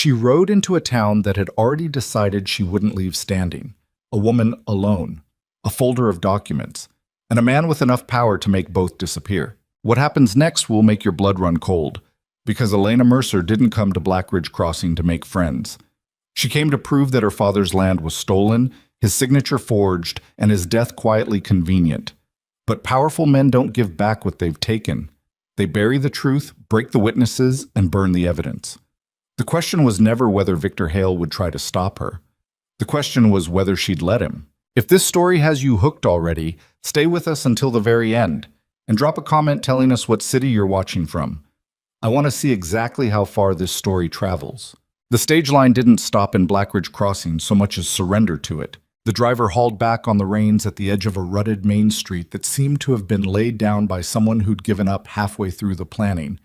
She rode into a town that had already decided she wouldn't leave standing. A woman alone, a folder of documents, and a man with enough power to make both disappear. What happens next will make your blood run cold, because Elena Mercer didn't come to Black Ridge Crossing to make friends. She came to prove that her father's land was stolen, his signature forged, and his death quietly convenient. But powerful men don't give back what they've taken. They bury the truth, break the witnesses, and burn the evidence. The question was never whether Victor Hale would try to stop her. The question was whether she'd let him. If this story has you hooked already, stay with us until the very end, and drop a comment telling us what city you're watching from. I want to see exactly how far this story travels. The stage line didn't stop in Black Ridge Crossing so much as surrender to it. The driver hauled back on the reins at the edge of a rutted main street that seemed to have been laid down by someone who'd given up halfway through the planning,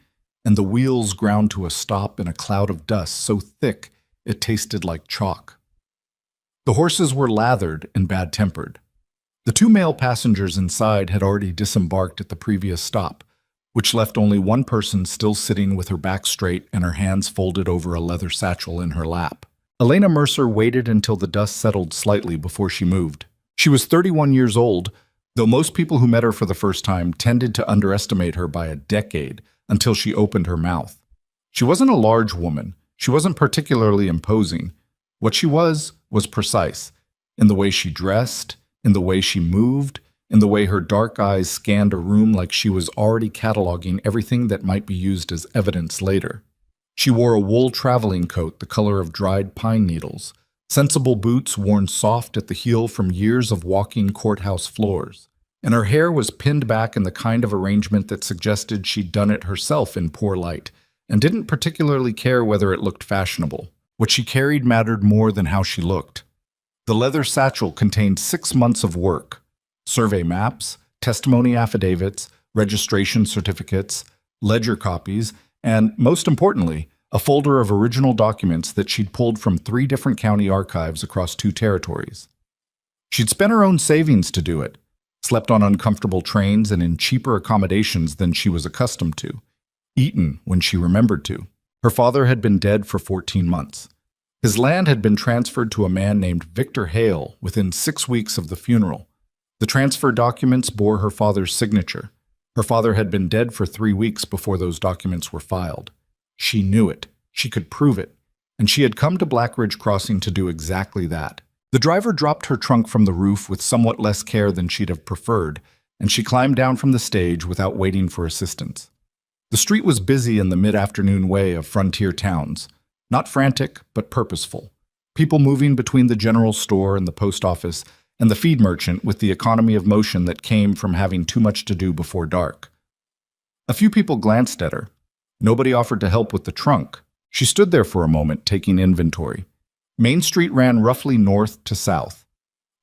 and the wheels ground to a stop in a cloud of dust so thick it tasted like chalk. The horses were lathered and bad-tempered. The two male passengers inside had already disembarked at the previous stop, which left only one person still sitting with her back straight and her hands folded over a leather satchel in her lap. Elena Mercer waited until the dust settled slightly before she moved. She was 31 years old, though most people who met her for the first time tended to underestimate her by a decade until she opened her mouth. She wasn't a large woman. She wasn't particularly imposing. What she was precise, in the way she dressed, in the way she moved, in the way her dark eyes scanned a room like she was already cataloging everything that might be used as evidence later. She wore a wool traveling coat the color of dried pine needles, sensible boots worn soft at the heel from years of walking courthouse floors, and her hair was pinned back in the kind of arrangement that suggested she'd done it herself in poor light, and didn't particularly care whether it looked fashionable. What she carried mattered more than how she looked. The leather satchel contained 6 months of work: survey maps, testimony affidavits, registration certificates, ledger copies, and, most importantly, a folder of original documents that she'd pulled from 3 different county archives across 2 territories. She'd spent her own savings to do it, slept on uncomfortable trains and in cheaper accommodations than she was accustomed to, eaten when she remembered to. Her father had been dead for 14 months. His land had been transferred to a man named Victor Hale within 6 weeks of the funeral. The transfer documents bore her father's signature. Her father had been dead for 3 weeks before those documents were filed. She knew it. She could prove it. And she had come to Black Ridge Crossing to do exactly that. The driver dropped her trunk from the roof with somewhat less care than she'd have preferred, and she climbed down from the stage without waiting for assistance. The street was busy in the mid-afternoon way of frontier towns. Not frantic, but purposeful. People moving between the general store and the post office and the feed merchant with the economy of motion that came from having too much to do before dark. A few people glanced at her. Nobody offered to help with the trunk. She stood there for a moment, taking inventory. Main Street ran roughly north to south.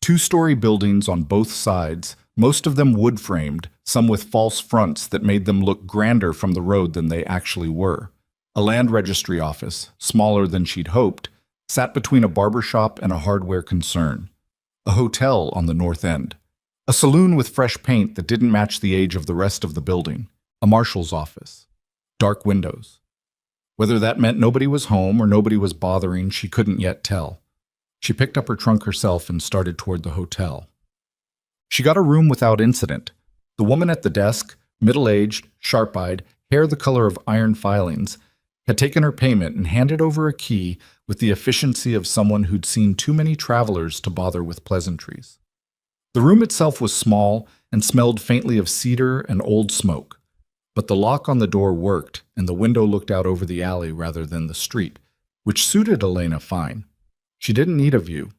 2-story buildings on both sides, most of them wood-framed, some with false fronts that made them look grander from the road than they actually were. A land registry office, smaller than she'd hoped, sat between a barber shop and a hardware concern. A hotel on the north end. A saloon with fresh paint that didn't match the age of the rest of the building. A marshal's office. Dark windows. Whether that meant nobody was home or nobody was bothering, she couldn't yet tell. She picked up her trunk herself and started toward the hotel. She got a room without incident. The woman at the desk, middle-aged, sharp-eyed, hair the color of iron filings, had taken her payment and handed over a key with the efficiency of someone who'd seen too many travelers to bother with pleasantries. The room itself was small and smelled faintly of cedar and old smoke, but the lock on the door worked and the window looked out over the alley rather than the street, which suited Elena fine. She didn't need a view.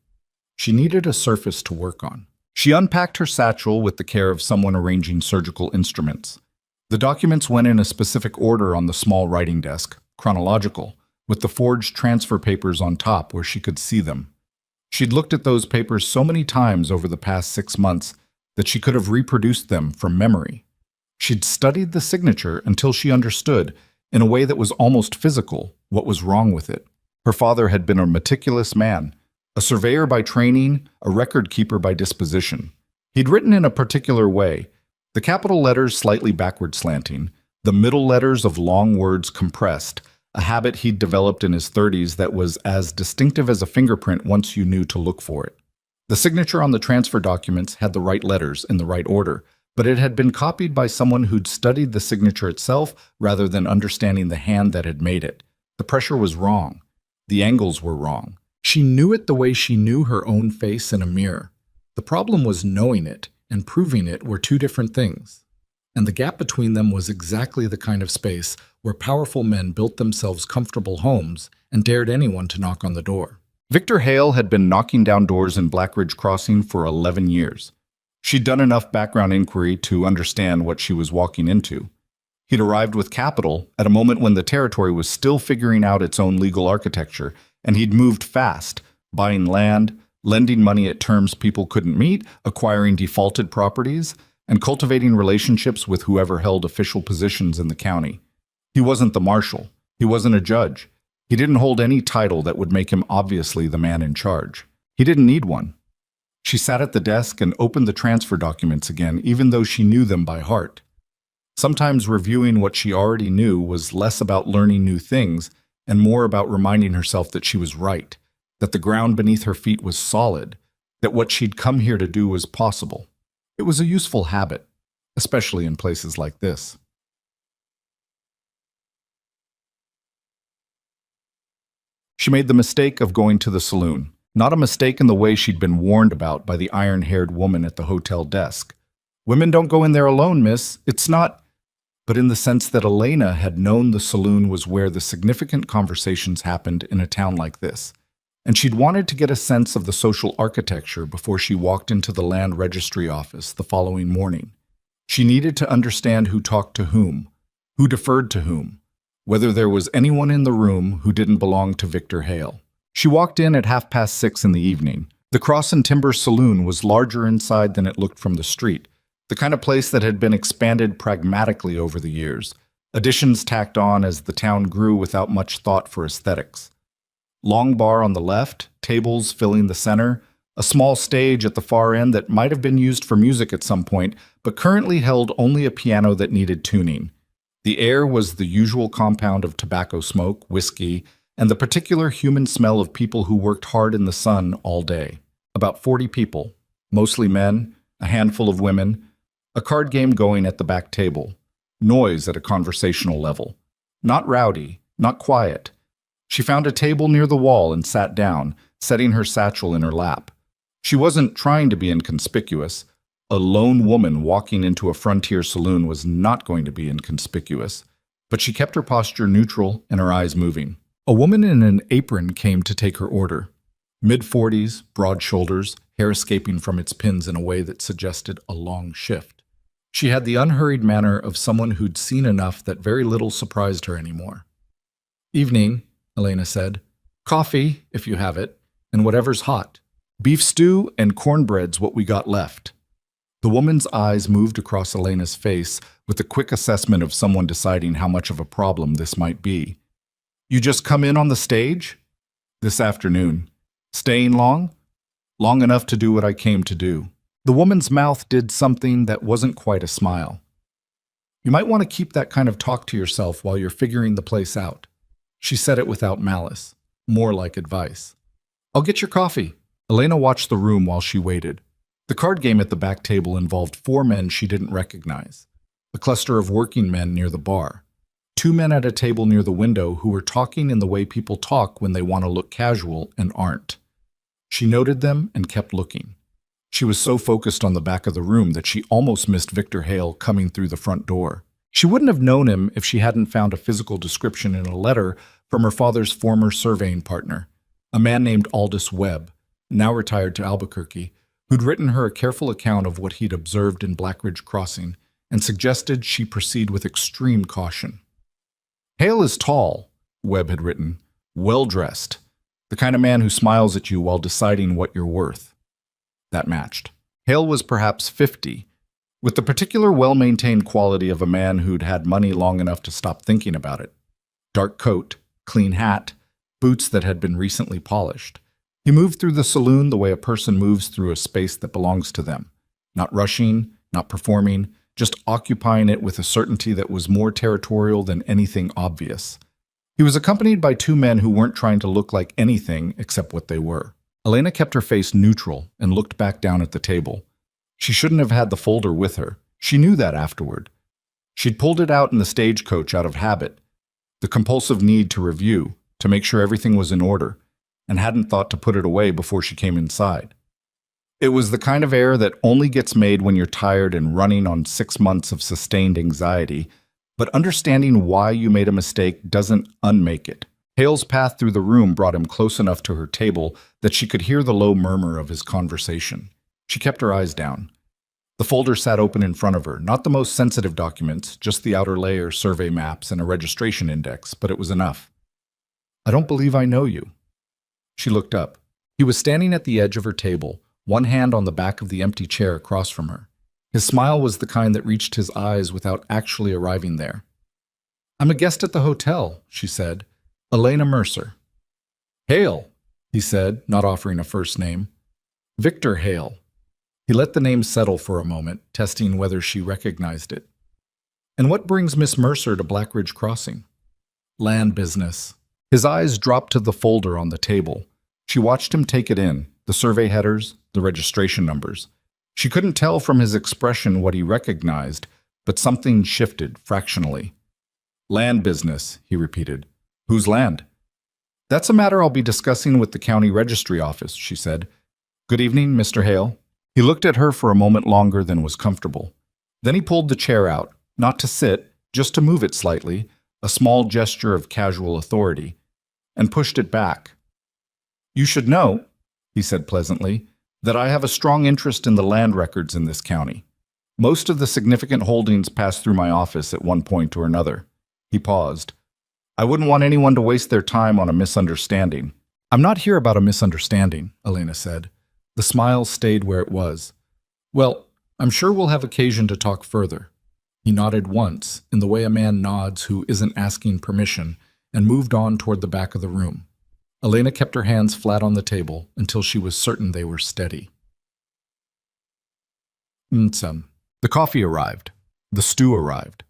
She needed a surface to work on. She unpacked her satchel with the care of someone arranging surgical instruments. The documents went in a specific order on the small writing desk, chronological, with the forged transfer papers on top where she could see them. She'd looked at those papers so many times over the past 6 months that she could have reproduced them from memory. She'd studied the signature until she understood, in a way that was almost physical, what was wrong with it. Her father had been a meticulous man, a surveyor by training, a record keeper by disposition. He'd written in a particular way, the capital letters slightly backward slanting, the middle letters of long words compressed, a habit he'd developed in his 30s that was as distinctive as a fingerprint once you knew to look for it. The signature on the transfer documents had the right letters in the right order, but it had been copied by someone who'd studied the signature itself rather than understanding the hand that had made it. The pressure was wrong. The angles were wrong. She knew it the way she knew her own face in a mirror. The problem was knowing it and proving it were two different things. And the gap between them was exactly the kind of space where powerful men built themselves comfortable homes and dared anyone to knock on the door. Victor Hale had been knocking down doors in Blackridge Crossing for 11 years. She'd done enough background inquiry to understand what she was walking into. He'd arrived with capital at a moment when the territory was still figuring out its own legal architecture, and he'd moved fast, buying land, lending money at terms people couldn't meet, acquiring defaulted properties, and cultivating relationships with whoever held official positions in the county. He wasn't the marshal. He wasn't a judge. He didn't hold any title that would make him obviously the man in charge. He didn't need one. She sat at the desk and opened the transfer documents again, even though she knew them by heart. Sometimes reviewing what she already knew was less about learning new things and more about reminding herself that she was right, that the ground beneath her feet was solid, that what she'd come here to do was possible. It was a useful habit, especially in places like this. She made the mistake of going to the saloon. Not a mistake in the way she'd been warned about by the iron-haired woman at the hotel desk. Women don't go in there alone, miss. It's not... But in the sense that Elena had known the saloon was where the significant conversations happened in a town like this. And she'd wanted to get a sense of the social architecture before she walked into the land registry office the following morning. She needed to understand who talked to whom, who deferred to whom, whether there was anyone in the room who didn't belong to Victor Hale. She walked in at 6:30 in the evening. The Cross and Timber Saloon was larger inside than it looked from the street, the kind of place that had been expanded pragmatically over the years, additions tacked on as the town grew without much thought for aesthetics. Long bar on the left, tables filling the center, a small stage at the far end that might have been used for music at some point, but currently held only a piano that needed tuning. The air was the usual compound of tobacco smoke, whiskey, and the particular human smell of people who worked hard in the sun all day. About 40 people, mostly men, a handful of women, a card game going at the back table, noise at a conversational level. Not rowdy, not quiet. She found a table near the wall and sat down, setting her satchel in her lap. She wasn't trying to be inconspicuous. A lone woman walking into a frontier saloon was not going to be inconspicuous, but she kept her posture neutral and her eyes moving. A woman in an apron came to take her order. Mid-40s, broad shoulders, hair escaping from its pins in a way that suggested a long shift. She had the unhurried manner of someone who'd seen enough that very little surprised her anymore. "Evening," Elena said. "Coffee, if you have it, and whatever's hot. Beef stew and cornbread's what we got left." The woman's eyes moved across Elena's face with a quick assessment of someone deciding how much of a problem this might be. "You just come in on the stage?" "This afternoon." "Staying long?" "Long enough to do what I came to do." The woman's mouth did something that wasn't quite a smile. "You might want to keep that kind of talk to yourself while you're figuring the place out." She said it without malice, more like advice. "I'll get your coffee." Elena watched the room while she waited. The card game at the back table involved 4 men she didn't recognize, a cluster of working men near the bar, 2 men at a table near the window who were talking in the way people talk when they want to look casual and aren't. She noted them and kept looking. She was so focused on the back of the room that she almost missed Victor Hale coming through the front door. She wouldn't have known him if she hadn't found a physical description in a letter from her father's former surveying partner, a man named Aldous Webb, now retired to Albuquerque, who'd written her a careful account of what he'd observed in Blackridge Crossing and suggested she proceed with extreme caution. "Hale is tall," Webb had written, "well-dressed, the kind of man who smiles at you while deciding what you're worth." That matched. Hale was perhaps 50, with the particular well-maintained quality of a man who'd had money long enough to stop thinking about it. Dark coat, clean hat, boots that had been recently polished. He moved through the saloon the way a person moves through a space that belongs to them, not rushing, not performing, just occupying it with a certainty that was more territorial than anything obvious. He was accompanied by two men who weren't trying to look like anything except what they were. Elena kept her face neutral and looked back down at the table. She shouldn't have had the folder with her. She knew that afterward. She'd pulled it out in the stagecoach out of habit, the compulsive need to review, to make sure everything was in order, and hadn't thought to put it away before she came inside. It was the kind of error that only gets made when you're tired and running on 6 months of sustained anxiety, but understanding why you made a mistake doesn't unmake it. Hale's path through the room brought him close enough to her table that she could hear the low murmur of his conversation. She kept her eyes down. The folder sat open in front of her, not the most sensitive documents, just the outer layer, survey maps, and a registration index, but it was enough. "I don't believe I know you." She looked up. He was standing at the edge of her table, one hand on the back of the empty chair across from her. His smile was the kind that reached his eyes without actually arriving there. "I'm a guest at the hotel," she said. "Elena Mercer." "Hale," he said, not offering a first name. "Victor Hale." He let the name settle for a moment, testing whether she recognized it. "And what brings Miss Mercer to Blackridge Crossing?" "Land business." His eyes dropped to the folder on the table. She watched him take it in, the survey headers, the registration numbers. She couldn't tell from his expression what he recognized, but something shifted fractionally. "Land business," he repeated. "Whose land?" "That's a matter I'll be discussing with the county registry office," she said. "Good evening, Mr. Hale." He looked at her for a moment longer than was comfortable. Then he pulled the chair out, not to sit, just to move it slightly, a small gesture of casual authority, and pushed it back. "You should know," he said pleasantly, "that I have a strong interest in the land records in this county. Most of the significant holdings passed through my office at one point or another." He paused. "I wouldn't want anyone to waste their time on a misunderstanding." "I'm not here about a misunderstanding," Elena said. The smile stayed where it was. "Well, I'm sure we'll have occasion to talk further." He nodded once, in the way a man nods who isn't asking permission, and moved on toward the back of the room. Elena kept her hands flat on the table until she was certain they were steady. The coffee arrived. The stew arrived.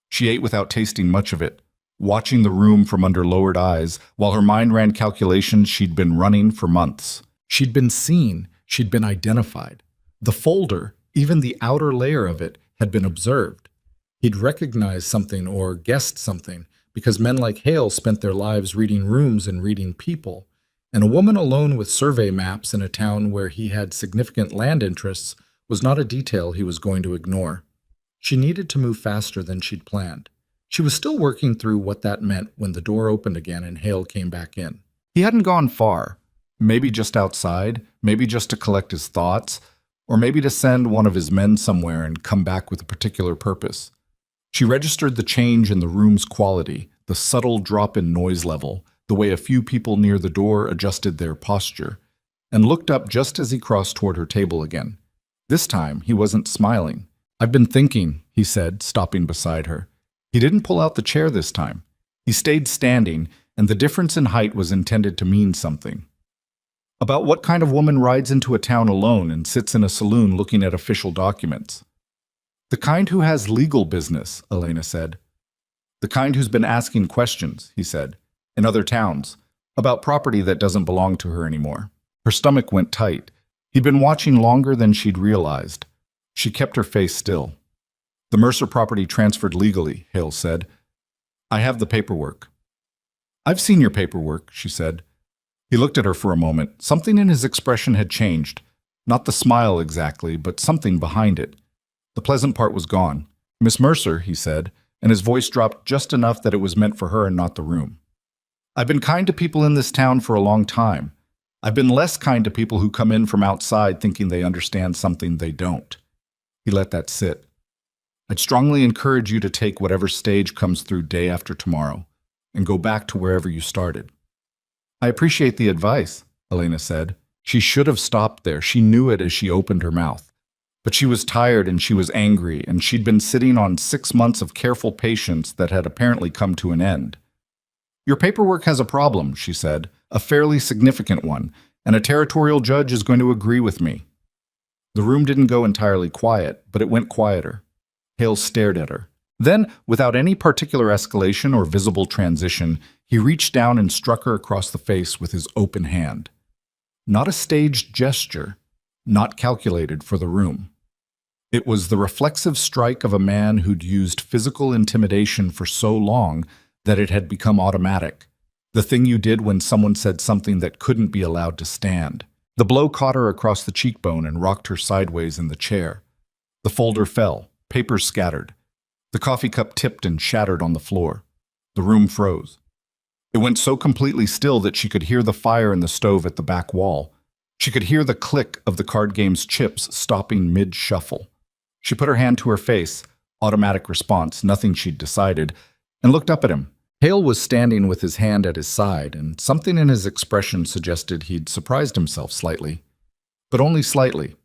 She ate without tasting much of it, watching the room from under lowered eyes, while her mind ran calculations she'd been running for months. She'd been seen. She'd been identified. The folder, even the outer layer of it, had been observed. He'd recognized something or guessed something, because men like Hale spent their lives reading rooms and reading people, and a woman alone with survey maps in a town where he had significant land interests was not a detail he was going to ignore. She needed to move faster than she'd planned. She was still working through what that meant when the door opened again and Hale came back in. He hadn't gone far. Maybe just outside, maybe just to collect his thoughts, or maybe to send one of his men somewhere and come back with a particular purpose. She registered the change in the room's quality, the subtle drop in noise level, the way a few people near the door adjusted their posture, and looked up just as he crossed toward her table again. This time, he wasn't smiling. "I've been thinking," he said, stopping beside her. He didn't pull out the chair this time. He stayed standing, and the difference in height was intended to mean something. "About what kind of woman rides into a town alone and sits in a saloon looking at official documents?" "The kind who has legal business," Elena said. "The kind who's been asking questions," he said, "in other towns, about property that doesn't belong to her anymore." Her stomach went tight. He'd been watching longer than she'd realized. She kept her face still. "The Mercer property transferred legally," Hale said. "I have the paperwork." "I've seen your paperwork," she said. He looked at her for a moment. Something in his expression had changed. Not the smile exactly, but something behind it. The pleasant part was gone. "Miss Mercer," he said, and his voice dropped just enough that it was meant for her and not the room. "I've been kind to people in this town for a long time. I've been less kind to people who come in from outside thinking they understand something they don't." He let that sit. "I'd strongly encourage you to take whatever stage comes through day after tomorrow and go back to wherever you started." "I appreciate the advice," Elena said. She should have stopped there. She knew it as she opened her mouth. But she was tired and she was angry, and she'd been sitting on 6 months of careful patience that had apparently come to an end. "Your paperwork has a problem," she said, "a fairly significant one, and a territorial judge is going to agree with me." The room didn't go entirely quiet, but it went quieter. Hale stared at her. Then, without any particular escalation or visible transition, he reached down and struck her across the face with his open hand. Not a staged gesture, not calculated for the room. It was the reflexive strike of a man who'd used physical intimidation for so long that it had become automatic. The thing you did when someone said something that couldn't be allowed to stand. The blow caught her across the cheekbone and rocked her sideways in the chair. The folder fell, papers scattered. The coffee cup tipped and shattered on the floor. The room froze. It went so completely still that she could hear the fire in the stove at the back wall. She could hear the click of the card game's chips stopping mid-shuffle. She put her hand to her face, automatic response, nothing she'd decided, and looked up at him. Hale was standing with his hand at his side, and something in his expression suggested he'd surprised himself slightly. But only slightly.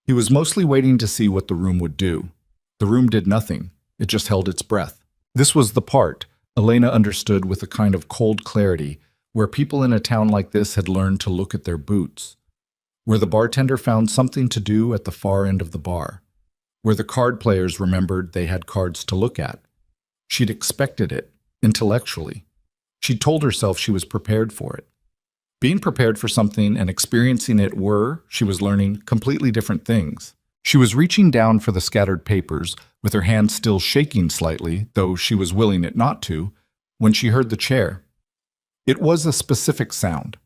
He was mostly waiting to see what the room would do. The room did nothing. It just held its breath. This was the part, Elena understood with a kind of cold clarity, where people in a town like this had learned to look at their boots. Where the bartender found something to do at the far end of the bar. Where the card players remembered they had cards to look at. She'd expected it, intellectually. She'd told herself she was prepared for it. Being prepared for something and experiencing it were, she was learning, completely different things. She was reaching down for the scattered papers, with her hand still shaking slightly, though she was willing it not to, when she heard the chair. It was a specific sound.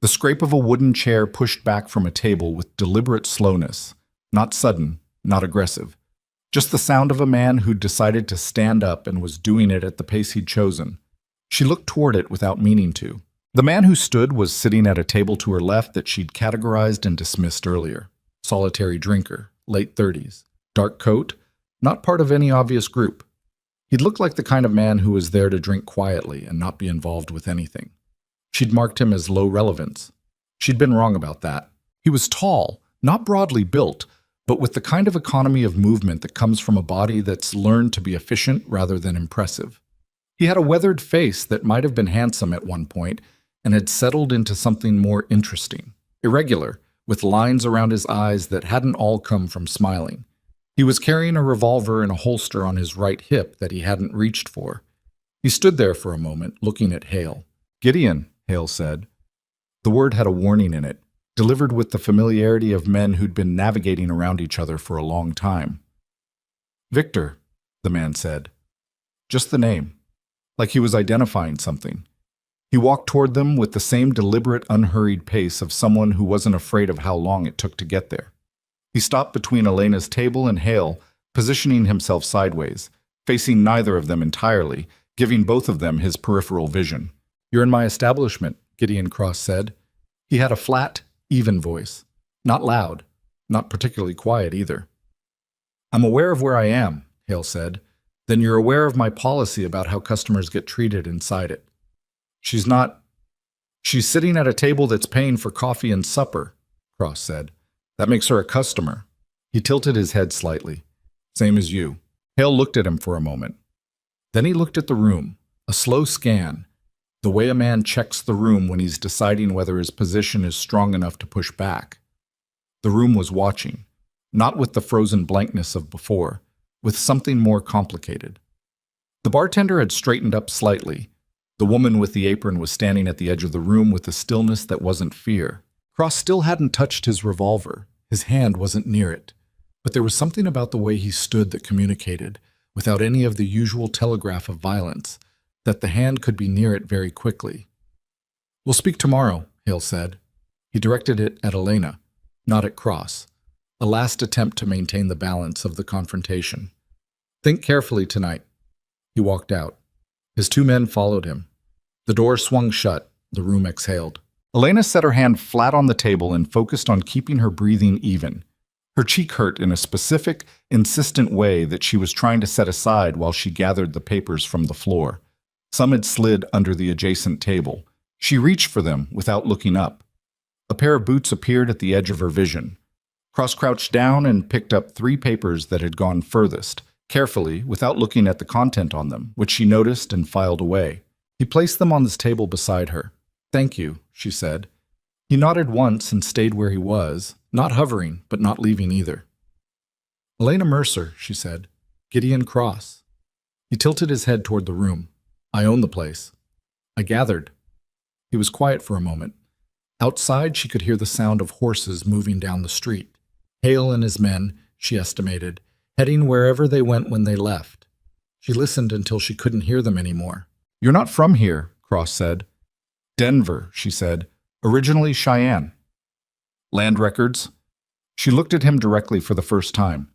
The scrape of a wooden chair pushed back from a table with deliberate slowness, not sudden, not aggressive. Just the sound of a man who'd decided to stand up and was doing it at the pace he'd chosen. She looked toward it without meaning to. The man who stood was sitting at a table to her left that she'd categorized and dismissed earlier. Solitary drinker, late 30s, dark coat, not part of any obvious group. He'd looked like the kind of man who was there to drink quietly and not be involved with anything. She'd marked him as low relevance. She'd been wrong about that. He was tall, not broadly built, but with the kind of economy of movement that comes from a body that's learned to be efficient rather than impressive. He had a weathered face that might have been handsome at one point and had settled into something more interesting, irregular, with lines around his eyes that hadn't all come from smiling. He was carrying a revolver in a holster on his right hip that he hadn't reached for. He stood there for a moment, looking at Hale. "Gideon," Hale said. The word had a warning in it, delivered with the familiarity of men who'd been navigating around each other for a long time. "Victor," the man said. Just the name, like he was identifying something. He walked toward them with the same deliberate, unhurried pace of someone who wasn't afraid of how long it took to get there. He stopped between Elena's table and Hale, positioning himself sideways, facing neither of them entirely, giving both of them his peripheral vision. "You're in my establishment," Gideon Cross said. He had a flat, even voice. Not loud, not particularly quiet either. "I'm aware of where I am," Hale said. "Then you're aware of my policy about how customers get treated inside it." "She's not. She's sitting at a table that's paying for coffee and supper," Cross said. "That makes her a customer." He tilted his head slightly. "Same as you." Hale looked at him for a moment. Then he looked at the room, a slow scan, the way a man checks the room when he's deciding whether his position is strong enough to push back. The room was watching, not with the frozen blankness of before, with something more complicated. The bartender had straightened up slightly. The woman with the apron was standing at the edge of the room with a stillness that wasn't fear. Cross still hadn't touched his revolver. His hand wasn't near it. But there was something about the way he stood that communicated, without any of the usual telegraph of violence, that the hand could be near it very quickly. "We'll speak tomorrow," Hale said. He directed it at Elena, not at Cross, a last attempt to maintain the balance of the confrontation. "Think carefully tonight." He walked out. His two men followed him. The door swung shut. The room exhaled. Elena set her hand flat on the table and focused on keeping her breathing even. Her cheek hurt in a specific, insistent way that she was trying to set aside while she gathered the papers from the floor. Some had slid under the adjacent table. She reached for them without looking up. A pair of boots appeared at the edge of her vision. Cross crouched down and picked up 3 papers that had gone furthest, carefully, without looking at the content on them, which she noticed and filed away. He placed them on this table beside her. "Thank you," she said. He nodded once and stayed where he was, not hovering, but not leaving either. "Elena Mercer," she said. "Gideon Cross." He tilted his head toward the room. I own the place. I gathered. He was quiet for a moment. Outside, she could hear the sound of horses moving down the street. Hale and his men, she estimated, heading wherever they went when they left. She listened until she couldn't hear them anymore. You're not from here, Cross said. Denver, she said. Originally Cheyenne. Land records? She looked at him directly for the first time.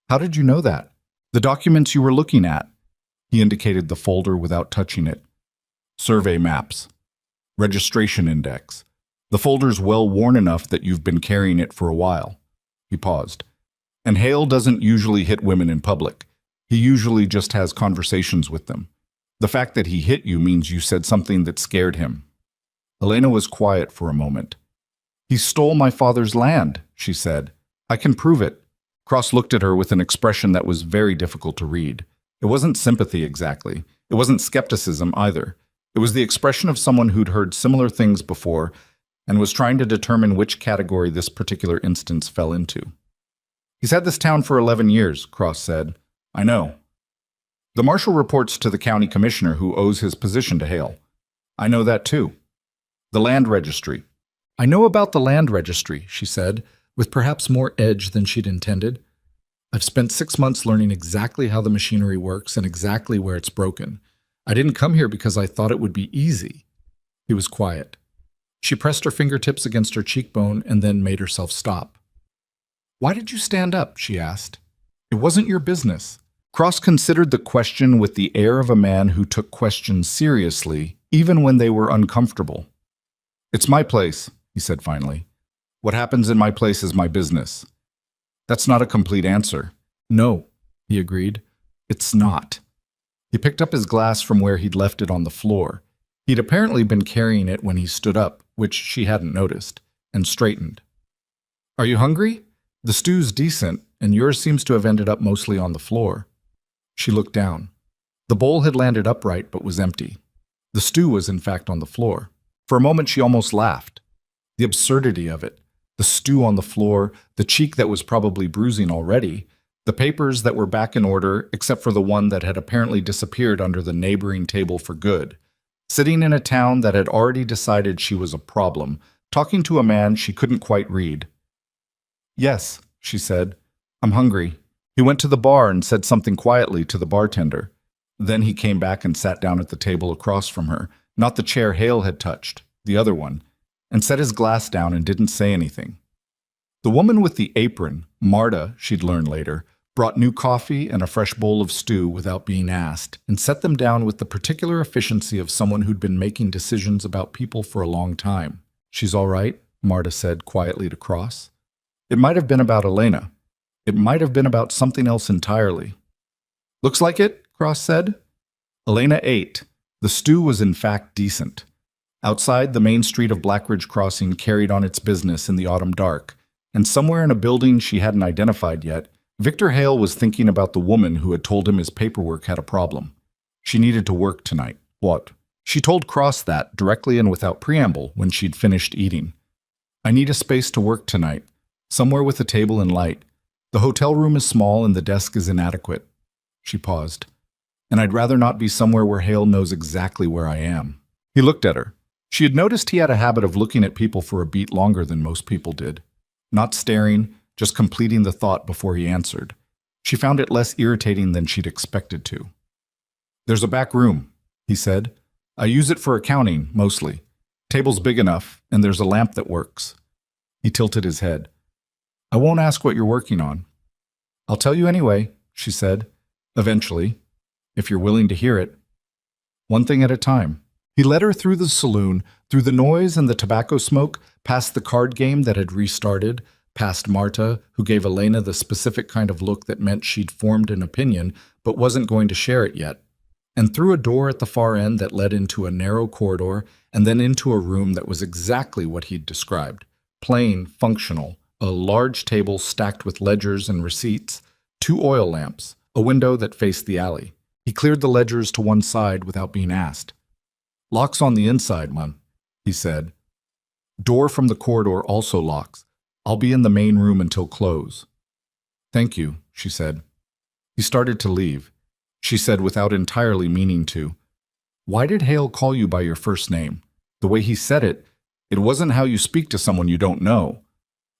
How did you know that? The documents you were looking at. He indicated the folder without touching it. Survey maps. Registration index. The folder's well worn enough that you've been carrying it for a while. He paused. And Hale doesn't usually hit women in public. He usually just has conversations with them. The fact that he hit you means you said something that scared him. Elena was quiet for a moment. He stole my father's land, she said. I can prove it. Cross looked at her with an expression that was very difficult to read. It wasn't sympathy exactly. It wasn't skepticism either. It was the expression of someone who'd heard similar things before and was trying to determine which category this particular instance fell into. He's had this town for 11 years, Cross said. I know. The marshal reports to the county commissioner who owes his position to Hale. I know that too. The land registry. I know about the land registry, she said, with perhaps more edge than she'd intended. I've spent 6 months learning exactly how the machinery works and exactly where it's broken. I didn't come here because I thought it would be easy. He was quiet. She pressed her fingertips against her cheekbone and then made herself stop. Why did you stand up? She asked. It wasn't your business. Cross considered the question with the air of a man who took questions seriously, even when they were uncomfortable. It's my place, he said finally. What happens in my place is my business. That's not a complete answer. No, he agreed. It's not. He picked up his glass from where he'd left it on the floor. He'd apparently been carrying it when he stood up, which she hadn't noticed, and straightened. Are you hungry? The stew's decent, and yours seems to have ended up mostly on the floor. She looked down. The bowl had landed upright but was empty. The stew was in fact on the floor. For a moment she almost laughed. The absurdity of it. The stew on the floor, the cheek that was probably bruising already, the papers that were back in order except for the one that had apparently disappeared under the neighboring table for good. Sitting in a town that had already decided she was a problem, talking to a man she couldn't quite read. Yes, she said. I'm hungry. He went to the bar and said something quietly to the bartender. Then he came back and sat down at the table across from her, not the chair Hale had touched, the other one, and set his glass down and didn't say anything. The woman with the apron, Marta, she'd learn later, brought new coffee and a fresh bowl of stew without being asked, and set them down with the particular efficiency of someone who'd been making decisions about people for a long time. She's all right, Marta said quietly to Cross. It might have been about Elena. It might have been about something else entirely. Looks like it, Cross said. Elena ate. The stew was in fact decent. Outside, the main street of Blackridge Crossing carried on its business in the autumn dark, and somewhere in a building she hadn't identified yet, Victor Hale was thinking about the woman who had told him his paperwork had a problem. She needed to work tonight. What? She told Cross that, directly and without preamble, when she'd finished eating. I need a space to work tonight, somewhere with a table and light. The hotel room is small and the desk is inadequate. She paused. And I'd rather not be somewhere where Hale knows exactly where I am. He looked at her. She had noticed he had a habit of looking at people for a beat longer than most people did. Not staring, just completing the thought before he answered. She found it less irritating than she'd expected to. There's a back room, he said. I use it for accounting, mostly. Table's big enough, and there's a lamp that works. He tilted his head. I won't ask what you're working on. I'll tell you anyway, she said, eventually, if you're willing to hear it. One thing at a time. He led her through the saloon, through the noise and the tobacco smoke, past the card game that had restarted, past Marta, who gave Elena the specific kind of look that meant she'd formed an opinion but wasn't going to share it yet, and through a door at the far end that led into a narrow corridor and then into a room that was exactly what he'd described. Plain, functional, a large table stacked with ledgers and receipts, 2 oil lamps, a window that faced the alley. He cleared the ledgers to one side without being asked. Locks on the inside, Mum, he said. Door from the corridor also locks. I'll be in the main room until close. Thank you, she said. He started to leave. she said without entirely meaning to. Why did Hale call you by your first name? The way he said it, it wasn't how you speak to someone you don't know.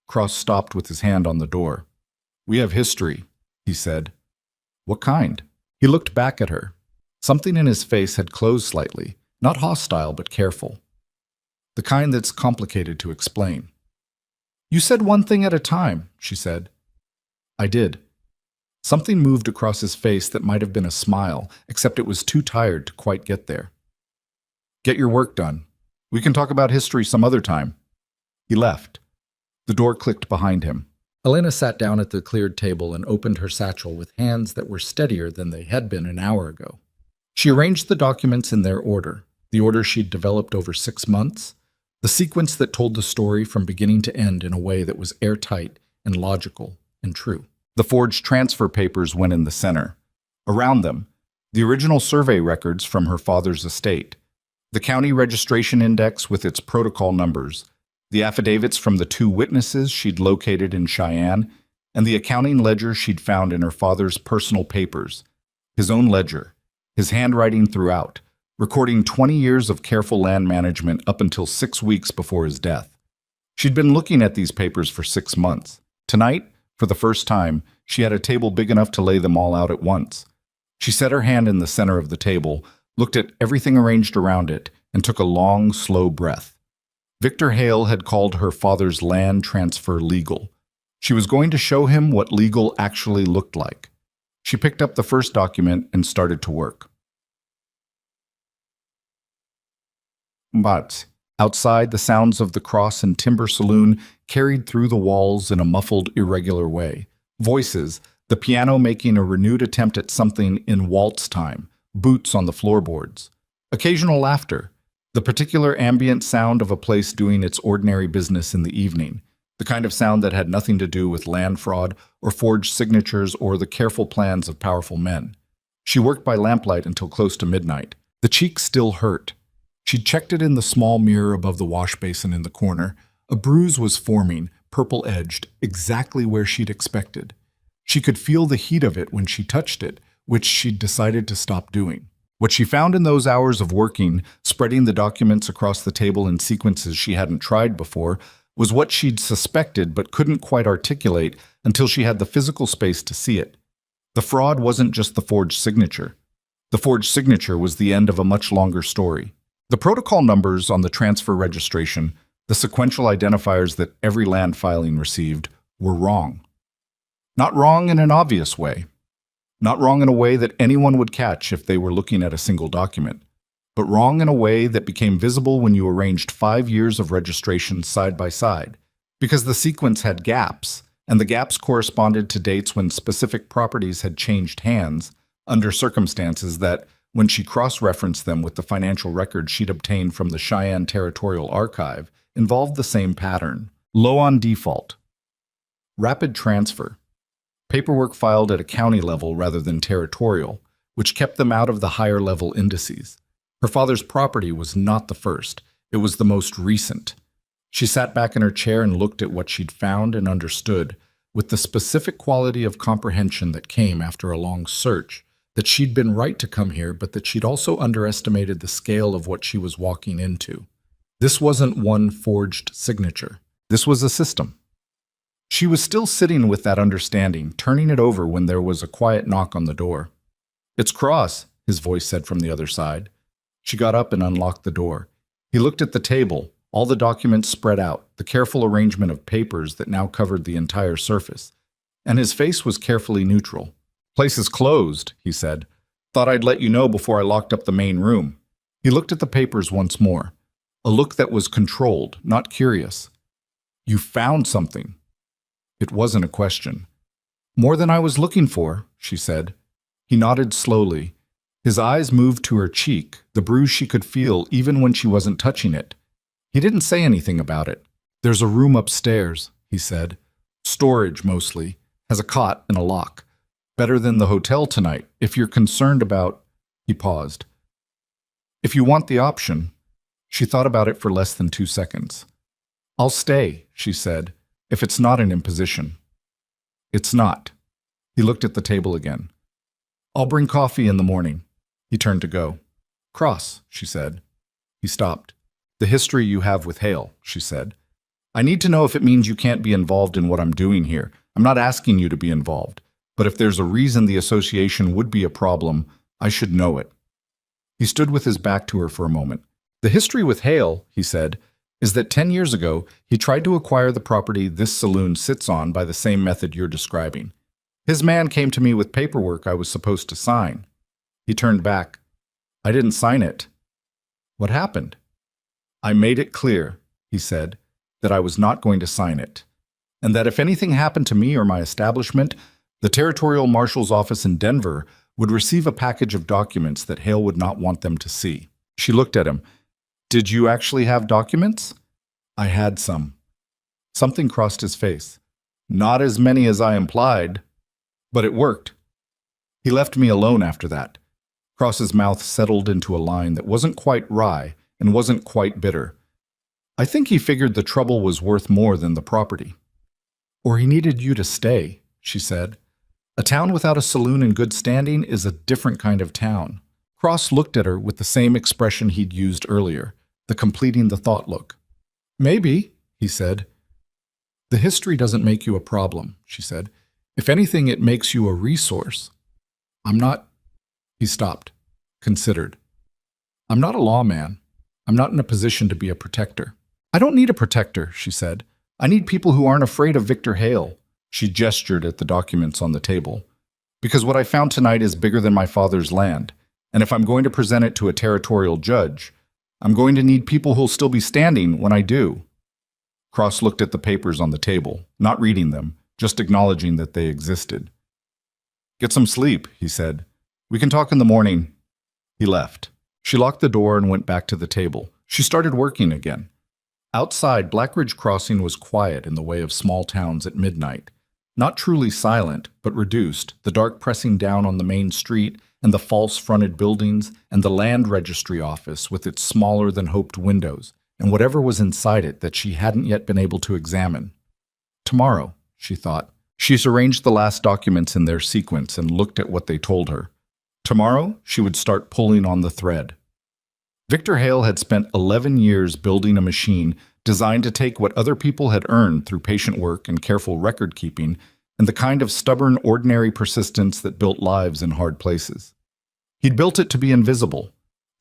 Cross stopped with his hand on the door. We have history, he said. What kind? He looked back at her. Something in his face had closed slightly, not hostile but careful. The kind that's complicated to explain. You said one thing at a time, she said. I did. Something moved across his face that might have been a smile, except it was too tired to quite get there. Get your work done. We can talk about history some other time. He left. The door clicked behind him. Elena sat down at the cleared table and opened her satchel with hands that were steadier than they had been an hour ago. She arranged the documents in their order, the order she'd developed over 6 months, the sequence that told the story from beginning to end in a way that was airtight and logical and true. The forged transfer papers went in the center. Around them, the original survey records from her father's estate, the county registration index with its protocol numbers, the affidavits from the 2 witnesses she'd located in Cheyenne, and the accounting ledger she'd found in her father's personal papers, his own ledger, his handwriting throughout, recording 20 years of careful land management up until 6 weeks before his death. She'd been looking at these papers for 6 months. Tonight, for the first time, she had a table big enough to lay them all out at once. She set her hand in the center of the table, looked at everything arranged around it, and took a long, slow breath. Victor Hale had called her father's land transfer legal. She was going to show him what legal actually looked like. She picked up the first document and started to work. But outside, the sounds of the Cross and Timber Saloon carried through the walls in a muffled, irregular way. Voices, the piano making a renewed attempt at something in waltz time, boots on the floorboards. Occasional laughter, the particular ambient sound of a place doing its ordinary business in the evening, the kind of sound that had nothing to do with land fraud or forged signatures or the careful plans of powerful men. She worked by lamplight until close to midnight. The cheek still hurt. She checked it in the small mirror above the wash basin in the corner. A bruise was forming, purple-edged, exactly where she'd expected. She could feel the heat of it when she touched it, which she'd decided to stop doing. What she found in those hours of working, spreading the documents across the table in sequences she hadn't tried before, was what she'd suspected but couldn't quite articulate until she had the physical space to see it. The fraud wasn't just the forged signature. The forged signature was the end of a much longer story. The protocol numbers on the transfer registration, the sequential identifiers that every land filing received, were wrong. Not wrong in an obvious way. Not wrong in a way that anyone would catch if they were looking at a single document, but wrong in a way that became visible when you arranged 5 years of registration side by side, because the sequence had gaps, and the gaps corresponded to dates when specific properties had changed hands under circumstances that, when she cross-referenced them with the financial records she'd obtained from the Cheyenne Territorial Archive, involved the same pattern. Low on default. Rapid transfer. Paperwork filed at a county level rather than territorial, which kept them out of the higher-level indices. Her father's property was not the first. It was the most recent. She sat back in her chair and looked at what she'd found and understood, with the specific quality of comprehension that came after a long search, that she'd been right to come here, but that she'd also underestimated the scale of what she was walking into. This wasn't one forged signature. This was a system. She was still sitting with that understanding, turning it over when there was a quiet knock on the door. "It's Cross," his voice said from the other side. She got up and unlocked the door. He looked at the table, all the documents spread out, the careful arrangement of papers that now covered the entire surface, and his face was carefully neutral. "Place is closed," he said. "Thought I'd let you know before I locked up the main room." He looked at the papers once more, a look that was controlled, not curious. "You found something." It wasn't a question. "More than I was looking for," she said. He nodded slowly. His eyes moved to her cheek, the bruise she could feel even when she wasn't touching it. He didn't say anything about it. "There's a room upstairs," he said. "Storage, mostly. Has a cot and a lock. Better than the hotel tonight, if you're concerned about—" He paused. "If you want the option." She thought about it for less than 2 seconds. "I'll stay," she said, "if it's not an imposition." "It's not." He looked at the table again. I'll bring coffee in the morning. He turned to go. Cross, she said. He stopped. The history you have with Hale, she said. I need to know if it means you can't be involved in what I'm doing here. I'm not asking you to be involved, but if there's a reason the association would be a problem, I should know it. He stood with his back to her for a moment. The history with Hale, he said, is that 10 years ago, he tried to acquire the property this saloon sits on by the same method you're describing. His man came to me with paperwork I was supposed to sign. He turned back. I didn't sign it. What happened? I made it clear, he said, that I was not going to sign it, and that if anything happened to me or my establishment, the Territorial Marshal's office in Denver would receive a package of documents that Hale would not want them to see. She looked at him. Did you actually have documents? I had some. Something crossed his face. Not as many as I implied, but it worked. He left me alone after that. Cross's mouth settled into a line that wasn't quite wry and wasn't quite bitter. I think he figured the trouble was worth more than the property. Or he needed you to stay, she said. A town without a saloon in good standing is a different kind of town. Cross looked at her with the same expression he'd used earlier, the completing the thought look. Maybe, he said. The history doesn't make you a problem, she said. If anything, it makes you a resource. I'm not... He stopped, considered. I'm not a lawman. I'm not in a position to be a protector. I don't need a protector, she said. I need people who aren't afraid of Victor Hale. She gestured at the documents on the table. Because what I found tonight is bigger than my father's land, and if I'm going to present it to a territorial judge, I'm going to need people who'll still be standing when I do. Cross looked at the papers on the table, not reading them, just acknowledging that they existed. Get some sleep, he said. We can talk in the morning. He left. She locked the door and went back to the table. She started working again. Outside, Blackridge Crossing was quiet in the way of small towns at midnight. Not truly silent, but reduced, the dark pressing down on the main street and the false-fronted buildings and the land registry office with its smaller-than-hoped windows and whatever was inside it that she hadn't yet been able to examine. Tomorrow, she thought. She's arranged the last documents in their sequence and looked at what they told her. Tomorrow, she would start pulling on the thread. Victor Hale had spent 11 years building a machine designed to take what other people had earned through patient work and careful record-keeping and the kind of stubborn, ordinary persistence that built lives in hard places. He'd built it to be invisible,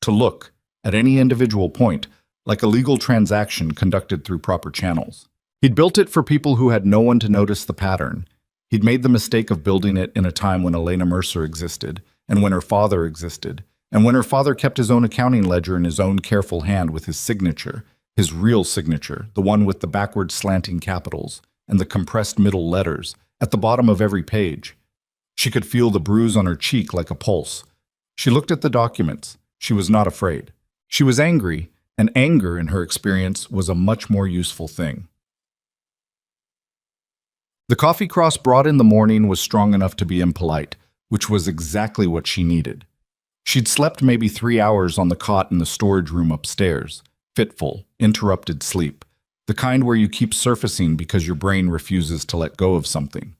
to look, at any individual point, like a legal transaction conducted through proper channels. He'd built it for people who had no one to notice the pattern. He'd made the mistake of building it in a time when Elena Mercer existed, and when her father existed, and when her father kept his own accounting ledger in his own careful hand with his signature, his real signature, the one with the backward slanting capitals and the compressed middle letters, at the bottom of every page. She could feel the bruise on her cheek like a pulse. She looked at the documents. She was not afraid. She was angry, and anger, in her experience, was a much more useful thing. The coffee Cross brought in the morning was strong enough to be impolite, which was exactly what she needed. She'd slept maybe 3 hours on the cot in the storage room upstairs, fitful, interrupted sleep, the kind where you keep surfacing because your brain refuses to let go of something.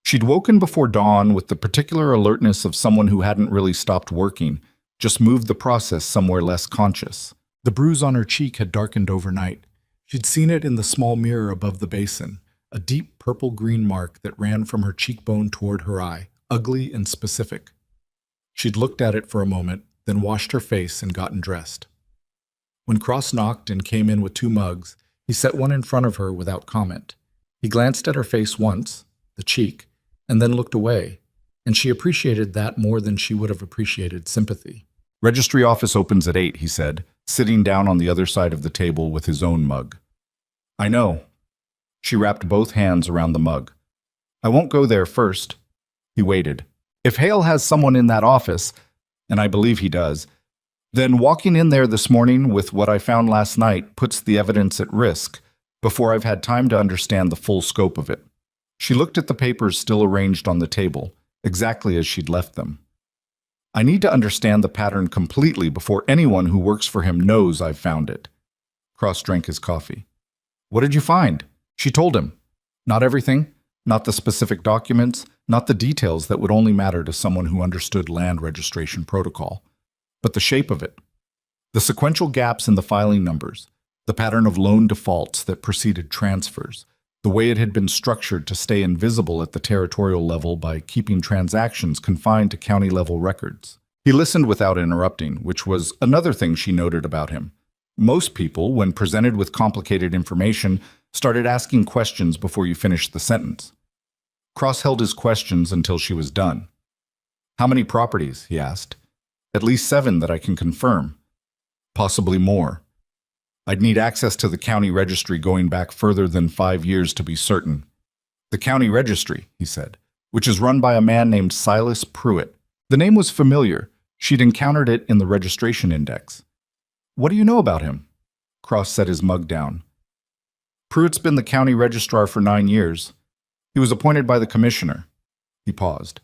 She'd woken before dawn with the particular alertness of someone who hadn't really stopped working, just moved the process somewhere less conscious. The bruise on her cheek had darkened overnight. She'd seen it in the small mirror above the basin, a deep purple-green mark that ran from her cheekbone toward her eye, ugly and specific. She'd looked at it for a moment, then washed her face and gotten dressed. When Cross knocked and came in with 2 mugs, he set one in front of her without comment. He glanced at her face once, the cheek, and then looked away, and she appreciated that more than she would have appreciated sympathy. Registry office opens at 8, he said, sitting down on the other side of the table with his own mug. I know. She wrapped both hands around the mug. I won't go there first. He waited. If Hale has someone in that office, and I believe he does, then walking in there this morning with what I found last night puts the evidence at risk before I've had time to understand the full scope of it. She looked at the papers still arranged on the table, exactly as she'd left them. I need to understand the pattern completely before anyone who works for him knows I've found it. Cross drank his coffee. What did you find? She told him. Not everything. Not the specific documents, not the details that would only matter to someone who understood land registration protocol, but the shape of it. The sequential gaps in the filing numbers, the pattern of loan defaults that preceded transfers, the way it had been structured to stay invisible at the territorial level by keeping transactions confined to county-level records. He listened without interrupting, which was another thing she noted about him. Most people, when presented with complicated information, started asking questions before you finished the sentence. Cross held his questions until she was done. "How many properties?" he asked. "At least 7 that I can confirm. Possibly more. I'd need access to the county registry going back further than 5 years to be certain." "The county registry," he said, "which is run by a man named Silas Pruitt." The name was familiar. She'd encountered it in the registration index. "What do you know about him?" Cross set his mug down. "Pruitt's been the county registrar for 9 years. He was appointed by the commissioner." He paused.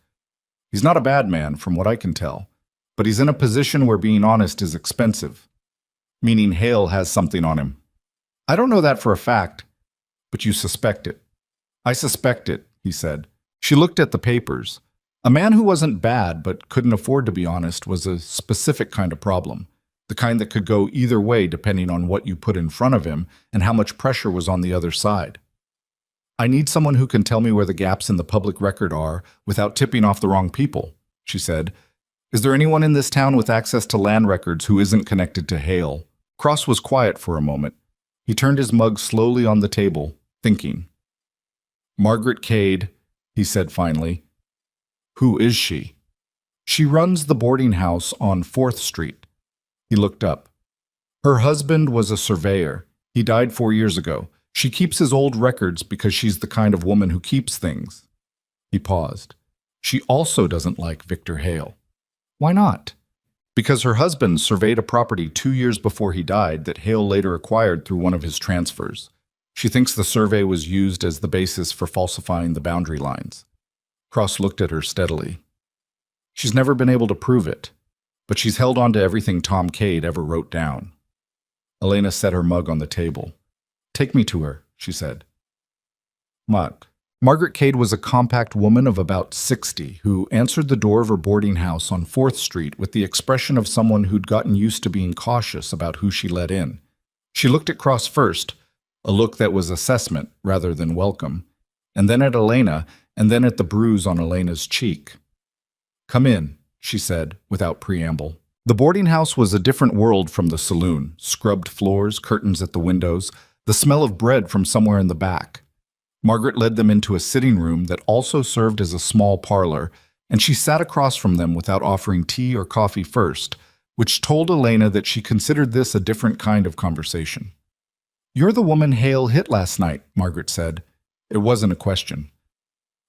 "He's not a bad man, from what I can tell, but he's in a position where being honest is expensive." "Meaning Hale has something on him." "I don't know that for a fact, but you suspect it." "I suspect it," he said. She looked at the papers. A man who wasn't bad but couldn't afford to be honest was a specific kind of problem, the kind that could go either way depending on what you put in front of him and how much pressure was on the other side. "I need someone who can tell me where the gaps in the public record are without tipping off the wrong people," she said. "Is there anyone in this town with access to land records who isn't connected to Hale?" Cross was quiet for a moment. He turned his mug slowly on the table, thinking. "Margaret Cade," he said finally. "Who is she?" "She runs the boarding house on 4th Street. He looked up. "Her husband was a surveyor. He died 4 years ago. She keeps his old records because she's the kind of woman who keeps things." He paused. "She also doesn't like Victor Hale." "Why not?" "Because her husband surveyed a property 2 years before he died that Hale later acquired through one of his transfers. She thinks the survey was used as the basis for falsifying the boundary lines." Cross looked at her steadily. "She's never been able to prove it, but she's held on to everything Tom Cade ever wrote down." Elena set her mug on the table. "Take me to her," she said. Margaret Cade was a compact woman of about 60 who answered the door of her boarding house on 4th Street with the expression of someone who'd gotten used to being cautious about who she let in. She looked at Cross first, a look that was assessment rather than welcome, and then at Elena, and then at the bruise on Elena's cheek. "Come in," she said, without preamble. The boarding house was a different world from the saloon. Scrubbed floors, curtains at the windows, the smell of bread from somewhere in the back. Margaret led them into a sitting room that also served as a small parlor, and she sat across from them without offering tea or coffee first, which told Elena that she considered this a different kind of conversation. "You're the woman Hale hit last night," Margaret said. It wasn't a question.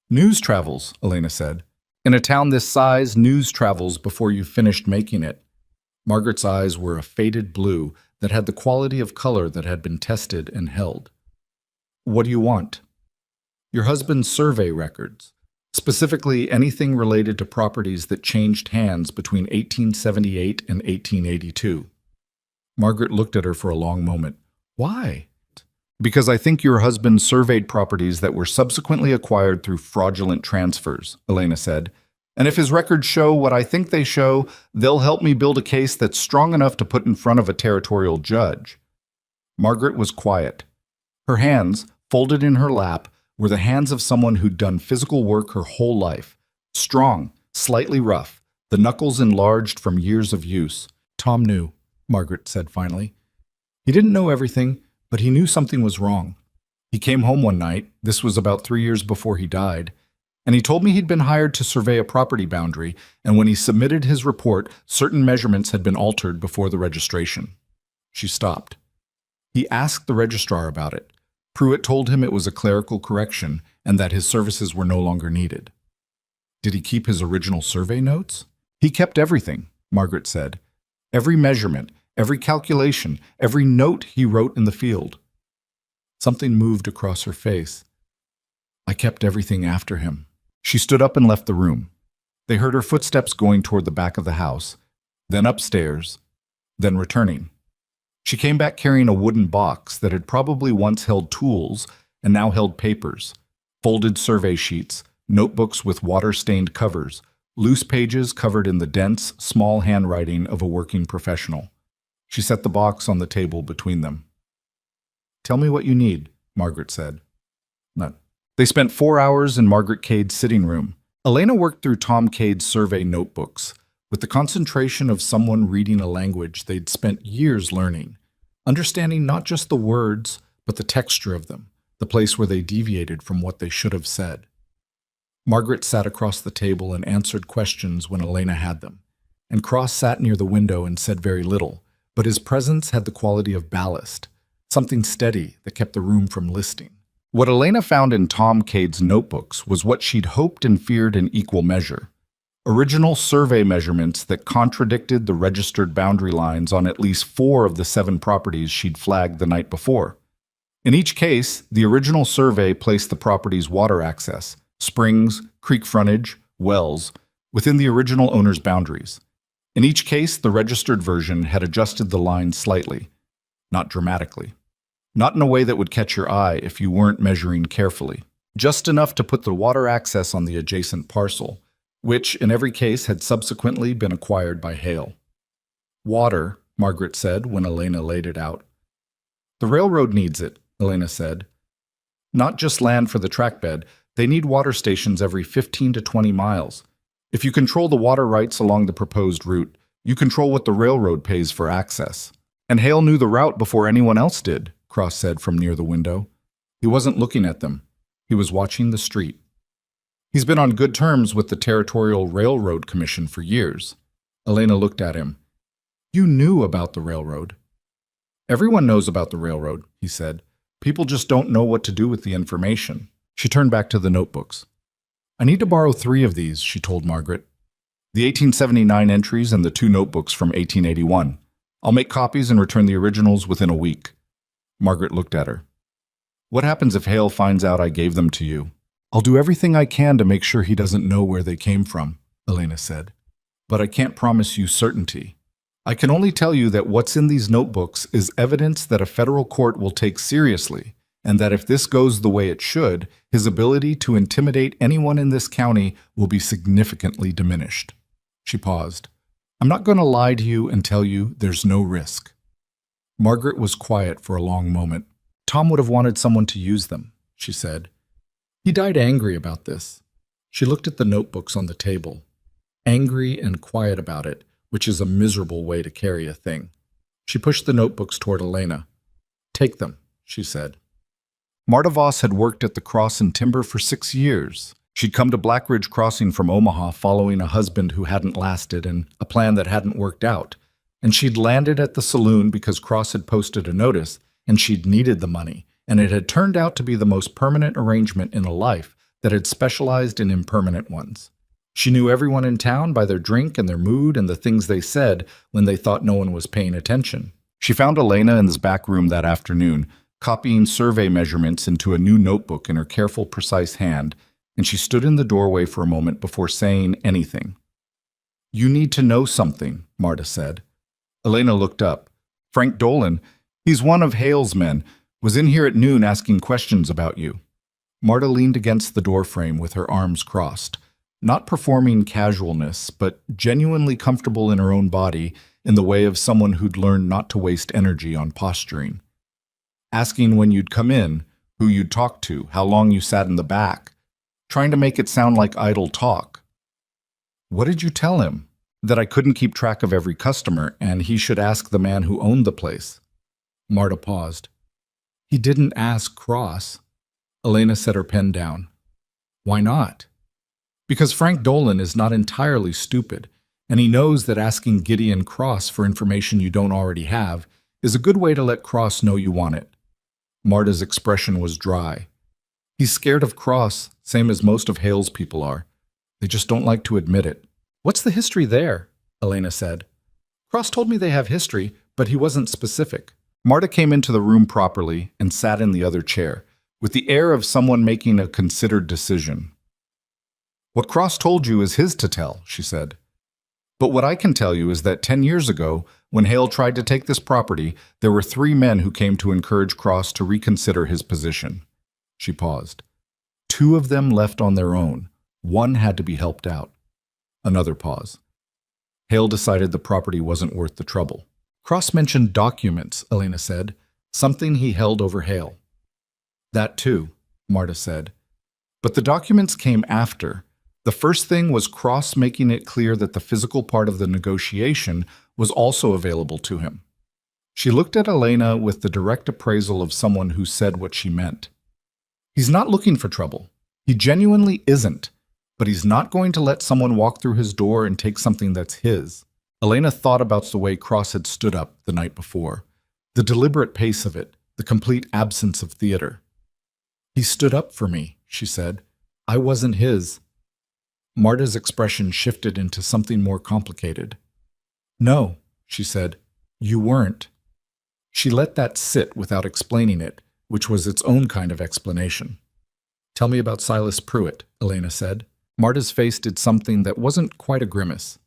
"News travels," Elena said. "In a town this size, news travels before you've finished making it." Margaret's eyes were a faded blue that had the quality of color that had been tested and held. "What do you want?" "Your husband's survey records, specifically anything related to properties that changed hands between 1878 and 1882. Margaret looked at her for a long moment. "Why?" "Because I think your husband surveyed properties that were subsequently acquired through fraudulent transfers," Elena said. "And if his records show what I think they show, they'll help me build a case that's strong enough to put in front of a territorial judge." Margaret was quiet. Her hands, folded in her lap, were the hands of someone who'd done physical work her whole life. Strong, slightly rough, the knuckles enlarged from years of use. "Tom knew," Margaret said finally. "He didn't know everything, but he knew something was wrong. He came home one night, this was about 3 years before he died, and he told me he'd been hired to survey a property boundary, and when he submitted his report, certain measurements had been altered before the registration." She stopped. "He asked the registrar about it. Pruitt told him it was a clerical correction and that his services were no longer needed." "Did he keep his original survey notes?" "He kept everything," Margaret said. "Every measurement, every calculation, every note he wrote in the field." Something moved across her face. "I kept everything after him." She stood up and left the room. They heard her footsteps going toward the back of the house, then upstairs, then returning. She came back carrying a wooden box that had probably once held tools and now held papers. Folded survey sheets, notebooks with water-stained covers, loose pages covered in the dense, small handwriting of a working professional. She set the box on the table between them. "Tell me what you need," Margaret said. None. They spent 4 hours in Margaret Cade's sitting room. Elena worked through Tom Cade's survey notebooks with the concentration of someone reading a language they'd spent years learning, understanding not just the words, but the texture of them, the place where they deviated from what they should have said. Margaret sat across the table and answered questions when Elena had them, and Cross sat near the window and said very little, but his presence had the quality of ballast, something steady that kept the room from listing. What Elena found in Tom Cade's notebooks was what she'd hoped and feared in equal measure: original survey measurements that contradicted the registered boundary lines on at least 4 of the 7 properties she'd flagged the night before. In each case, the original survey placed the property's water access, springs, creek frontage, wells, within the original owner's boundaries. In each case, the registered version had adjusted the lines slightly, not dramatically. Not in a way that would catch your eye if you weren't measuring carefully. Just enough to put the water access on the adjacent parcel, which in every case had subsequently been acquired by Hale. "Water," Margaret said when Elena laid it out. "The railroad needs it," Elena said. "Not just land for the trackbed, they need water stations every 15 to 20 miles. If you control the water rights along the proposed route, you control what the railroad pays for access." "And Hale knew the route before anyone else did," Cross said from near the window. He wasn't looking at them. He was watching the street. "He's been on good terms with the Territorial Railroad Commission for years." Elena looked at him. "You knew about the railroad." "Everyone knows about the railroad," he said. "People just don't know what to do with the information." She turned back to the notebooks. "I need to borrow 3 of these," she told Margaret. "The 1879 entries and the 2 notebooks from 1881. I'll make copies and return the originals within a week." Margaret looked at her. "What happens if Hale finds out I gave them to you?" "I'll do everything I can to make sure he doesn't know where they came from," Elena said. "But I can't promise you certainty. I can only tell you that what's in these notebooks is evidence that a federal court will take seriously, and that if this goes the way it should, his ability to intimidate anyone in this county will be significantly diminished." She paused. "I'm not going to lie to you and tell you there's no risk." Margaret was quiet for a long moment. "Tom would have wanted someone to use them," she said. "He died angry about this." She looked at the notebooks on the table. Angry and quiet about it, which is a miserable way to carry a thing. She pushed the notebooks toward Elena. "Take them," she said. Marta Voss had worked at the Cross and Timber for 6 years. She'd come to Black Ridge Crossing from Omaha following a husband who hadn't lasted and a plan that hadn't worked out. And she'd landed at the Saloon because Cross had posted a notice, and she'd needed the money, and it had turned out to be the most permanent arrangement in a life that had specialized in impermanent ones. She knew everyone in town by their drink and their mood and the things they said when they thought no one was paying attention. She found Elena in his back room that afternoon, copying survey measurements into a new notebook in her careful, precise hand, and she stood in the doorway for a moment before saying anything. "You need to know something," Marta said. Elena looked up. "Frank Dolan, he's one of Hale's men, was in here at noon asking questions about you." Marta leaned against the doorframe with her arms crossed, not performing casualness, but genuinely comfortable in her own body in the way of someone who'd learned not to waste energy on posturing. Asking when you'd come in, who you'd talk to, how long you sat in the back, trying to make it sound like idle talk. "What did you tell him?" "That I couldn't keep track of every customer, and he should ask the man who owned the place." Marta paused. "He didn't ask Cross." Elena set her pen down. "Why not?" "Because Frank Dolan is not entirely stupid, and he knows that asking Gideon Cross for information you don't already have is a good way to let Cross know you want it." Marta's expression was dry. "He's scared of Cross, same as most of Hale's people are. They just don't like to admit it." "What's the history there?" Elena said. "Cross told me they have history, but he wasn't specific." Marta came into the room properly and sat in the other chair, with the air of someone making a considered decision. "What Cross told you is his to tell," she said. "But what I can tell you is that 10 years ago, when Hale tried to take this property, there were 3 men who came to encourage Cross to reconsider his position." She paused. 2 of them left on their own. 1 had to be helped out. Another pause. Hale decided the property wasn't worth the trouble. Cross mentioned documents, Elena said, something he held over Hale. That too, Marta said. But the documents came after. The first thing was Cross making it clear that the physical part of the negotiation was also available to him. She looked at Elena with the direct appraisal of someone who said what she meant. He's not looking for trouble. He genuinely isn't. But he's not going to let someone walk through his door and take something that's his. Elena thought about the way Cross had stood up the night before. The deliberate pace of it, the complete absence of theater. He stood up for me, she said. I wasn't his. Marta's expression shifted into something more complicated. No, she said, you weren't. She let that sit without explaining it, which was its own kind of explanation. Tell me about Silas Pruitt, Elena said. Marta's face did something that wasn't quite a grimace.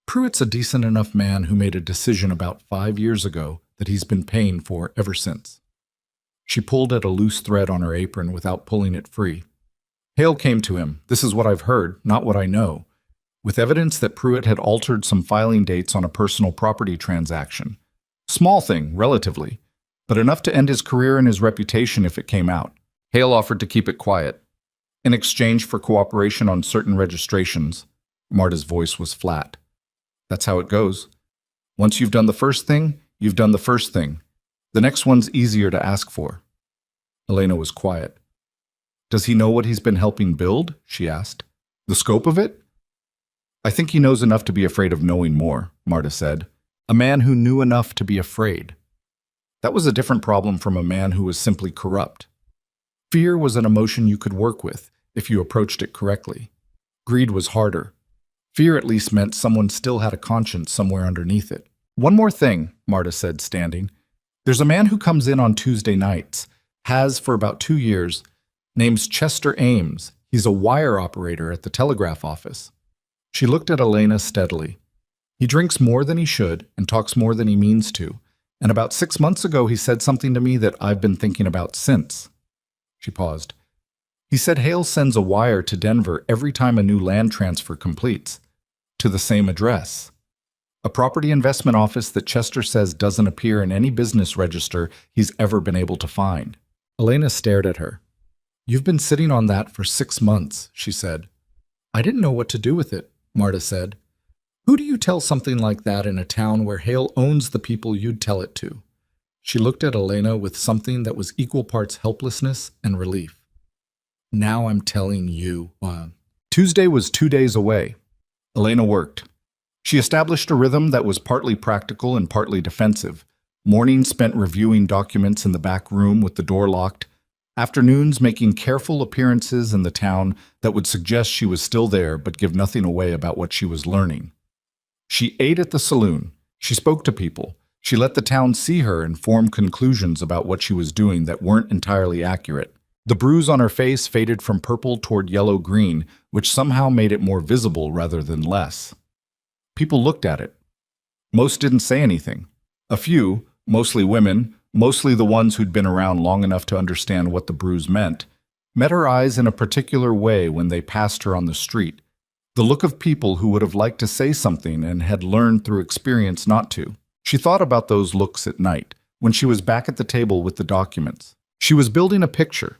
Pruitt's a decent enough man who made a decision about 5 years ago that he's been paying for ever since. She pulled at a loose thread on her apron without pulling it free. Hale came to him. This is what I've heard, not what I know. With evidence that Pruitt had altered some filing dates on a personal property transaction. Small thing, relatively, but enough to end his career and his reputation if it came out. Hale offered to keep it quiet. In exchange for cooperation on certain registrations, Marta's voice was flat. That's how it goes. Once you've done the first thing, you've done the first thing. The next one's easier to ask for. Elena was quiet. Does he know what he's been helping build? She asked. The scope of it? I think he knows enough to be afraid of knowing more, Marta said. A man who knew enough to be afraid. That was a different problem from a man who was simply corrupt. Fear was an emotion you could work with if you approached it correctly. Greed was harder. Fear at least meant someone still had a conscience somewhere underneath it. One more thing, Marta said, standing. There's a man who comes in on Tuesday nights, has for about 2 years, name's Chester Ames. He's a wire operator at the telegraph office. She looked at Elena steadily. He drinks more than he should and talks more than he means to, and about 6 months ago he said something to me that I've been thinking about since. She paused. He said Hale sends a wire to Denver every time a new land transfer completes, to the same address. A property investment office that Chester says doesn't appear in any business register he's ever been able to find. Elena stared at her. You've been sitting on that for 6 months, she said. I didn't know what to do with it, Marta said. Who do you tell something like that in a town where Hale owns the people you'd tell it to? She looked at Elena with something that was equal parts helplessness and relief. Now I'm telling you. Tuesday was 2 days away. Elena worked. She established a rhythm that was partly practical and partly defensive. Mornings spent reviewing documents in the back room with the door locked. Afternoons making careful appearances in the town that would suggest she was still there but give nothing away about what she was learning. She ate at the saloon. She spoke to people. She let the town see her and form conclusions about what she was doing that weren't entirely accurate. The bruise on her face faded from purple toward yellow-green, which somehow made it more visible rather than less. People looked at it. Most didn't say anything. A few, mostly women, mostly the ones who'd been around long enough to understand what the bruise meant, met her eyes in a particular way when they passed her on the street, the look of people who would have liked to say something and had learned through experience not to. She thought about those looks at night, when she was back at the table with the documents. She was building a picture,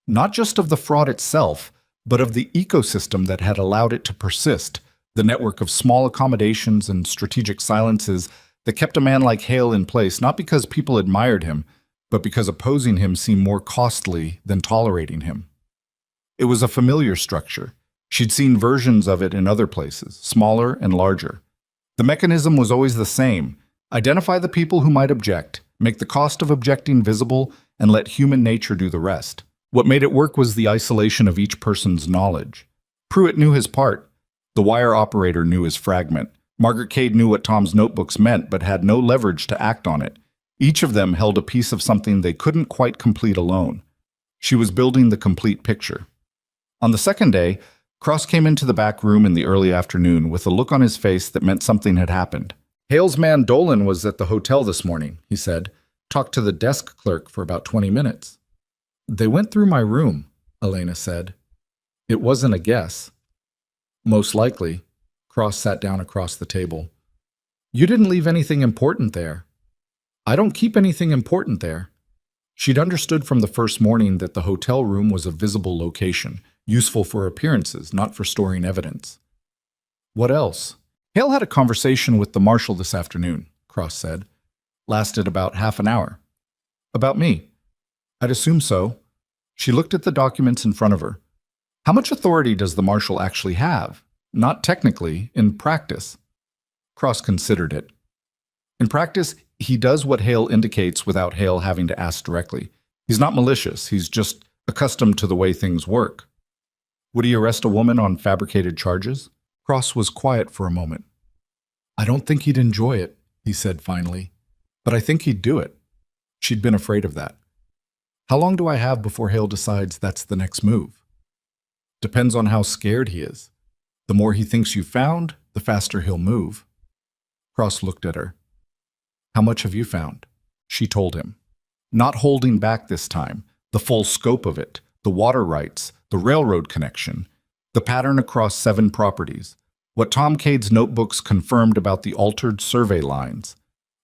not just of the fraud itself, but of the ecosystem that had allowed it to persist, the network of small accommodations and strategic silences that kept a man like Hale in place not because people admired him, but because opposing him seemed more costly than tolerating him. It was a familiar structure. She'd seen versions of it in other places, smaller and larger. The mechanism was always the same. Identify the people who might object, make the cost of objecting visible, and let human nature do the rest. What made it work was the isolation of each person's knowledge. Pruitt knew his part. The wire operator knew his fragment. Margaret Cade knew what Tom's notebooks meant, but had no leverage to act on it. Each of them held a piece of something they couldn't quite complete alone. She was building the complete picture. On the second day, Cross came into the back room in the early afternoon with a look on his face that meant something had happened. Hale's man Dolan was at the hotel this morning, he said. Talked to the desk clerk for about 20 minutes. They went through my room. Elena said. It wasn't a guess. Most likely. Cross sat down across the table. You didn't leave anything important there. I don't keep anything important there. She'd understood from the first morning that the hotel room was a visible location, useful for appearances, not for storing evidence. What else? Hale had a conversation with the marshal this afternoon, Cross said. Lasted about half an hour. About me? I'd assume so. She looked at the documents in front of her. How much authority does the marshal actually have? Not technically, in practice. Cross considered it. In practice, he does what Hale indicates without Hale having to ask directly. He's not malicious, he's just accustomed to the way things work. Would he arrest a woman on fabricated charges? Cross was quiet for a moment. I don't think he'd enjoy it, he said finally. But I think he'd do it. She'd been afraid of that. How long do I have before Hale decides that's the next move? Depends on how scared he is. The more he thinks you found, the faster he'll move. Cross looked at her. How much have you found? She told him. Not holding back this time, the full scope of it, the water rights, the railroad connection, the pattern across 7 properties, what Tom Cade's notebooks confirmed about the altered survey lines.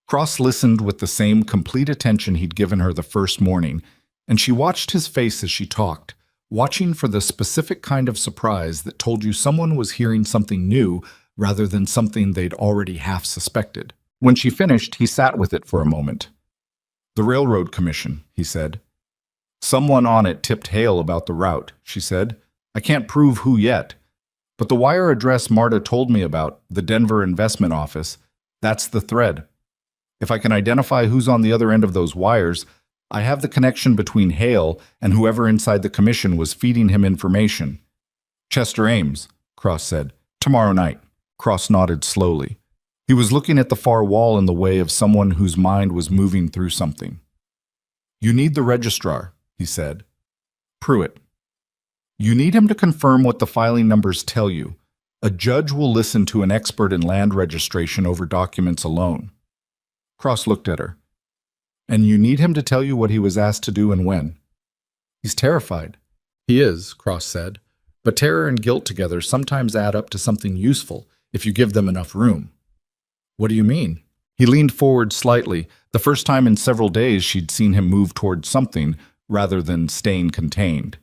Cross listened with the same complete attention he'd given her the first morning, and she watched his face as she talked, watching for the specific kind of surprise that told you someone was hearing something new rather than something they'd already half suspected. When she finished, he sat with it for a moment. The Railroad Commission, he said. Someone on it tipped Hale about the route, she said. I can't prove who yet. But the wire address Marta told me about, the Denver Investment Office, that's the thread. If I can identify who's on the other end of those wires, I have the connection between Hale and whoever inside the commission was feeding him information. Chester Ames, Cross said. Tomorrow night. Cross nodded slowly. He was looking at the far wall in the way of someone whose mind was moving through something. You need the registrar, he said. Pruitt. You need him to confirm what the filing numbers tell you. A judge will listen to an expert in land registration over documents alone. Cross looked at her. And you need him to tell you what he was asked to do and when. He's terrified. He is, Cross said. But terror and guilt together sometimes add up to something useful if you give them enough room. What do you mean? He leaned forward slightly, the first time in several days she'd seen him move toward something rather than staying contained.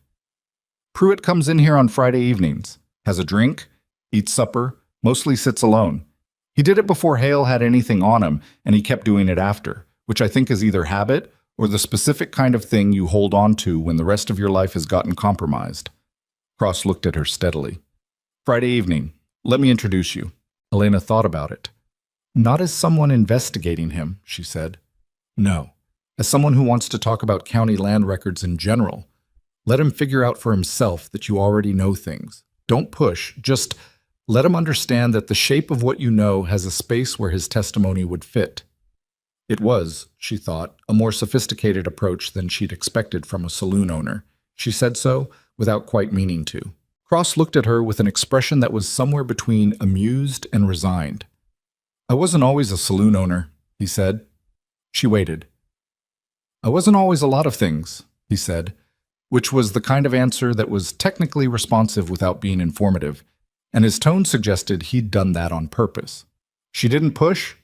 Pruitt comes in here on Friday evenings, has a drink, eats supper, mostly sits alone. He did it before Hale had anything on him, and he kept doing it after, which I think is either habit or the specific kind of thing you hold on to when the rest of your life has gotten compromised. Cross looked at her steadily. Friday evening, let me introduce you. Elena thought about it. Not as someone investigating him, she said. No, as someone who wants to talk about county land records in general. Let him figure out for himself that you already know things. Don't push, just let him understand that the shape of what you know has a space where his testimony would fit. It was, she thought, a more sophisticated approach than she'd expected from a saloon owner. She said so without quite meaning to. Cross looked at her with an expression that was somewhere between amused and resigned. I wasn't always a saloon owner, he said. She waited. I wasn't always a lot of things, he said, which was the kind of answer that was technically responsive without being informative, and his tone suggested he'd done that on purpose. She didn't push,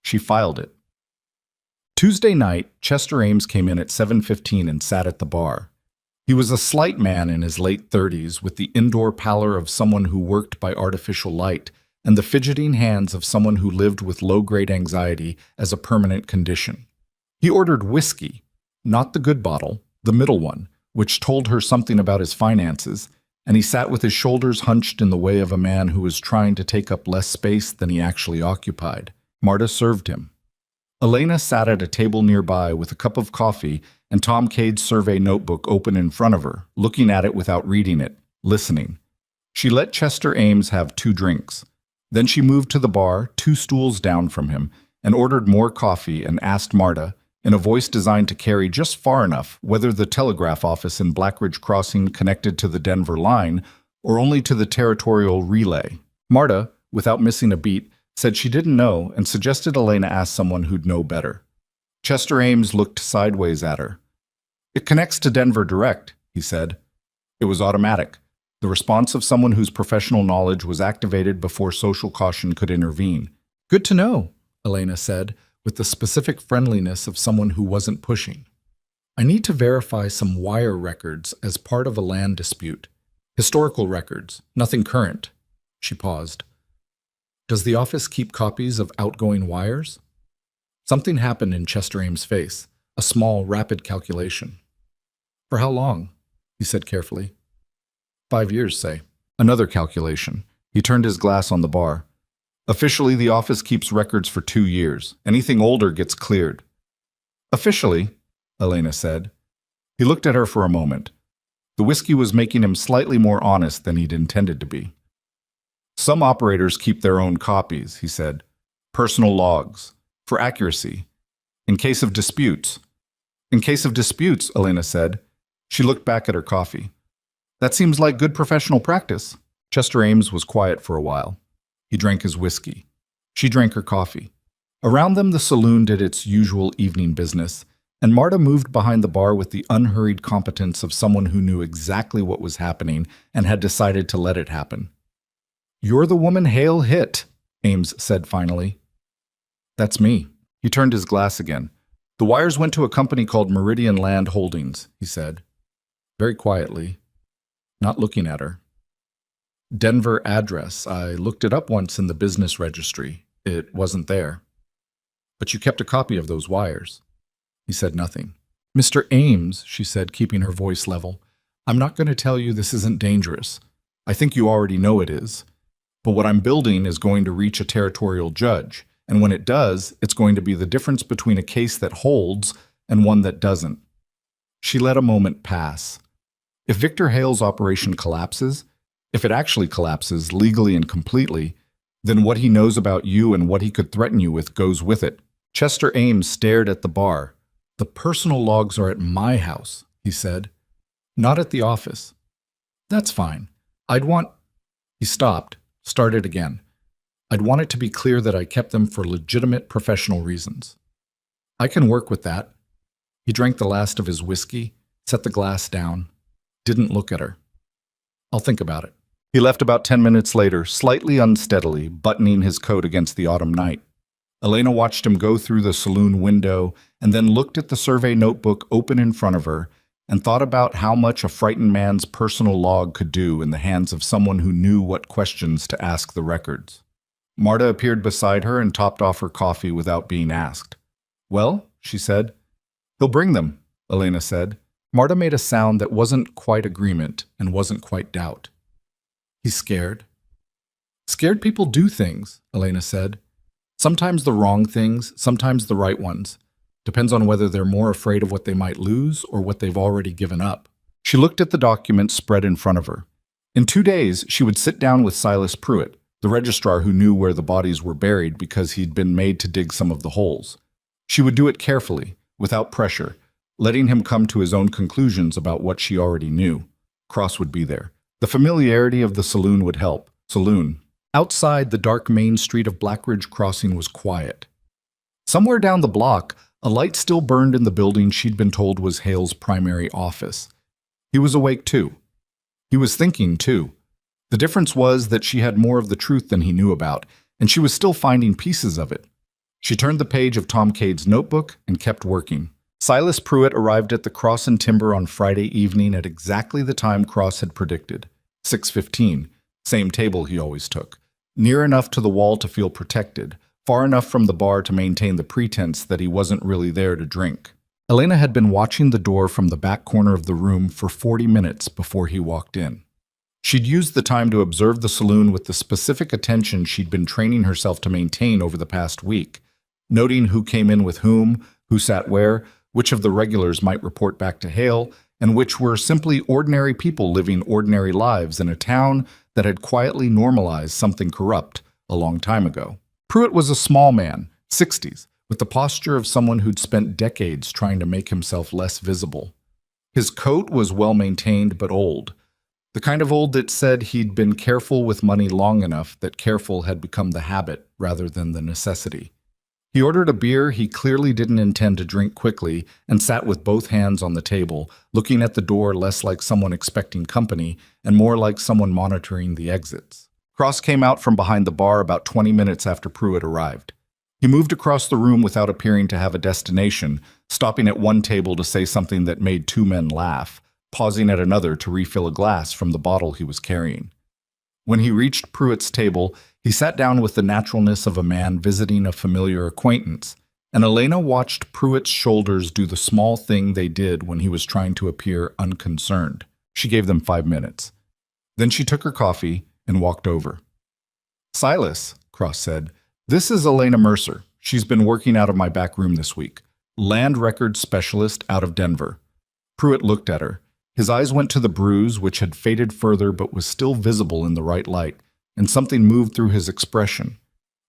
she filed it. Tuesday night, Chester Ames came in at 7:15 and sat at the bar. He was a slight man in his late 30s with the indoor pallor of someone who worked by artificial light and the fidgeting hands of someone who lived with low-grade anxiety as a permanent condition. He ordered whiskey, not the good bottle, the middle one, which told her something about his finances, and he sat with his shoulders hunched in the way of a man who was trying to take up less space than he actually occupied. Marta served him. Elena sat at a table nearby with a cup of coffee and Tom Cade's survey notebook open in front of her, looking at it without reading it, listening. She let Chester Ames have 2 drinks. Then she moved to the bar, 2 stools down from him, and ordered more coffee and asked Marta, in a voice designed to carry just far enough, whether the telegraph office in Blackridge Crossing connected to the Denver line or only to the territorial relay. Marta, without missing a beat, said she didn't know and suggested Elena ask someone who'd know better. Chester Ames looked sideways at her. It connects to Denver Direct, he said. It was automatic, the response of someone whose professional knowledge was activated before social caution could intervene. Good to know, Elena said, with the specific friendliness of someone who wasn't pushing. I need to verify some wire records as part of a land dispute. Historical records, nothing current. She paused. Does the office keep copies of outgoing wires? Something happened in Chester Ames' face, a small, rapid calculation. For how long? He said carefully. 5 years, say. Another calculation. He turned his glass on the bar. Officially, the office keeps records for 2 years. Anything older gets cleared. Officially, Elena said. He looked at her for a moment. The whiskey was making him slightly more honest than he'd intended to be. Some operators keep their own copies, he said. Personal logs. For accuracy. In case of disputes. In case of disputes, Elena said. She looked back at her coffee. That seems like good professional practice. Chester Ames was quiet for a while. He drank his whiskey. She drank her coffee. Around them, the saloon did its usual evening business, and Marta moved behind the bar with the unhurried competence of someone who knew exactly what was happening and had decided to let it happen. You're the woman Hale hit, Ames said finally. That's me. He turned his glass again. The wires went to a company called Meridian Land Holdings, he said. Very quietly, not looking at her. Denver address. I looked it up once in the business registry. It wasn't there. But you kept a copy of those wires. He said nothing. Mr. Ames, she said, keeping her voice level, I'm not going to tell you this isn't dangerous. I think you already know it is. But what I'm building is going to reach a territorial judge, and when it does, it's going to be the difference between a case that holds and one that doesn't. She let a moment pass. If Victor Hale's operation collapses, if it actually collapses legally and completely, then what he knows about you and what he could threaten you with goes with it. Chester Ames stared at the bar. The personal logs are at my house, he said. Not at the office. That's fine. I'd want... He stopped, started again. I'd want it to be clear that I kept them for legitimate professional reasons. I can work with that. He drank the last of his whiskey, set the glass down, didn't look at her. I'll think about it. He left about 10 minutes later, slightly unsteadily, buttoning his coat against the autumn night. Elena watched him go through the saloon window and then looked at the survey notebook open in front of her and thought about how much a frightened man's personal log could do in the hands of someone who knew what questions to ask the records. Marta appeared beside her and topped off her coffee without being asked. Well, she said. He'll bring them, Elena said. Marta made a sound that wasn't quite agreement and wasn't quite doubt. He's scared. Scared people do things, Elena said. Sometimes the wrong things, sometimes the right ones. Depends on whether they're more afraid of what they might lose or what they've already given up. She looked at the documents spread in front of her. In 2 days, she would sit down with Silas Pruitt, the registrar who knew where the bodies were buried because he'd been made to dig some of the holes. She would do it carefully, without pressure, letting him come to his own conclusions about what she already knew. Cross would be there. The familiarity of the saloon would help. Saloon. Outside, the dark main street of Blackridge Crossing was quiet. Somewhere down the block, a light still burned in the building she'd been told was Hale's primary office. He was awake too. He was thinking too. The difference was that she had more of the truth than he knew about, and she was still finding pieces of it. She turned the page of Tom Cade's notebook and kept working. Silas Pruitt arrived at the Cross and Timber on Friday evening at exactly the time Cross had predicted, 6:15, same table he always took, near enough to the wall to feel protected, far enough from the bar to maintain the pretense that he wasn't really there to drink. Elena had been watching the door from the back corner of the room for 40 minutes before he walked in. She'd used the time to observe the saloon with the specific attention she'd been training herself to maintain over the past week, noting who came in with whom, who sat where, which of the regulars might report back to Hale, and which were simply ordinary people living ordinary lives in a town that had quietly normalized something corrupt a long time ago. Pruitt was a small man, 60s, with the posture of someone who'd spent decades trying to make himself less visible. His coat was well-maintained but old, the kind of old that said he'd been careful with money long enough that careful had become the habit rather than the necessity. He ordered a beer he clearly didn't intend to drink quickly and sat with both hands on the table, looking at the door less like someone expecting company and more like someone monitoring the exits. Cross came out from behind the bar about 20 minutes after Pruitt arrived. He moved across the room without appearing to have a destination, stopping at one table to say something that made two men laugh, pausing at another to refill a glass from the bottle he was carrying. When he reached Pruitt's table, he sat down with the naturalness of a man visiting a familiar acquaintance, and Elena watched Pruitt's shoulders do the small thing they did when he was trying to appear unconcerned. She gave them 5 minutes. Then she took her coffee and walked over. "Silas," Cross said, "this is Elena Mercer. She's been working out of my back room this week. Land records specialist out of Denver." Pruitt looked at her. His eyes went to the bruise, which had faded further but was still visible in the right light, and something moved through his expression.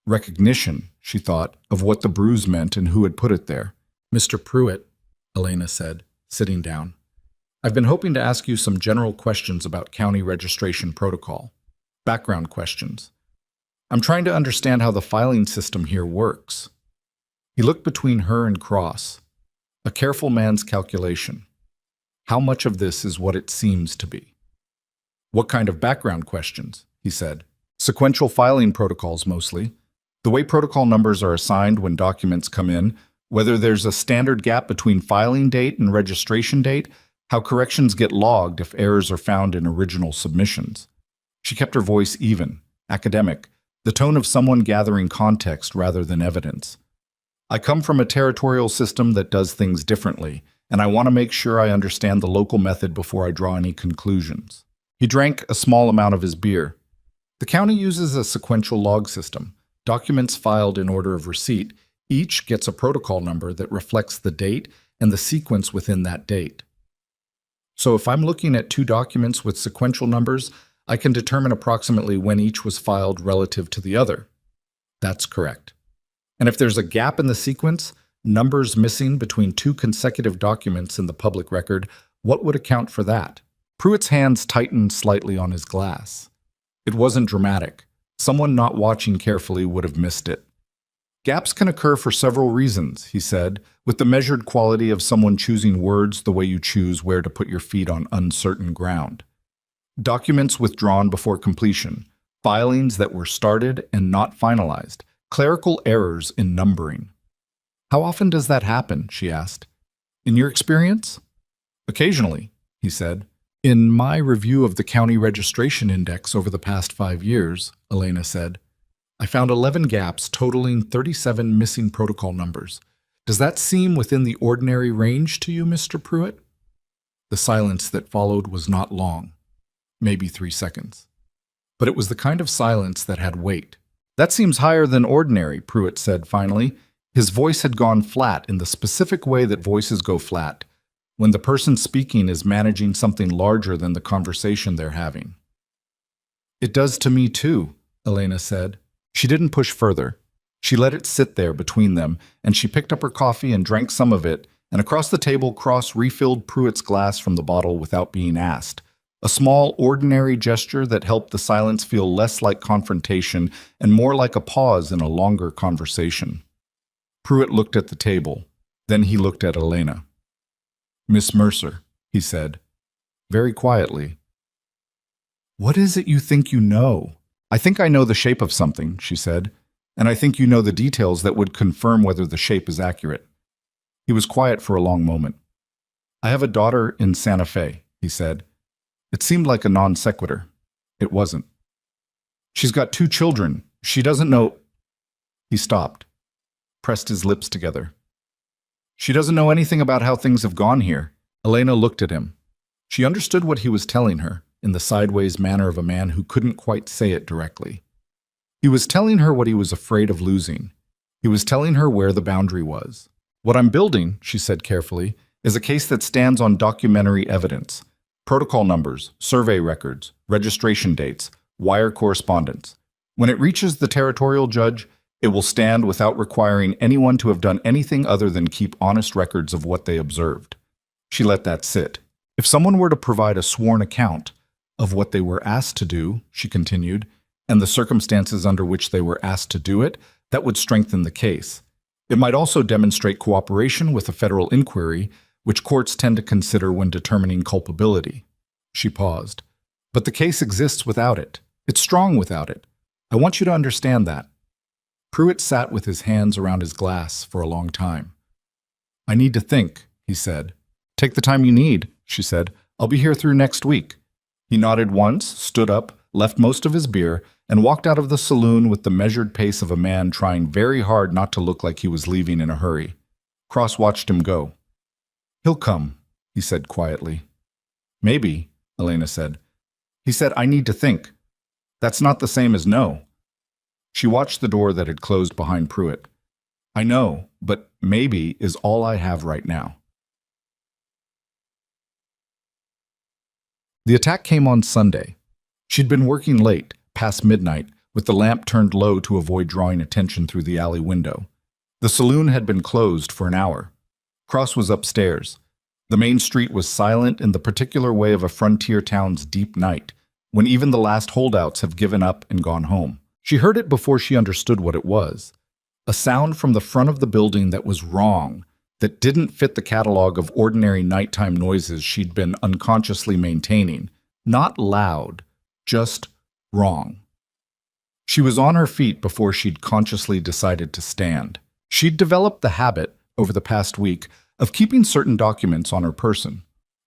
Recognition, she thought, of what the bruise meant and who had put it there. "Mr. Pruitt," Elena said, sitting down, "I've been hoping to ask you some general questions about county registration protocol. Background questions. I'm trying to understand how the filing system here works." He looked between her and Cross. A careful man's calculation. How much of this is what it seems to be? "What kind of background questions?" he said. "Sequential filing protocols mostly. The way protocol numbers are assigned when documents come in, whether there's a standard gap between filing date and registration date, how corrections get logged if errors are found in original submissions." She kept her voice even, academic, the tone of someone gathering context rather than evidence. "I come from a territorial system that does things differently, and I want to make sure I understand the local method before I draw any conclusions." He drank a small amount of his beer. "The county uses a sequential log system. Documents filed in order of receipt, each gets a protocol number that reflects the date and the sequence within that date. So if I'm looking at two documents with sequential numbers, I can determine approximately when each was filed relative to the other." "That's correct. And if there's a gap in the sequence, numbers missing between two consecutive documents in the public record, what would account for that?" Pruitt's hands tightened slightly on his glass. It wasn't dramatic. Someone not watching carefully would have missed it. "Gaps can occur for several reasons," he said, with the measured quality of someone choosing words the way you choose where to put your feet on uncertain ground. Documents withdrawn before completion, filings that were started and not finalized, clerical errors in numbering. "How often does that happen?" she asked. "In your experience?" "Occasionally," he said. "In my review of the County Registration Index over the past 5 years," Elena said, "I found 11 gaps totaling 37 missing protocol numbers. Does that seem within the ordinary range to you, Mr. Pruitt?" The silence that followed was not long, maybe 3 seconds. But it was the kind of silence that had weight. "That seems higher than ordinary," Pruitt said finally. His voice had gone flat in the specific way that voices go flat, when the person speaking is managing something larger than the conversation they're having. "It does to me too," Elena said. She didn't push further. She let it sit there between them, and she picked up her coffee and drank some of it, and across the table Cross refilled Pruitt's glass from the bottle without being asked. A small, ordinary gesture that helped the silence feel less like confrontation and more like a pause in a longer conversation. Pruitt looked at the table. Then he looked at Elena. "Miss Mercer," he said, very quietly. "What is it you think you know?" "I think I know the shape of something," she said, "and I think you know the details that would confirm whether the shape is accurate." He was quiet for a long moment. "I have a daughter in Santa Fe," he said. It seemed like a non sequitur. It wasn't. "She's got 2 children. She doesn't know—" He stopped, pressed his lips together. "She doesn't know anything about how things have gone here." Elena looked at him. She understood what he was telling her, in the sideways manner of a man who couldn't quite say it directly. He was telling her what he was afraid of losing. He was telling her where the boundary was. "What I'm building," she said carefully, "is a case that stands on documentary evidence. Protocol numbers, survey records, registration dates, wire correspondence. When it reaches the territorial judge, it will stand without requiring anyone to have done anything other than keep honest records of what they observed." She let that sit. "If someone were to provide a sworn account of what they were asked to do," she continued, "and the circumstances under which they were asked to do it, that would strengthen the case. It might also demonstrate cooperation with a federal inquiry, which courts tend to consider when determining culpability. She paused. But the case exists without it. It's strong without it. I want you to understand that. Pruitt sat with his hands around his glass for a long time. I need to think, he said. Take the time you need, she said. I'll be here through next week. He nodded once, stood up, left most of his beer, and walked out of the saloon with the measured pace of a man trying very hard not to look like he was leaving in a hurry. Cross watched him go. He'll come, he said quietly. Maybe, Elena said. He said, I need to think. That's not the same as no. She watched the door that had closed behind Pruitt. I know, but maybe is all I have right now. The attack came on Sunday. She'd been working late, past midnight, with the lamp turned low to avoid drawing attention through the alley window. The saloon had been closed for an hour. Cross was upstairs. The main street was silent in the particular way of a frontier town's deep night, when even the last holdouts have given up and gone home. She heard it before she understood what it was. A sound from the front of the building that was wrong, that didn't fit the catalog of ordinary nighttime noises she'd been unconsciously maintaining. Not loud, just wrong. She was on her feet before she'd consciously decided to stand. She'd developed the habit, over the past week, of keeping certain documents on her person.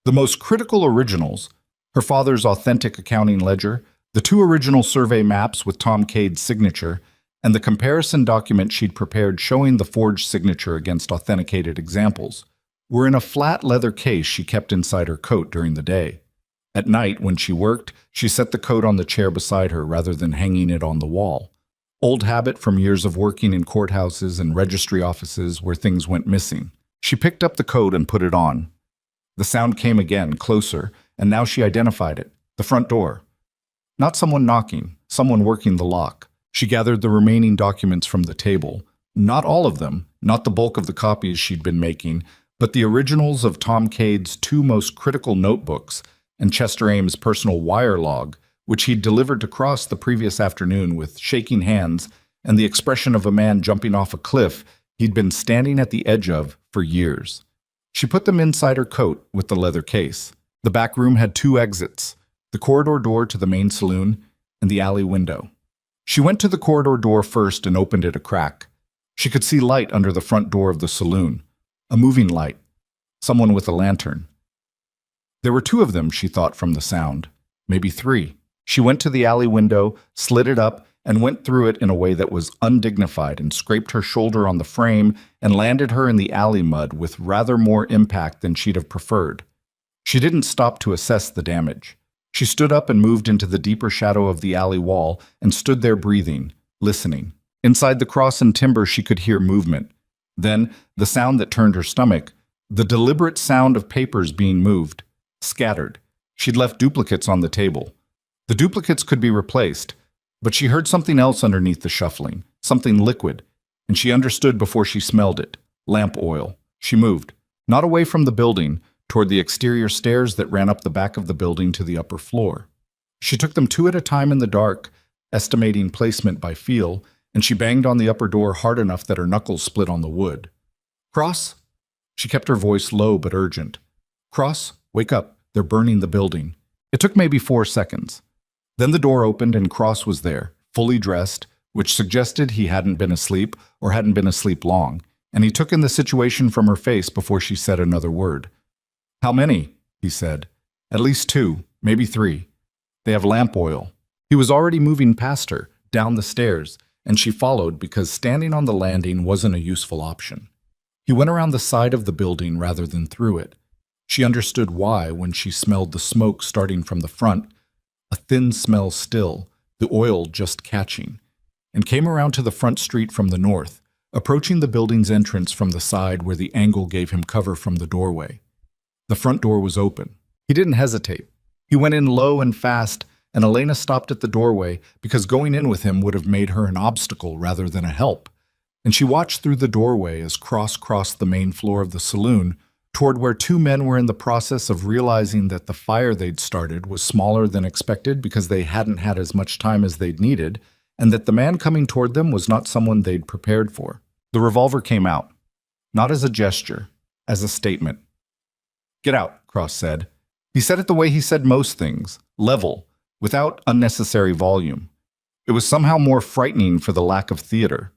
The most critical originals, her father's authentic accounting ledger, the 2 original survey maps with Tom Cade's signature, and the comparison document she'd prepared showing the forged signature against authenticated examples, were in a flat leather case she kept inside her coat during the day. At night, when she worked, she set the coat on the chair beside her rather than hanging it on the wall. Old habit from years of working in courthouses and registry offices where things went missing. She picked up the coat and put it on. The sound came again, closer, and now she identified it. The front door. Not someone knocking, someone working the lock. She gathered the remaining documents from the table. Not all of them, not the bulk of the copies she'd been making, but the originals of Tom Cade's 2 most critical notebooks and Chester Ames' personal wire log, which he'd delivered to Cross the previous afternoon with shaking hands and the expression of a man jumping off a cliff he'd been standing at the edge of for years. She put them inside her coat with the leather case. The back room had 2 exits, the corridor door to the main saloon and the alley window. She went to the corridor door first and opened it a crack. She could see light under the front door of the saloon, a moving light, someone with a lantern. There were 2 of them, she thought from the sound, maybe 3. She went to the alley window, slid it up, and went through it in a way that was undignified and scraped her shoulder on the frame and landed her in the alley mud with rather more impact than she'd have preferred. She didn't stop to assess the damage. She stood up and moved into the deeper shadow of the alley wall and stood there breathing, listening. Inside the cross and timber she could hear movement. Then, the sound that turned her stomach, the deliberate sound of papers being moved, scattered. She'd left duplicates on the table. The duplicates could be replaced, but she heard something else underneath the shuffling, something liquid, and she understood before she smelled it. Lamp oil. She moved, not away from the building, toward the exterior stairs that ran up the back of the building to the upper floor. She took them 2 at a time in the dark, estimating placement by feel, and she banged on the upper door hard enough that her knuckles split on the wood. Cross? She kept her voice low but urgent. Cross, wake up. They're burning the building. It took maybe 4 seconds. Then the door opened and Cross was there, fully dressed, which suggested he hadn't been asleep or hadn't been asleep long, and he took in the situation from her face before she said another word. How many? He said. At least 2, maybe 3. They have lamp oil. He was already moving past her, down the stairs, and she followed because standing on the landing wasn't a useful option. He went around the side of the building rather than through it. She understood why when she smelled the smoke starting from the front, a thin smell still, the oil just catching, and came around to the front street from the north, approaching the building's entrance from the side where the angle gave him cover from the doorway. The front door was open. He didn't hesitate. He went in low and fast, and Elena stopped at the doorway because going in with him would have made her an obstacle rather than a help. And she watched through the doorway as Cross crossed the main floor of the saloon toward where 2 men were in the process of realizing that the fire they'd started was smaller than expected because they hadn't had as much time as they'd needed, and that the man coming toward them was not someone they'd prepared for. The revolver came out, not as a gesture, as a statement. "Get out," Cross said. He said it the way he said most things, level, without unnecessary volume. It was somehow more frightening for the lack of theater.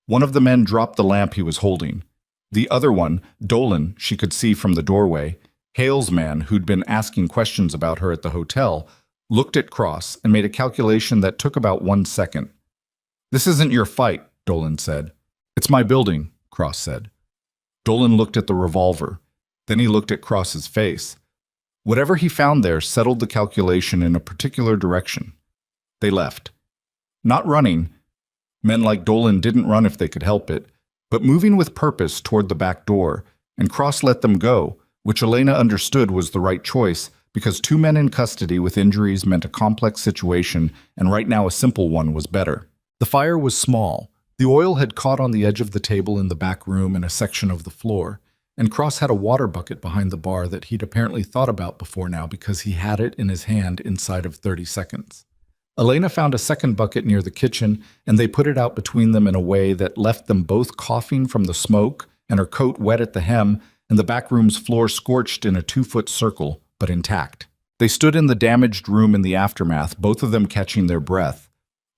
One of the men dropped the lamp he was holding. The other one, Dolan, she could see from the doorway, Hale's man who'd been asking questions about her at the hotel, looked at Cross and made a calculation that took about 1 second. "This isn't your fight," Dolan said. "It's my building," Cross said. Dolan looked at the revolver. Then he looked at Cross's face. Whatever he found there settled the calculation in a particular direction. They left. Not running. Men like Dolan didn't run if they could help it, but moving with purpose toward the back door, and Cross let them go, which Elena understood was the right choice because 2 men in custody with injuries meant a complex situation, and right now a simple one was better. The fire was small. The oil had caught on the edge of the table in the back room and a section of the floor, and Cross had a water bucket behind the bar that he'd apparently thought about before now because he had it in his hand inside of 30 seconds. Elena found a second bucket near the kitchen, and they put it out between them in a way that left them both coughing from the smoke and her coat wet at the hem and the back room's floor scorched in a 2-foot circle, but intact. They stood in the damaged room in the aftermath, both of them catching their breath.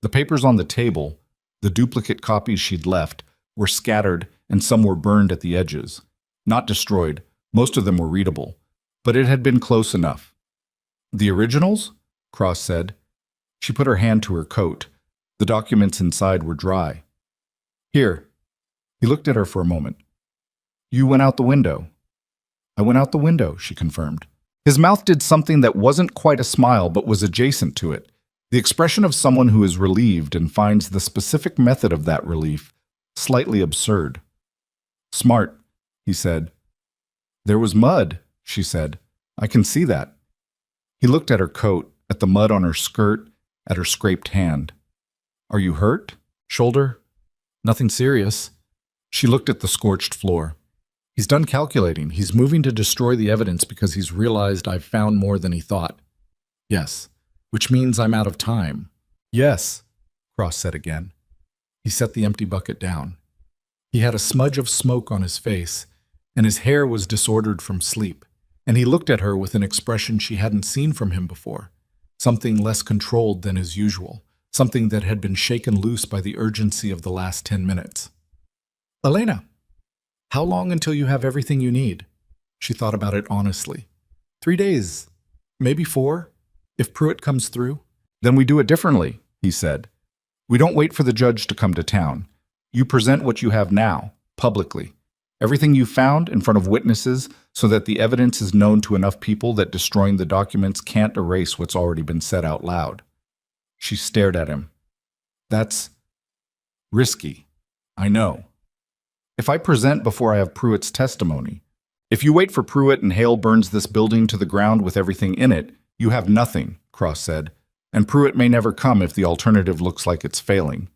The papers on the table, the duplicate copies she'd left, were scattered and some were burned at the edges. Not destroyed, most of them were readable, but it had been close enough. "The originals?" Cross said. She put her hand to her coat. The documents inside were dry. "Here." He looked at her for a moment. "You went out the window." "I went out the window," she confirmed. His mouth did something that wasn't quite a smile but was adjacent to it, the expression of someone who is relieved and finds the specific method of that relief slightly absurd. "Smart," he said. "There was mud," she said. "I can see that." He looked at her coat, at the mud on her skirt, at her scraped hand. "Are you hurt? Shoulder?" "Nothing serious." She looked at the scorched floor. "He's done calculating. He's moving to destroy the evidence because he's realized I've found more than he thought." "Yes, which means I'm out of time." "Yes," Cross said again. He set the empty bucket down. He had a smudge of smoke on his face, and his hair was disordered from sleep, and he looked at her with an expression she hadn't seen from him before. Something less controlled than his usual, something that had been shaken loose by the urgency of the last 10 minutes. "Elena, how long until you have everything you need?" She thought about it honestly. 3 days, maybe 4, if Pruitt comes through. "Then we do it differently," he said. "We don't wait for the judge to come to town. You present what you have now, publicly. Everything you found in front of witnesses so that the evidence is known to enough people that destroying the documents can't erase what's already been said out loud." She stared at him. "That's risky. I know. If I present before I have Pruitt's testimony, if you wait for Pruitt and Hale burns this building to the ground with everything in it, you have nothing," Cross said, "and Pruitt may never come if the alternative looks like it's failing."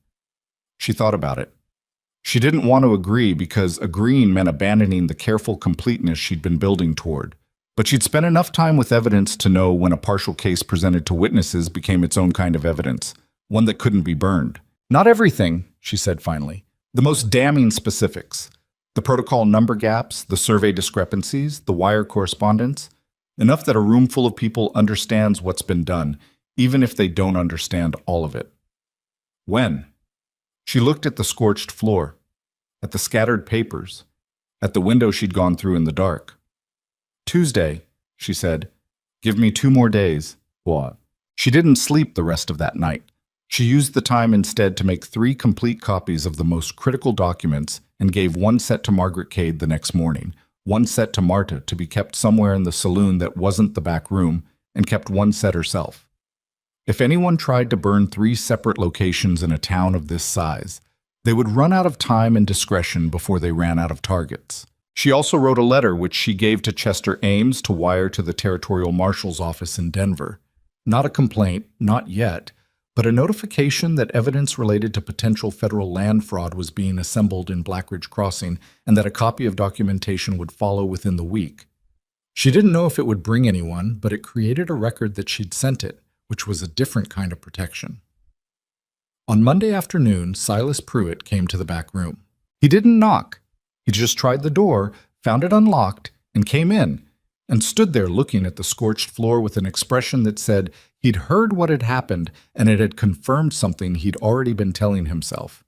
She thought about it. She didn't want to agree because agreeing meant abandoning the careful completeness she'd been building toward. But she'd spent enough time with evidence to know when a partial case presented to witnesses became its own kind of evidence, one that couldn't be burned. "Not everything," she said finally. "The most damning specifics. The protocol number gaps, the survey discrepancies, the wire correspondence. Enough that a room full of people understands what's been done, even if they don't understand all of it." "When?" She looked at the scorched floor, at the scattered papers, at the window she'd gone through in the dark. "Tuesday," she said. "Give me 2 more days." What? She didn't sleep the rest of that night. She used the time instead to make 3 complete copies of the most critical documents and gave 1 set to Margaret Cade the next morning, 1 set to Marta to be kept somewhere in the saloon that wasn't the back room, and kept 1 set herself. If anyone tried to burn 3 separate locations in a town of this size, they would run out of time and discretion before they ran out of targets. She also wrote a letter which she gave to Chester Ames to wire to the Territorial Marshal's office in Denver. Not a complaint, not yet, but a notification that evidence related to potential federal land fraud was being assembled in Blackridge Crossing and that a copy of documentation would follow within the week. She didn't know if it would bring anyone, but it created a record that she'd sent it, which was a different kind of protection. On Monday afternoon, Silas Pruitt came to the back room. He didn't knock. He just tried the door, found it unlocked, and came in, and stood there looking at the scorched floor with an expression that said he'd heard what had happened and it had confirmed something he'd already been telling himself.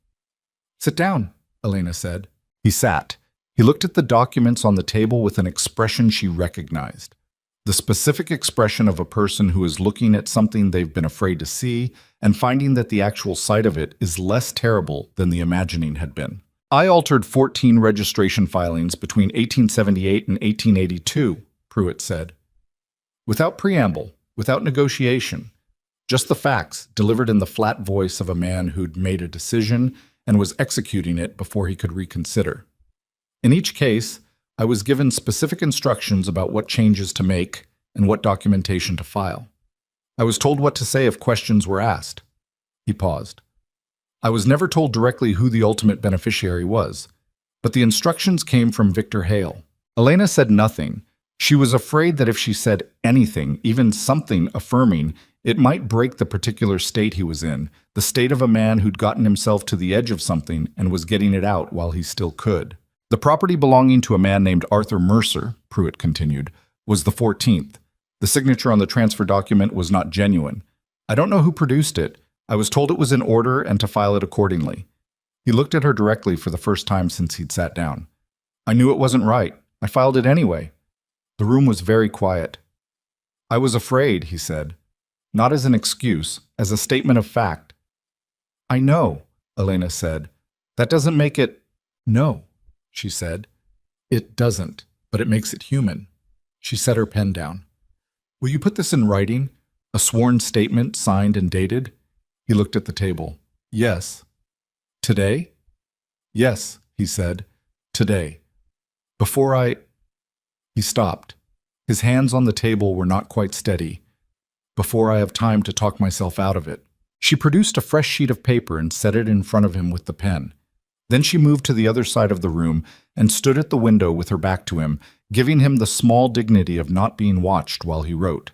"Sit down," Elena said. He sat. He looked at the documents on the table with an expression she recognized. The specific expression of a person who is looking at something they've been afraid to see and finding that the actual sight of it is less terrible than the imagining had been. "I altered 14 registration filings between 1878 and 1882, Pruitt said. Without preamble, without negotiation, just the facts delivered in the flat voice of a man who'd made a decision and was executing it before he could reconsider. In each case, I was given specific instructions about what changes to make and what documentation to file. I was told what to say if questions were asked." He paused. "I was never told directly who the ultimate beneficiary was, but the instructions came from Victor Hale." Elena said nothing. She was afraid that if she said anything, even something affirming, it might break the particular state he was in, the state of a man who'd gotten himself to the edge of something and was getting it out while he still could. "The property belonging to a man named Arthur Mercer," Pruitt continued, "was the 14th. The signature on the transfer document was not genuine. I don't know who produced it. I was told it was in order and to file it accordingly." He looked at her directly for the first time since he'd sat down. "I knew it wasn't right. I filed it anyway." The room was very quiet. "I was afraid," he said. Not as an excuse, as a statement of fact. "I know," Elena said. "That doesn't make it—" "No," she said. "It doesn't, but it makes it human." She set her pen down. "Will you put this in writing? A sworn statement signed and dated?" He looked at the table. "Yes." "Today?" "Yes," he said. "Today. Before I—" He stopped. His hands on the table were not quite steady. "Before I have time to talk myself out of it." She produced a fresh sheet of paper and set it in front of him with the pen. Then she moved to the other side of the room and stood at the window with her back to him, giving him the small dignity of not being watched while he wrote.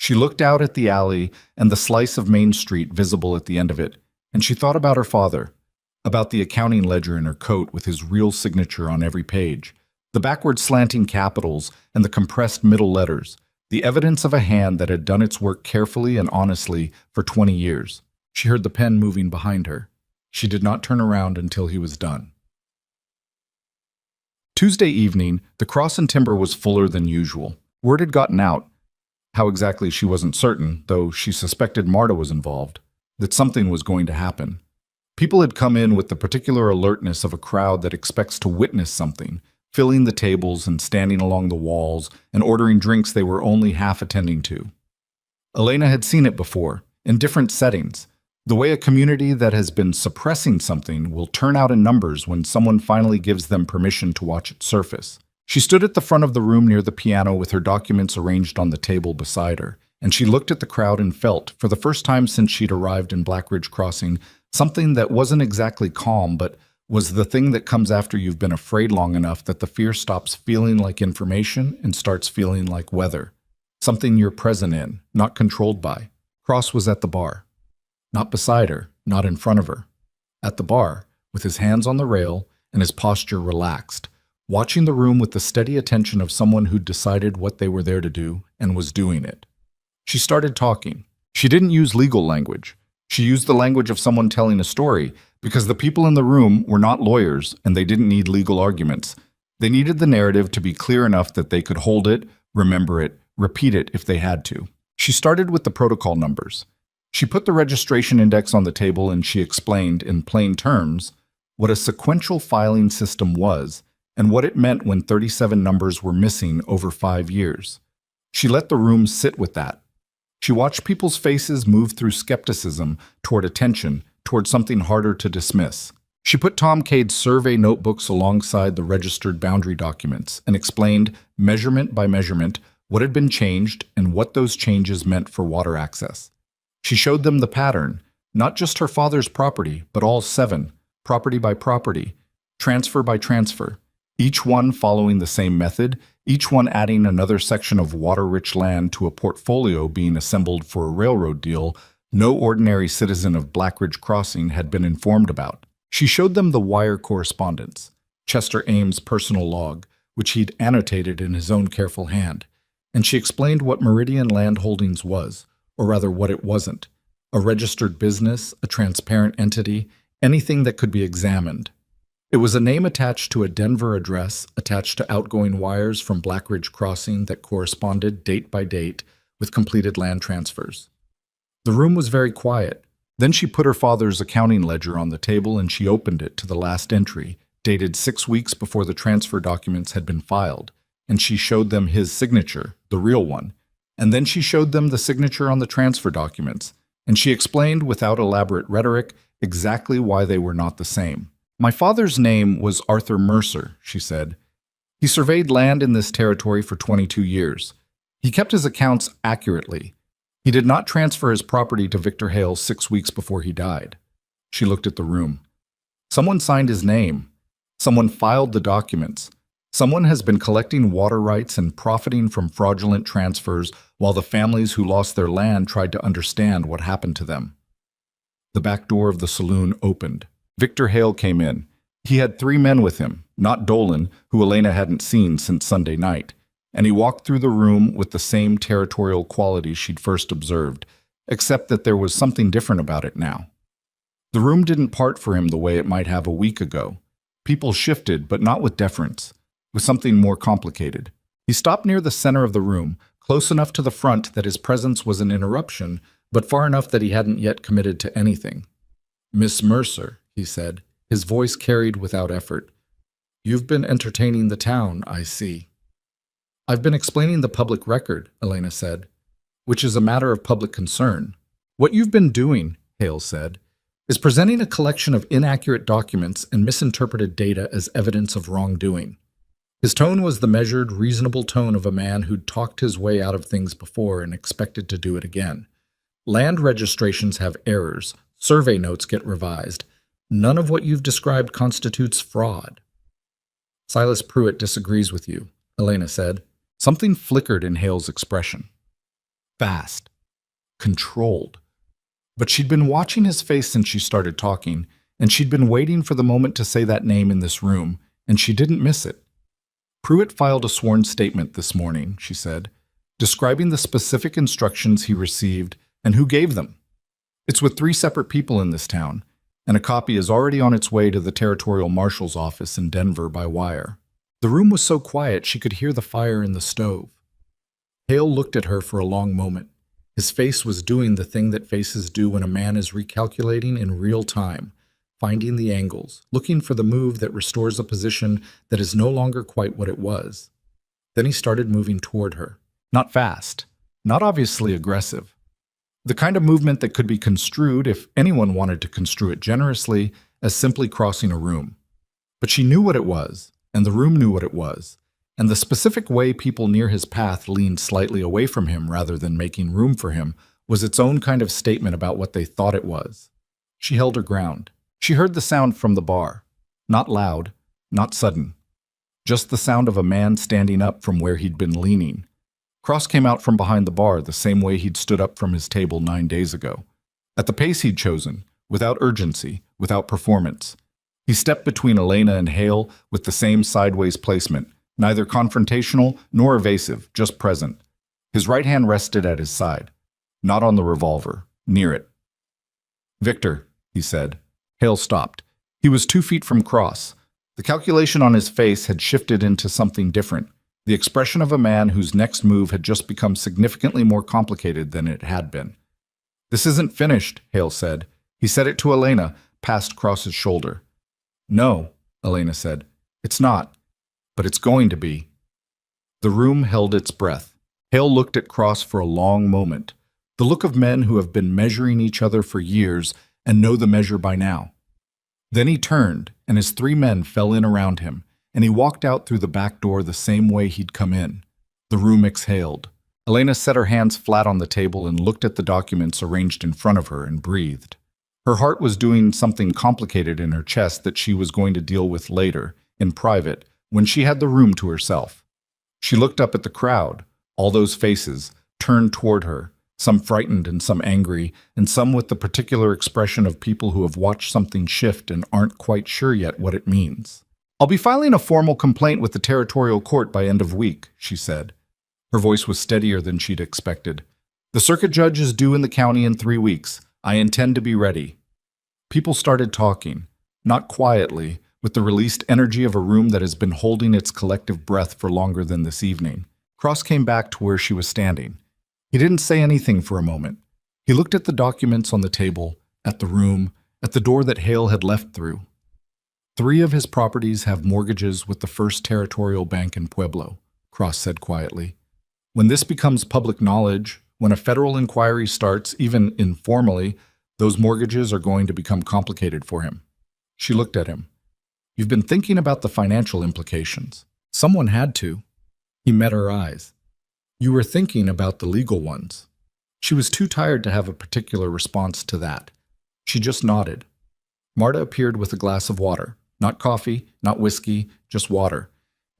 She looked out at the alley and the slice of Main Street visible at the end of it, and she thought about her father, about the accounting ledger in her coat with his real signature on every page, the backward slanting capitals and the compressed middle letters, the evidence of a hand that had done its work carefully and honestly for 20 years. She heard the pen moving behind her. She did not turn around until he was done. Tuesday evening, the Cross and Timber was fuller than usual. Word had gotten out, how exactly she wasn't certain, though she suspected Marta was involved, that something was going to happen. People had come in with the particular alertness of a crowd that expects to witness something, filling the tables and standing along the walls and ordering drinks they were only half attending to. Elena had seen it before, in different settings, the way a community that has been suppressing something will turn out in numbers when someone finally gives them permission to watch it surface. She stood at the front of the room near the piano with her documents arranged on the table beside her, and she looked at the crowd and felt, for the first time since she'd arrived in Black Ridge Crossing, something that wasn't exactly calm, but was the thing that comes after you've been afraid long enough that the fear stops feeling like information and starts feeling like weather. Something you're present in, not controlled by. Cross was at the bar. Not beside her, not in front of her. At the bar, with his hands on the rail and his posture relaxed, watching the room with the steady attention of someone who'd decided what they were there to do and was doing it. She started talking. She didn't use legal language. She used the language of someone telling a story, because the people in the room were not lawyers and they didn't need legal arguments. They needed the narrative to be clear enough that they could hold it, remember it, repeat it if they had to. She started with the protocol numbers. She put the registration index on the table and she explained, in plain terms, what a sequential filing system was and what it meant when 37 numbers were missing over 5 years. She let the room sit with that. She watched people's faces move through skepticism toward attention, toward something harder to dismiss. She put Tom Cade's survey notebooks alongside the registered boundary documents and explained, measurement by measurement, what had been changed and what those changes meant for water access. She showed them the pattern, not just her father's property, but all 7, property by property, transfer by transfer, each one following the same method, each one adding another section of water-rich land to a portfolio being assembled for a railroad deal no ordinary citizen of Black Ridge Crossing had been informed about. She showed them the wire correspondence, Chester Ames' personal log, which he'd annotated in his own careful hand, and she explained what Meridian Land Holdings was, or rather what it wasn't: a registered business, a transparent entity, anything that could be examined. It was a name attached to a Denver address, attached to outgoing wires from Black Ridge Crossing that corresponded date by date with completed land transfers. The room was very quiet. Then she put her father's accounting ledger on the table and she opened it to the last entry, dated 6 weeks before the transfer documents had been filed, and she showed them his signature, the real one. And then she showed them the signature on the transfer documents, and she explained without elaborate rhetoric exactly why they were not the same. My father's name was Arthur Mercer, she said. He surveyed land in this territory for 22 years. He kept his accounts accurately. He did not transfer his property to Victor Hale 6 weeks before he died. She looked at the room. Someone signed his name. Someone filed the documents. Someone has been collecting water rights and profiting from fraudulent transfers while the families who lost their land tried to understand what happened to them. The back door of the saloon opened. Victor Hale came in. He had 3 men with him, not Dolan, who Elena hadn't seen since Sunday night, and he walked through the room with the same territorial qualities she'd first observed, except that there was something different about it now. The room didn't part for him the way it might have a week ago. People shifted, but not with deference, with something more complicated. He stopped near the center of the room, close enough to the front that his presence was an interruption, but far enough that he hadn't yet committed to anything. "Miss Mercer," he said, his voice carried without effort. "You've been entertaining the town, I see." "I've been explaining the public record," Elena said, "which is a matter of public concern." "What you've been doing," Hale said, "is presenting a collection of inaccurate documents and misinterpreted data as evidence of wrongdoing." His tone was the measured, reasonable tone of a man who'd talked his way out of things before and expected to do it again. "Land registrations have errors. Survey notes get revised. None of what you've described constitutes fraud." "Silas Pruitt disagrees with you," Elena said. Something flickered in Hale's expression. Fast. Controlled. But she'd been watching his face since she started talking, and she'd been waiting for the moment to say that name in this room, and she didn't miss it. "Pruitt filed a sworn statement this morning," she said, "describing the specific instructions he received and who gave them. It's with 3 separate people in this town, and a copy is already on its way to the territorial marshal's office in Denver by wire." The room was so quiet she could hear the fire in the stove. Hale looked at her for a long moment. His face was doing the thing that faces do when a man is recalculating in real time, finding the angles, looking for the move that restores a position that is no longer quite what it was. Then he started moving toward her. Not fast, not obviously aggressive. The kind of movement that could be construed, if anyone wanted to construe it generously, as simply crossing a room. But she knew what it was, and the room knew what it was, and the specific way people near his path leaned slightly away from him rather than making room for him was its own kind of statement about what they thought it was. She held her ground. She heard the sound from the bar. Not loud, not sudden. Just the sound of a man standing up from where he'd been leaning. Cross came out from behind the bar the same way he'd stood up from his table 9 days ago. At the pace he'd chosen, without urgency, without performance. He stepped between Elena and Hale with the same sideways placement, neither confrontational nor evasive, just present. His right hand rested at his side, not on the revolver, near it. "Victor," he said. Hale stopped. He was 2 feet from Cross. The calculation on his face had shifted into something different, the expression of a man whose next move had just become significantly more complicated than it had been. "This isn't finished," Hale said. He said it to Elena, past Cross's shoulder. "No," Elena said. "It's not. But it's going to be." The room held its breath. Hale looked at Cross for a long moment, the look of men who have been measuring each other for years and know the measure by now. Then he turned, and his 3 men fell in around him, and he walked out through the back door the same way he'd come in. The room exhaled. Elena set her hands flat on the table and looked at the documents arranged in front of her and breathed. Her heart was doing something complicated in her chest that she was going to deal with later, in private, when she had the room to herself. She looked up at the crowd, all those faces, turned toward her, some frightened and some angry, and some with the particular expression of people who have watched something shift and aren't quite sure yet what it means. "I'll be filing a formal complaint with the territorial court by end of week," she said. Her voice was steadier than she'd expected. "The circuit judge is due in the county in 3 weeks. I intend to be ready." People started talking, not quietly, with the released energy of a room that has been holding its collective breath for longer than this evening. Cross came back to where she was standing. He didn't say anything for a moment. He looked at the documents on the table, at the room, at the door that Hale had left through. 3 of his properties have mortgages with the First Territorial Bank in Pueblo, Cross said quietly. When this becomes public knowledge, when a federal inquiry starts, even informally, those mortgages are going to become complicated for him. She looked at him. "You've been thinking about the financial implications." Someone had to. He met her eyes. "You were thinking about the legal ones." She was too tired to have a particular response to that. She just nodded. Marta appeared with a glass of water, not coffee, not whiskey, just water,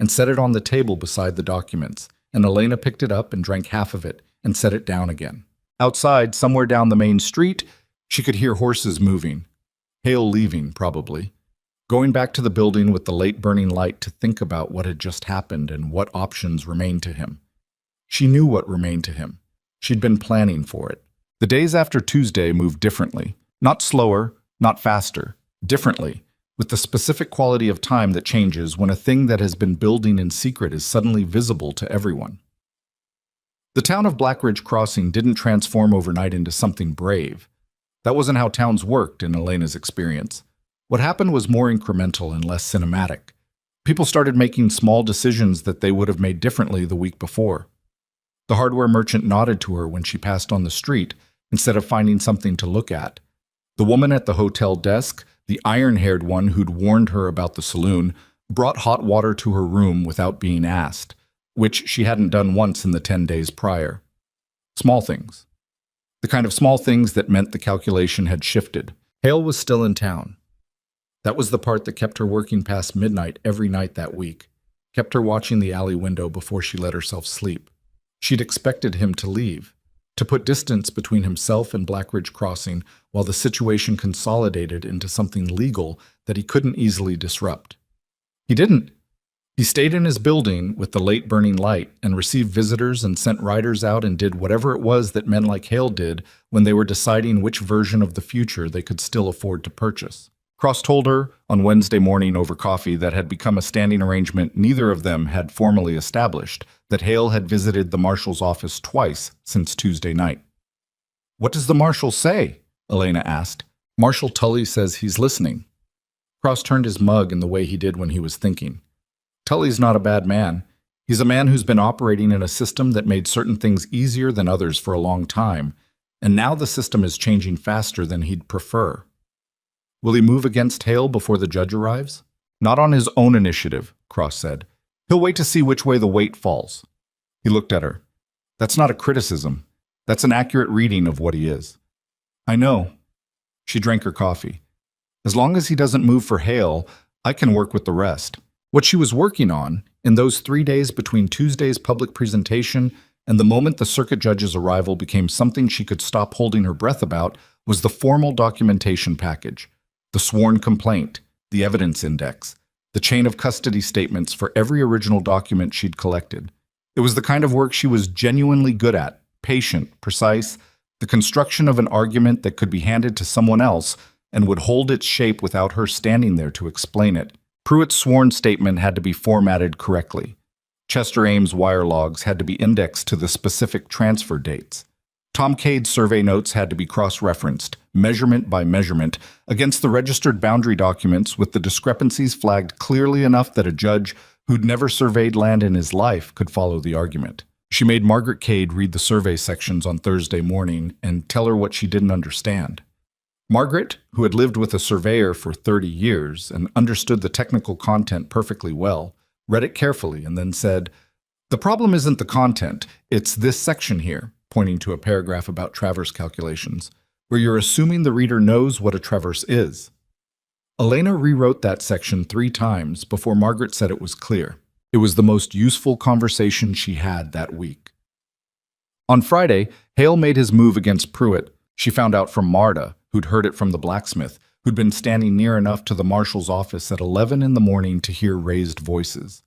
and set it on the table beside the documents, and Elena picked it up and drank half of it and set it down again. Outside, somewhere down the main street, she could hear horses moving. Hale leaving, probably. Going back to the building with the late burning light to think about what had just happened and what options remained to him. She knew what remained to him. She'd been planning for it. The days after Tuesday moved differently. Not slower, not faster. Differently, with the specific quality of time that changes when a thing that has been building in secret is suddenly visible to everyone. The town of Black Ridge Crossing didn't transform overnight into something brave. That wasn't how towns worked in Elena's experience. What happened was more incremental and less cinematic. People started making small decisions that they would have made differently the week before. The hardware merchant nodded to her when she passed on the street, instead of finding something to look at. The woman at the hotel desk, the iron-haired one who'd warned her about the saloon, brought hot water to her room without being asked, which she hadn't done once in the 10 days prior. Small things. The kind of small things that meant the calculation had shifted. Hale was still in town. That was the part that kept her working past midnight every night that week, kept her watching the alley window before she let herself sleep. She'd expected him to leave, to put distance between himself and Black Ridge Crossing while the situation consolidated into something legal that he couldn't easily disrupt. He didn't. He stayed in his building with the late burning light and received visitors and sent riders out and did whatever it was that men like Hale did when they were deciding which version of the future they could still afford to purchase. Cross told her on Wednesday morning over coffee that had become a standing arrangement neither of them had formally established, that Hale had visited the marshal's office twice since Tuesday night. "What does the marshal say?" Elena asked. "Marshal Tully says he's listening." Cross turned his mug in the way he did when he was thinking. "Tully's not a bad man. He's a man who's been operating in a system that made certain things easier than others for a long time, and now the system is changing faster than he'd prefer." "Will he move against Hale before the judge arrives?" "Not on his own initiative," Cross said. "He'll wait to see which way the weight falls." He looked at her. "That's not a criticism. That's an accurate reading of what he is." "I know." She drank her coffee. "As long as he doesn't move for Hale, I can work with the rest." What she was working on, in those 3 days between Tuesday's public presentation and the moment the circuit judge's arrival became something she could stop holding her breath about, was the formal documentation package. The sworn complaint, the evidence index, the chain of custody statements for every original document she'd collected. It was the kind of work she was genuinely good at, patient, precise, the construction of an argument that could be handed to someone else and would hold its shape without her standing there to explain it. Pruitt's sworn statement had to be formatted correctly. Chester Ames' wire logs had to be indexed to the specific transfer dates. Tom Cade's survey notes had to be cross-referenced, measurement by measurement, against the registered boundary documents with the discrepancies flagged clearly enough that a judge who'd never surveyed land in his life could follow the argument. She made Margaret Cade read the survey sections on Thursday morning and tell her what she didn't understand. Margaret, who had lived with a surveyor for 30 years and understood the technical content perfectly well, read it carefully and then said, "The problem isn't the content, it's this section here," pointing to a paragraph about traverse calculations, where you're assuming the reader knows what a traverse is. Elena rewrote that section 3 times before Margaret said it was clear. It was the most useful conversation she had that week. On Friday, Hale made his move against Pruitt. She found out from Marta, who'd heard it from the blacksmith, who'd been standing near enough to the marshal's office at 11 in the morning to hear raised voices.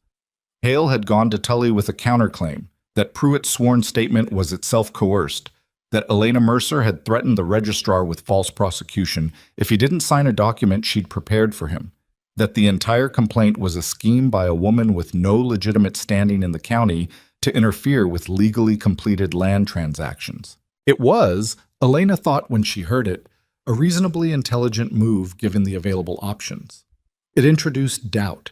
Hale had gone to Tully with a counterclaim that Pruitt's sworn statement was itself coerced, that Elena Mercer had threatened the registrar with false prosecution if he didn't sign a document she'd prepared for him, that the entire complaint was a scheme by a woman with no legitimate standing in the county to interfere with legally completed land transactions. It was, Elena thought when she heard it, a reasonably intelligent move given the available options. It introduced doubt.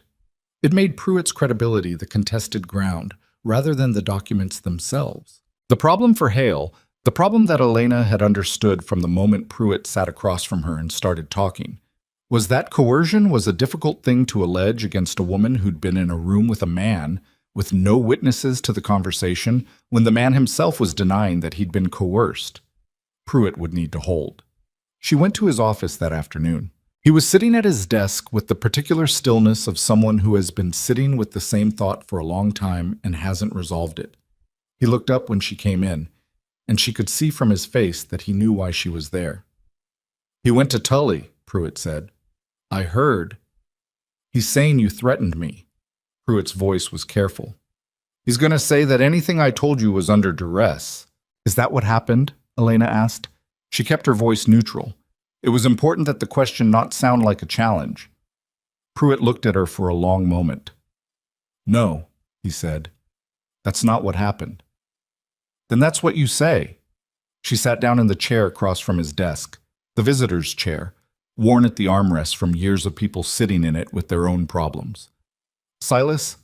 It made Pruitt's credibility the contested ground, rather than the documents themselves. The problem for Hale, the problem that Elena had understood from the moment Pruitt sat across from her and started talking, was that coercion was a difficult thing to allege against a woman who'd been in a room with a man, with no witnesses to the conversation, when the man himself was denying that he'd been coerced. Pruitt would need to hold. She went to his office that afternoon. He was sitting at his desk with the particular stillness of someone who has been sitting with the same thought for a long time and hasn't resolved it. He looked up when she came in, and she could see from his face that he knew why she was there. "He went to Tully," Pruitt said. "I heard. He's saying you threatened me." Pruitt's voice was careful. "He's going to say that anything I told you was under duress." "Is that what happened?" Elena asked. She kept her voice neutral. It was important that the question not sound like a challenge. Pruitt looked at her for a long moment. "No," he said. "That's not what happened." "Then that's what you say." She sat down in the chair across from his desk, the visitor's chair, worn at the armrest from years of people sitting in it with their own problems. "Silas,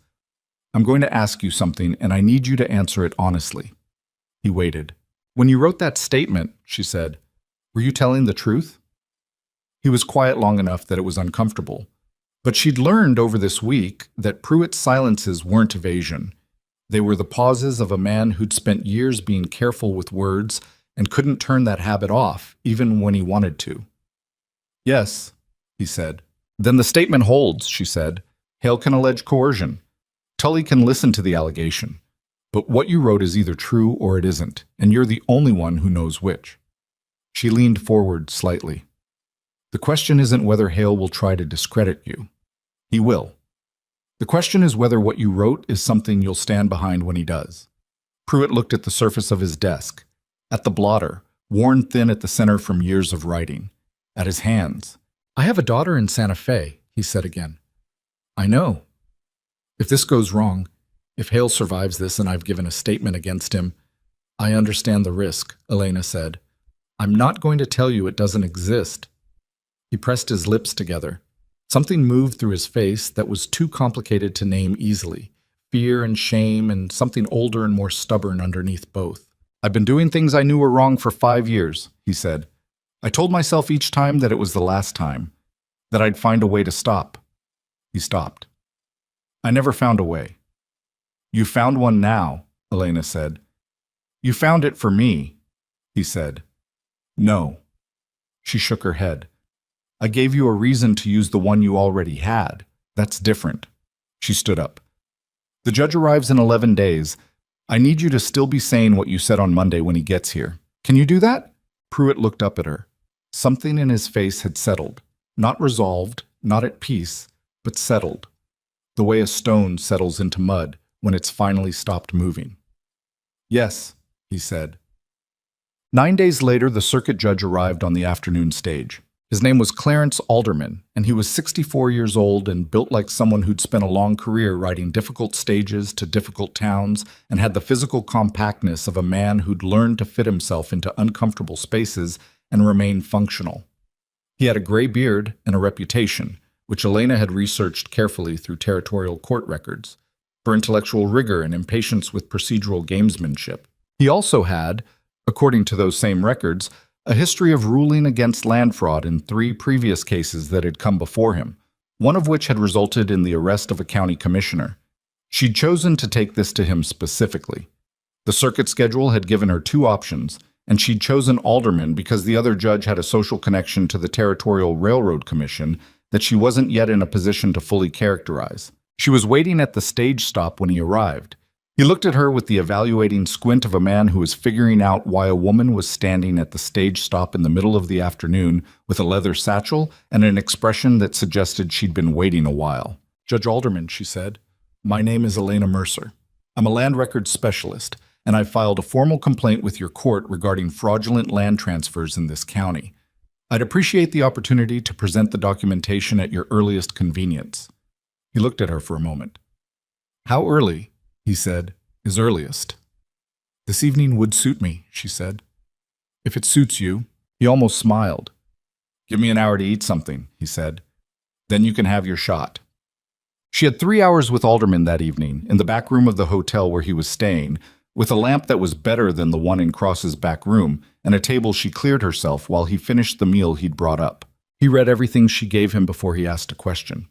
I'm going to ask you something, and I need you to answer it honestly." He waited. "When you wrote that statement," she said, "were you telling the truth?" He was quiet long enough that it was uncomfortable. But she'd learned over this week that Pruitt's silences weren't evasion. They were the pauses of a man who'd spent years being careful with words and couldn't turn that habit off, even when he wanted to. "Yes," he said. "Then the statement holds," she said. "Hale can allege coercion. Tully can listen to the allegation. But what you wrote is either true or it isn't, and you're the only one who knows which." She leaned forward slightly. "The question isn't whether Hale will try to discredit you. He will. The question is whether what you wrote is something you'll stand behind when he does." Pruitt looked at the surface of his desk, at the blotter, worn thin at the center from years of writing, at his hands. "I have a daughter in Santa Fe," he said again. "I know. If this goes wrong, if Hale survives this and I've given a statement against him, I understand the risk," Elena said. "I'm not going to tell you it doesn't exist." He pressed his lips together. Something moved through his face that was too complicated to name easily. Fear and shame and something older and more stubborn underneath both. "I've been doing things I knew were wrong for 5 years, he said. "I told myself each time that it was the last time, that I'd find a way to stop." He stopped. "I never found a way." "You found one now," Elena said. "You found it for me," he said. "No." She shook her head. "I gave you a reason to use the one you already had. That's different." She stood up. "The judge arrives in 11 days. I need you to still be saying what you said on Monday when he gets here. Can you do that?" Pruitt looked up at her. Something in his face had settled. Not resolved, not at peace, but settled. The way a stone settles into mud when it's finally stopped moving. "Yes," he said. 9 days later, the circuit judge arrived on the afternoon stage. His name was Clarence Alderman, and he was 64 years old and built like someone who'd spent a long career riding difficult stages to difficult towns and had the physical compactness of a man who'd learned to fit himself into uncomfortable spaces and remain functional. He had a gray beard and a reputation, which Elena had researched carefully through territorial court records, for intellectual rigor and impatience with procedural gamesmanship. He also had, according to those same records, a history of ruling against land fraud in 3 previous cases that had come before him, one of which had resulted in the arrest of a county commissioner. She'd chosen to take this to him specifically. The circuit schedule had given her 2 options, and she'd chosen Alderman because the other judge had a social connection to the Territorial Railroad Commission that she wasn't yet in a position to fully characterize. She was waiting at the stage stop when he arrived. He looked at her with the evaluating squint of a man who was figuring out why a woman was standing at the stage stop in the middle of the afternoon with a leather satchel and an expression that suggested she'd been waiting a while. "Judge Alderman," she said, "my name is Elena Mercer. I'm a land records specialist, and I've filed a formal complaint with your court regarding fraudulent land transfers in this county. I'd appreciate the opportunity to present the documentation at your earliest convenience." He looked at her for a moment. "How early," he said, "is earliest?" "This evening would suit me," she said. "If it suits you." He almost smiled. "Give me an hour to eat something," he said. "Then you can have your shot." She had 3 hours with Alderman that evening, in the back room of the hotel where he was staying, with a lamp that was better than the one in Cross's back room, and a table she cleared herself while he finished the meal he'd brought up. He read everything she gave him before he asked a question.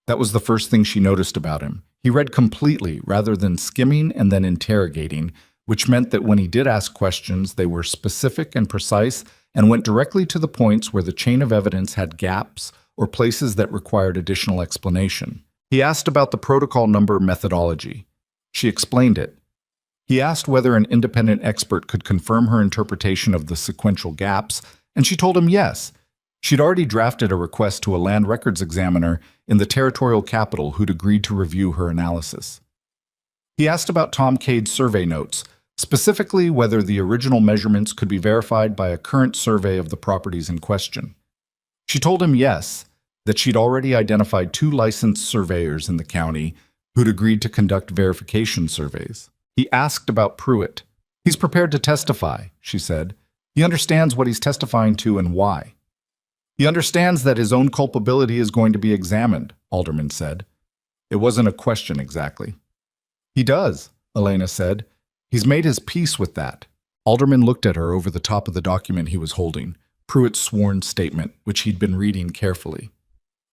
That was the first thing she noticed about him. He read completely, rather than skimming and then interrogating, which meant that when he did ask questions, they were specific and precise and went directly to the points where the chain of evidence had gaps or places that required additional explanation. He asked about the protocol number methodology. She explained it. He asked whether an independent expert could confirm her interpretation of the sequential gaps, and she told him yes. She'd already drafted a request to a land records examiner in the territorial capital who'd agreed to review her analysis. He asked about Tom Cade's survey notes, specifically whether the original measurements could be verified by a current survey of the properties in question. She told him yes, that she'd already identified 2 licensed surveyors in the county who'd agreed to conduct verification surveys. He asked about Pruitt. "He's prepared to testify," she said. "He understands what he's testifying to and why." "He understands that his own culpability is going to be examined," Alderman said. It wasn't a question exactly. "He does," Elena said. "He's made his peace with that." Alderman looked at her over the top of the document he was holding, Pruitt's sworn statement, which he'd been reading carefully.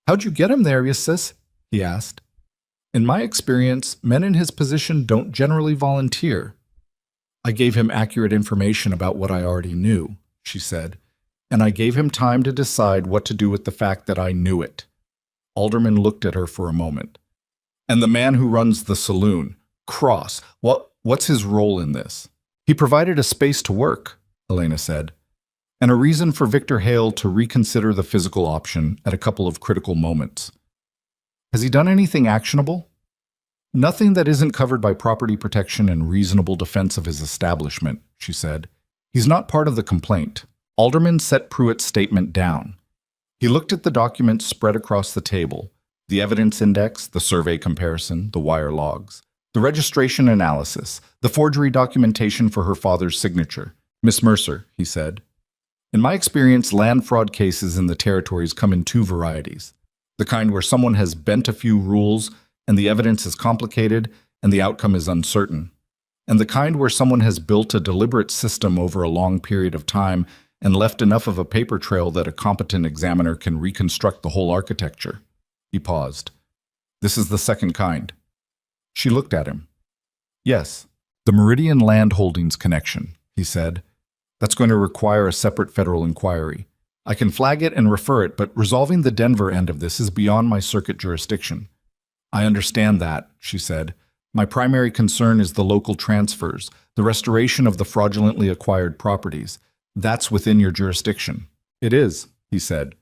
"How'd you get him there, sis?" he asked. "In my experience, men in his position don't generally volunteer." "I gave him accurate information about what I already knew," she said, "and I gave him time to decide what to do with the fact that I knew it." Alderman looked at her for a moment. "And the man who runs the saloon, Cross, what's his role in this?" "He provided a space to work," Elena said, "and a reason for Victor Hale to reconsider the physical option at a couple of critical moments." "Has he done anything actionable?" "Nothing that isn't covered by property protection and reasonable defense of his establishment," she said. "He's not part of the complaint." Alderman set Pruitt's statement down. He looked at the documents spread across the table, the evidence index, the survey comparison, the wire logs, the registration analysis, the forgery documentation for her father's signature. "Miss Mercer," he said, "in my experience, land fraud cases in the territories come in 2 varieties. The kind where someone has bent a few rules and the evidence is complicated and the outcome is uncertain, and the kind where someone has built a deliberate system over a long period of time and left enough of a paper trail that a competent examiner can reconstruct the whole architecture." He paused. "This is the second kind." She looked at him. "Yes, the Meridian Land Holdings connection," he said. "That's going to require a separate federal inquiry. I can flag it and refer it, but resolving the Denver end of this is beyond my circuit jurisdiction." "I understand that," she said. "My primary concern is the local transfers, the restoration of the fraudulently acquired properties. That's within your jurisdiction." "It is," he said.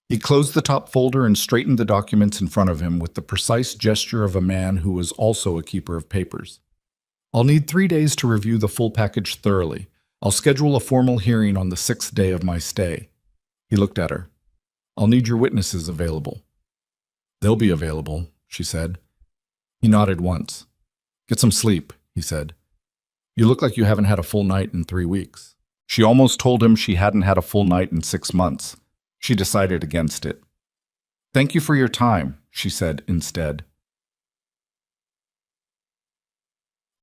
He closed the top folder and straightened the documents in front of him with the precise gesture of a man who was also a keeper of papers. "I'll need 3 days to review the full package thoroughly. I'll schedule a formal hearing on the 6th day of my stay." He looked at her. "I'll need your witnesses available." "They'll be available," she said. He nodded once. "Get some sleep," he said. "You look like you haven't had a full night in 3 weeks." She almost told him she hadn't had a full night in 6 months. She decided against it. "Thank you for your time," she said instead.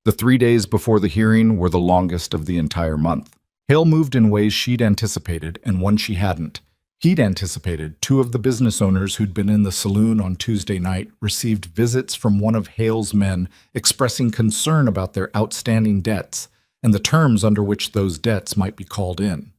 The 3 days before the hearing were the longest of the entire month. Hale moved in ways she'd anticipated and one she hadn't. He'd anticipated 2 of the business owners who'd been in the saloon on Tuesday night received visits from one of Hale's men expressing concern about their outstanding debts and the terms under which those debts might be called in.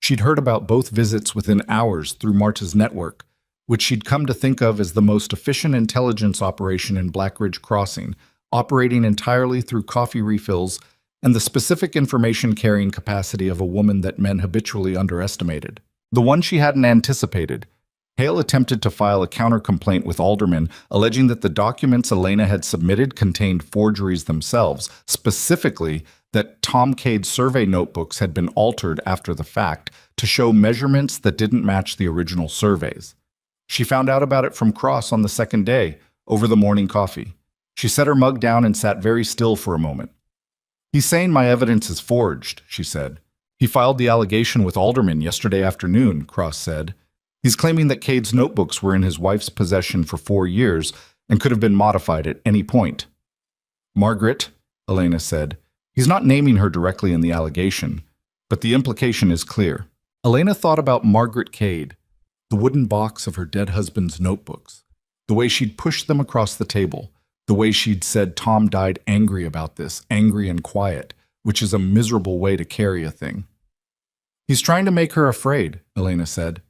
She'd heard about both visits within hours through Marta's network, which she'd come to think of as the most efficient intelligence operation in Black Ridge Crossing, operating entirely through coffee refills and the specific information carrying capacity of a woman that men habitually underestimated. The one she hadn't anticipated. Hale attempted to file a counter-complaint with Alderman, alleging that the documents Elena had submitted contained forgeries themselves, specifically that Tom Cade's survey notebooks had been altered after the fact to show measurements that didn't match the original surveys. She found out about it from Cross on the second day, over the morning coffee. She set her mug down and sat very still for a moment. "He's saying my evidence is forged," she said. "He filed the allegation with Alderman yesterday afternoon," Cross said. "He's claiming that Cade's notebooks were in his wife's possession for 4 years and could have been modified at any point." "Margaret," Elena said. He's not naming her directly in the allegation, but the implication is clear. Elena thought about Margaret Cade, the wooden box of her dead husband's notebooks, the way she'd pushed them across the table, the way she'd said Tom died angry about this, angry and quiet, which is a miserable way to carry a thing. "He's trying to make her afraid," Elena said.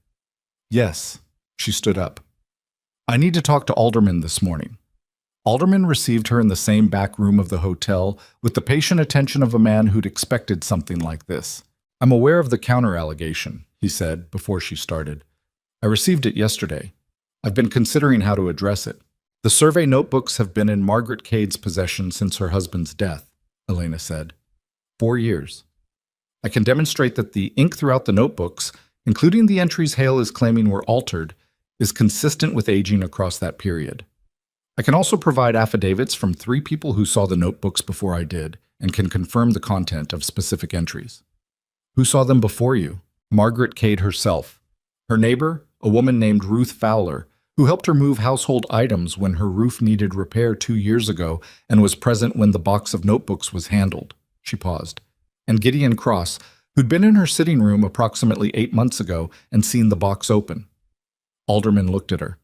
"Yes." She stood up. "I need to talk to Alderman this morning." Alderman received her in the same back room of the hotel with the patient attention of a man who'd expected something like this. "I'm aware of the counter-allegation," he said before she started. "I received it yesterday. I've been considering how to address it. The survey notebooks have been in Margaret Cade's possession since her husband's death," Elena said. 4 years. "I can demonstrate that the ink throughout the notebooks, including the entries Hale is claiming were altered, is consistent with aging across that period. I can also provide affidavits from 3 people who saw the notebooks before I did and can confirm the content of specific entries." "Who saw them before you?" "Margaret Cade herself. Her neighbor, a woman named Ruth Fowler, who helped her move household items when her roof needed repair 2 years ago and was present when the box of notebooks was handled." She paused. "And Gideon Cross, who'd been in her sitting room approximately 8 months ago and seen the box open." Alderman looked at her.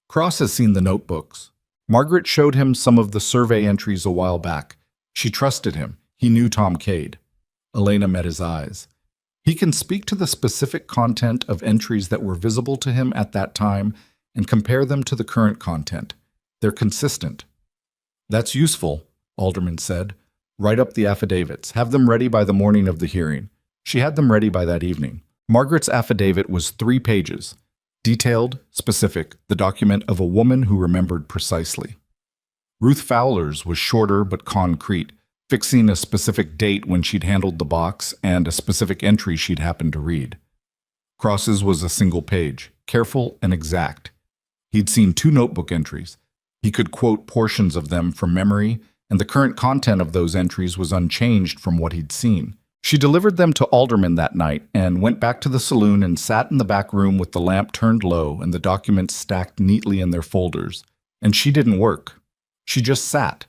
"Cross has seen the notebooks. Margaret showed him some of the survey entries a while back. She trusted him. He knew Tom Cade." Elena met his eyes. "He can speak to the specific content of entries that were visible to him at that time and compare them to the current content. They're consistent." "That's useful," Alderman said. "Write up the affidavits. Have them ready by the morning of the hearing." She had them ready by that evening. Margaret's affidavit was 3 pages. Detailed, specific, the document of a woman who remembered precisely. Ruth Fowler's was shorter but concrete, fixing a specific date when she'd handled the box and a specific entry she'd happened to read. Cross's was a single page, careful and exact. He'd seen 2 notebook entries. He could quote portions of them from memory, and the current content of those entries was unchanged from what he'd seen. She delivered them to Alderman that night and went back to the saloon and sat in the back room with the lamp turned low and the documents stacked neatly in their folders. And she didn't work. She just sat.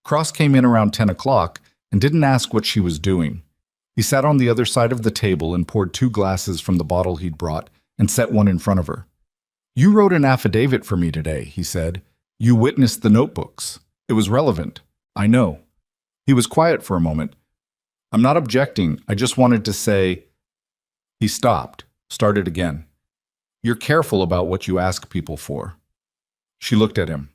Cross came in around 10 o'clock and didn't ask what she was doing. He sat on the other side of the table and poured 2 glasses from the bottle he'd brought and set one in front of her. "You wrote an affidavit for me today," he said. "You witnessed the notebooks. It was relevant. I know." He was quiet for a moment. "I'm not objecting. I just wanted to say—" He stopped, started again. "You're careful about what you ask people for." She looked at him.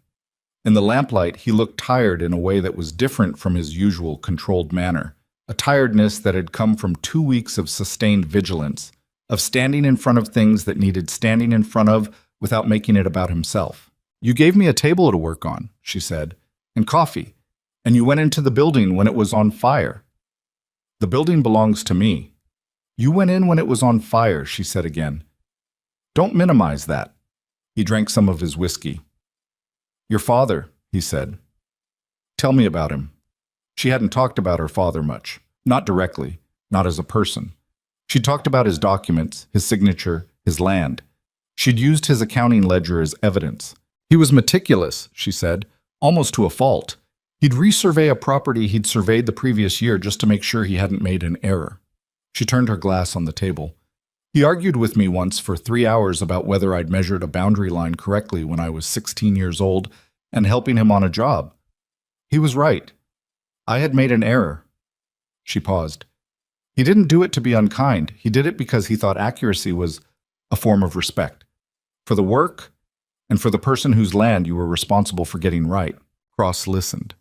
In the lamplight, he looked tired in a way that was different from his usual controlled manner, a tiredness that had come from 2 weeks of sustained vigilance, of standing in front of things that needed standing in front of without making it about himself. "You gave me a table to work on," she said, "and coffee, and you went into the building when it was on fire." "The building belongs to me." "You went in when it was on fire," she said again. "Don't minimize that." He drank some of his whiskey. "Your father," he said. "Tell me about him." She hadn't talked about her father much, not directly, not as a person. She talked about his documents, his signature, his land. She'd used his accounting ledger as evidence. He was meticulous, she said, almost to a fault. He'd resurvey a property he'd surveyed the previous year just to make sure he hadn't made an error. She turned her glass on the table. "He argued with me once for 3 hours about whether I'd measured a boundary line correctly when I was 16 years old and helping him on a job. He was right. I had made an error." She paused. "He didn't do it to be unkind. He did it because he thought accuracy was a form of respect. For the work and for the person whose land you were responsible for getting right." Cross listened.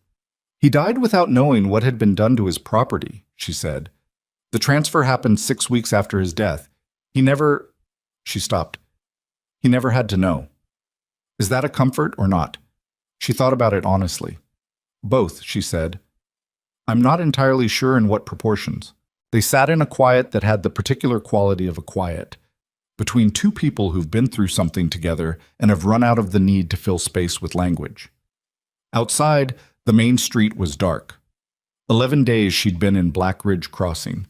He died without knowing what had been done to his property, she said. The transfer happened 6 weeks after his death. He never... She stopped. He never had to know. Is that a comfort or not? She thought about it honestly. Both, she said. I'm not entirely sure in what proportions. They sat in a quiet that had the particular quality of a quiet, between two people who've been through something together and have run out of the need to fill space with language. Outside, the main street was dark. 11 days she'd been in Black Ridge Crossing.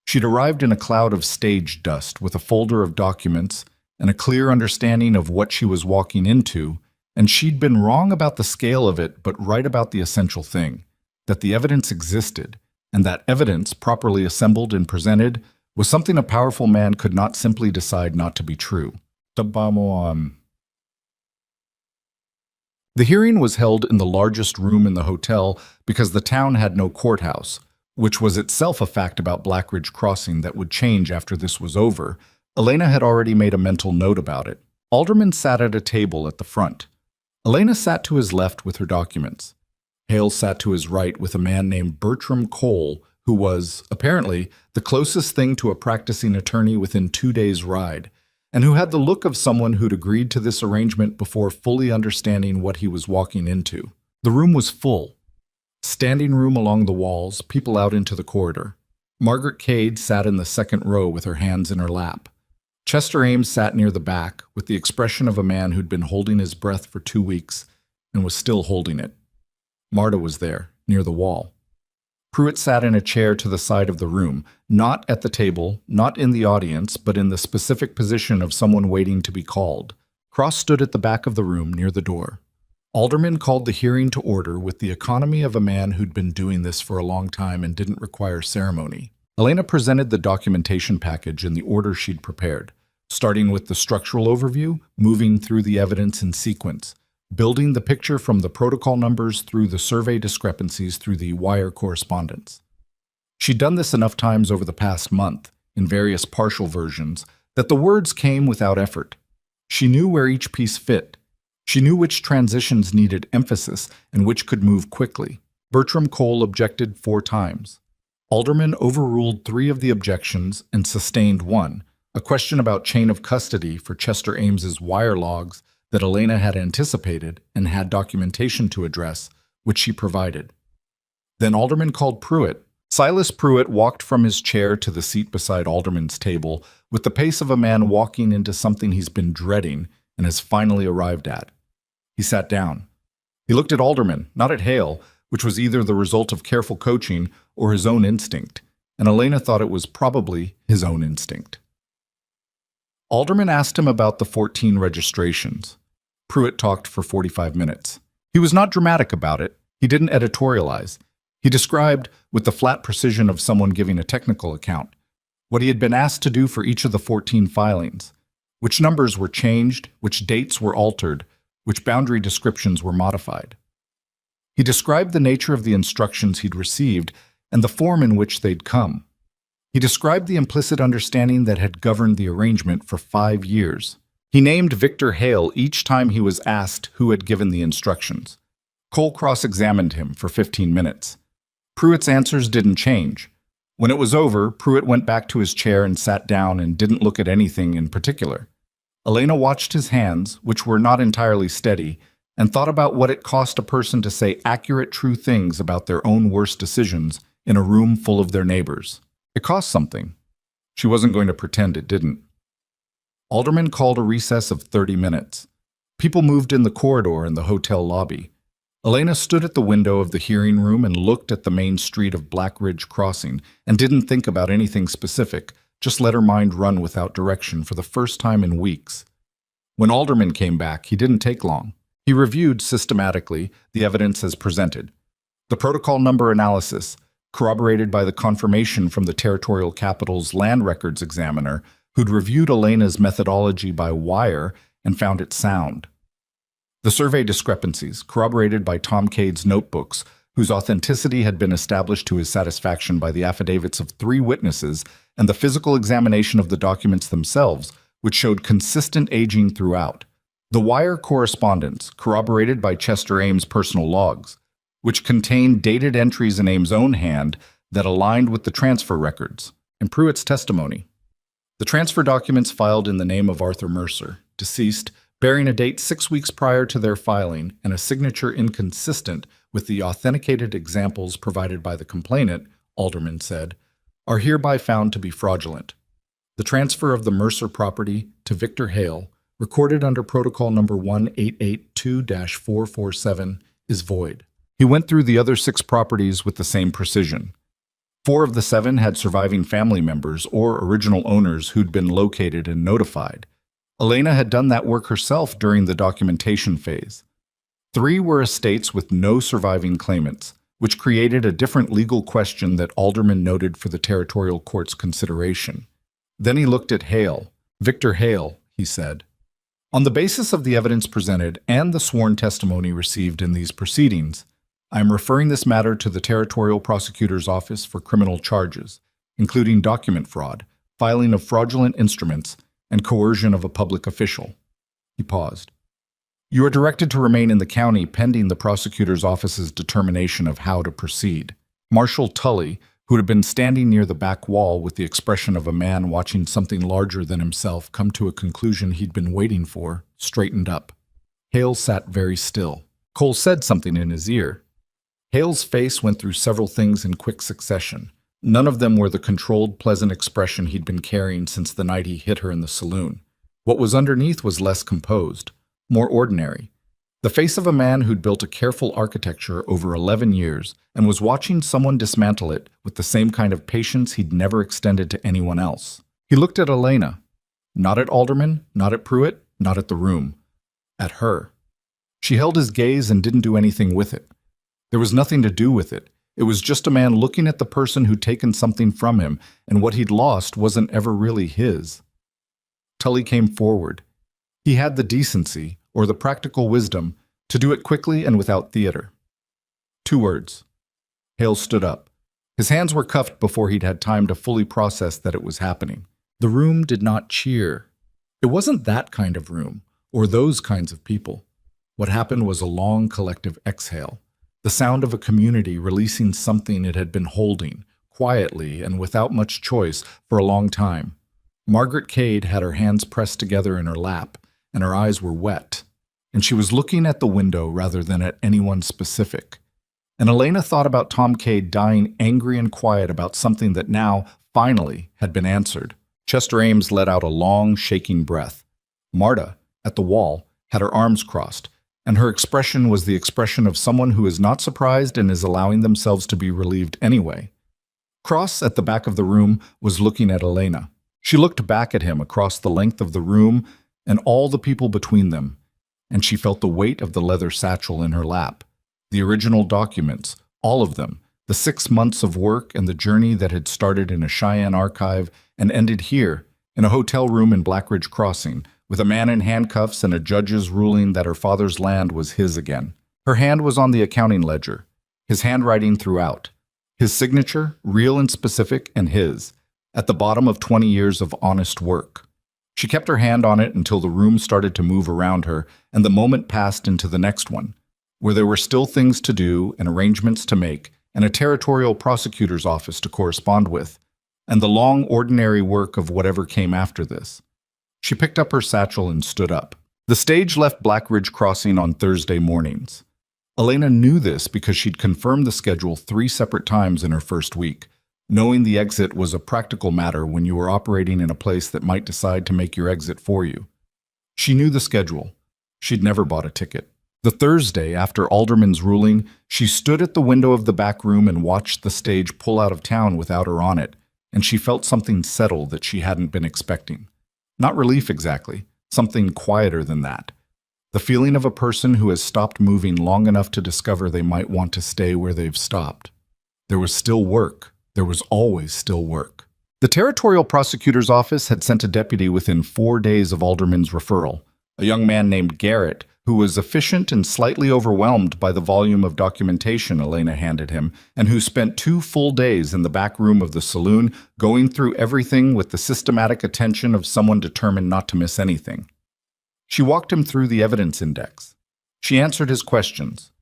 She'd arrived in a cloud of stage dust with a folder of documents and a clear understanding of what she was walking into, and she'd been wrong about the scale of it but right about the essential thing, that the evidence existed, and that evidence, properly assembled and presented, was something a powerful man could not simply decide not to be true. The hearing was held in the largest room in the hotel because the town had no courthouse, which was itself a fact about Black Ridge Crossing that would change after this was over. Elena had already made a mental note about it. Alderman sat at a table at the front. Elena sat to his left with her documents. Hale sat to his right with a man named Bertram Cole, who was, apparently, the closest thing to a practicing attorney within 2 days' ride, and who had the look of someone who'd agreed to this arrangement before fully understanding what he was walking into. The room was full. Standing room along the walls, people out into the corridor. Margaret Cade sat in the second row with her hands in her lap. Chester Ames sat near the back, with the expression of a man who'd been holding his breath for 2 weeks and was still holding it. Marta was there, near the wall. Pruitt sat in a chair to the side of the room, not at the table, not in the audience, but in the specific position of someone waiting to be called. Cross stood at the back of the room, near the door. Alderman called the hearing to order with the economy of a man who'd been doing this for a long time and didn't require ceremony. Elena presented the documentation package in the order she'd prepared, starting with the structural overview, moving through the evidence in sequence, building the picture from the protocol numbers through the survey discrepancies through the wire correspondence. She'd done this enough times over the past month, in various partial versions, that the words came without effort. She knew where each piece fit. She knew which transitions needed emphasis and which could move quickly. Bertram Cole objected 4 times. Alderman overruled 3 of the objections and sustained 1, a question about chain of custody for Chester Ames's wire logs that Elena had anticipated and had documentation to address, which she provided. Then Alderman called Pruitt. Silas Pruitt walked from his chair to the seat beside Alderman's table with the pace of a man walking into something he's been dreading and has finally arrived at. He sat down. He looked at Alderman, not at Hale, which was either the result of careful coaching or his own instinct, and Elena thought it was probably his own instinct. Alderman asked him about the 14 registrations. Pruitt talked for 45 minutes. He was not dramatic about it. He didn't editorialize. He described, with the flat precision of someone giving a technical account, what he had been asked to do for each of the 14 filings, which numbers were changed, which dates were altered, which boundary descriptions were modified. He described the nature of the instructions he'd received and the form in which they'd come. He described the implicit understanding that had governed the arrangement for 5 years. He named Victor Hale each time he was asked who had given the instructions. Cole cross-examined him for 15 minutes. Pruitt's answers didn't change. When it was over, Pruitt went back to his chair and sat down and didn't look at anything in particular. Elena watched his hands, which were not entirely steady, and thought about what it cost a person to say accurate, true things about their own worst decisions in a room full of their neighbors. It cost something. She wasn't going to pretend it didn't. Alderman called a recess of 30 minutes. People moved in the corridor and the hotel lobby. Elena stood at the window of the hearing room and looked at the main street of Black Ridge Crossing and didn't think about anything specific, just let her mind run without direction for the first time in weeks. When Alderman came back, he didn't take long. He reviewed systematically the evidence as presented. The protocol number analysis, corroborated by the confirmation from the territorial capital's land records examiner, who'd reviewed Elena's methodology by wire and found it sound. The survey discrepancies, corroborated by Tom Cade's notebooks, whose authenticity had been established to his satisfaction by the affidavits of 3 witnesses and the physical examination of the documents themselves, which showed consistent aging throughout. The wire correspondence, corroborated by Chester Ames' personal logs. which contained dated entries in Ames' own hand that aligned with the transfer records and Pruitt's testimony. The transfer documents filed in the name of Arthur Mercer, deceased, bearing a date 6 weeks prior to their filing and a signature inconsistent with the authenticated examples provided by the complainant, Alderman said, are hereby found to be fraudulent. The transfer of the Mercer property to Victor Hale, recorded under Protocol number 1882-447, is void. He went through the other 6 properties with the same precision. 4 of the 7 had surviving family members or original owners who'd been located and notified. Elena had done that work herself during the documentation phase. 3 were estates with no surviving claimants, which created a different legal question that Alderman noted for the territorial court's consideration. Then he looked at Hale. Victor Hale, he said. On the basis of the evidence presented and the sworn testimony received in these proceedings, I am referring this matter to the Territorial Prosecutor's Office for criminal charges, including document fraud, filing of fraudulent instruments, and coercion of a public official. He paused. You are directed to remain in the county pending the prosecutor's office's determination of how to proceed. Marshal Tully, who had been standing near the back wall with the expression of a man watching something larger than himself come to a conclusion he'd been waiting for, straightened up. Hale sat very still. Cole said something in his ear. Hale's face went through several things in quick succession. None of them were the controlled, pleasant expression he'd been carrying since the night he hit her in the saloon. What was underneath was less composed, more ordinary. The face of a man who'd built a careful architecture over 11 years and was watching someone dismantle it with the same kind of patience he'd never extended to anyone else. He looked at Elena. Not at Alderman, not at Pruitt, not at the room. At her. She held his gaze and didn't do anything with it. There was nothing to do with it. It was just a man looking at the person who'd taken something from him, and what he'd lost wasn't ever really his. Tully came forward. He had the decency, or the practical wisdom, to do it quickly and without theater. 2 words. Hale stood up. His hands were cuffed before he'd had time to fully process that it was happening. The room did not cheer. It wasn't that kind of room, or those kinds of people. What happened was a long collective exhale. The sound of a community releasing something it had been holding, quietly and without much choice, for a long time. Margaret Cade had her hands pressed together in her lap, and her eyes were wet, and she was looking at the window rather than at anyone specific. And Elena thought about Tom Cade dying angry and quiet about something that now, finally, had been answered. Chester Ames let out a long, shaking breath. Marta, at the wall, had her arms crossed, and her expression was the expression of someone who is not surprised and is allowing themselves to be relieved anyway. Cross, at the back of the room, was looking at Elena. She looked back at him across the length of the room and all the people between them, and she felt the weight of the leather satchel in her lap. The original documents, all of them, the 6 months of work and the journey that had started in a Cheyenne archive and ended here, in a hotel room in Blackridge Crossing, with a man in handcuffs and a judge's ruling that her father's land was his again. Her hand was on the accounting ledger, his handwriting throughout, his signature, real and specific, and his, at the bottom of 20 years of honest work. She kept her hand on it until the room started to move around her, and the moment passed into the next one, where there were still things to do and arrangements to make, and a territorial prosecutor's office to correspond with, and the long, ordinary work of whatever came after this. She picked up her satchel and stood up. The stage left Blackridge Crossing on Thursday mornings. Elena knew this because she'd confirmed the schedule 3 separate times in her first week, knowing the exit was a practical matter when you were operating in a place that might decide to make your exit for you. She knew the schedule. She'd never bought a ticket. The Thursday after Alderman's ruling, she stood at the window of the back room and watched the stage pull out of town without her on it, and she felt something settle that she hadn't been expecting. Not relief exactly, something quieter than that. The feeling of a person who has stopped moving long enough to discover they might want to stay where they've stopped. There was still work. There was always still work. The Territorial Prosecutor's Office had sent a deputy within 4 days of Alderman's referral, a young man named Garrett, who was efficient and slightly overwhelmed by the volume of documentation Elena handed him, and who spent 2 full days in the back room of the saloon going through everything with the systematic attention of someone determined not to miss anything. She walked him through the evidence index. She answered his questions.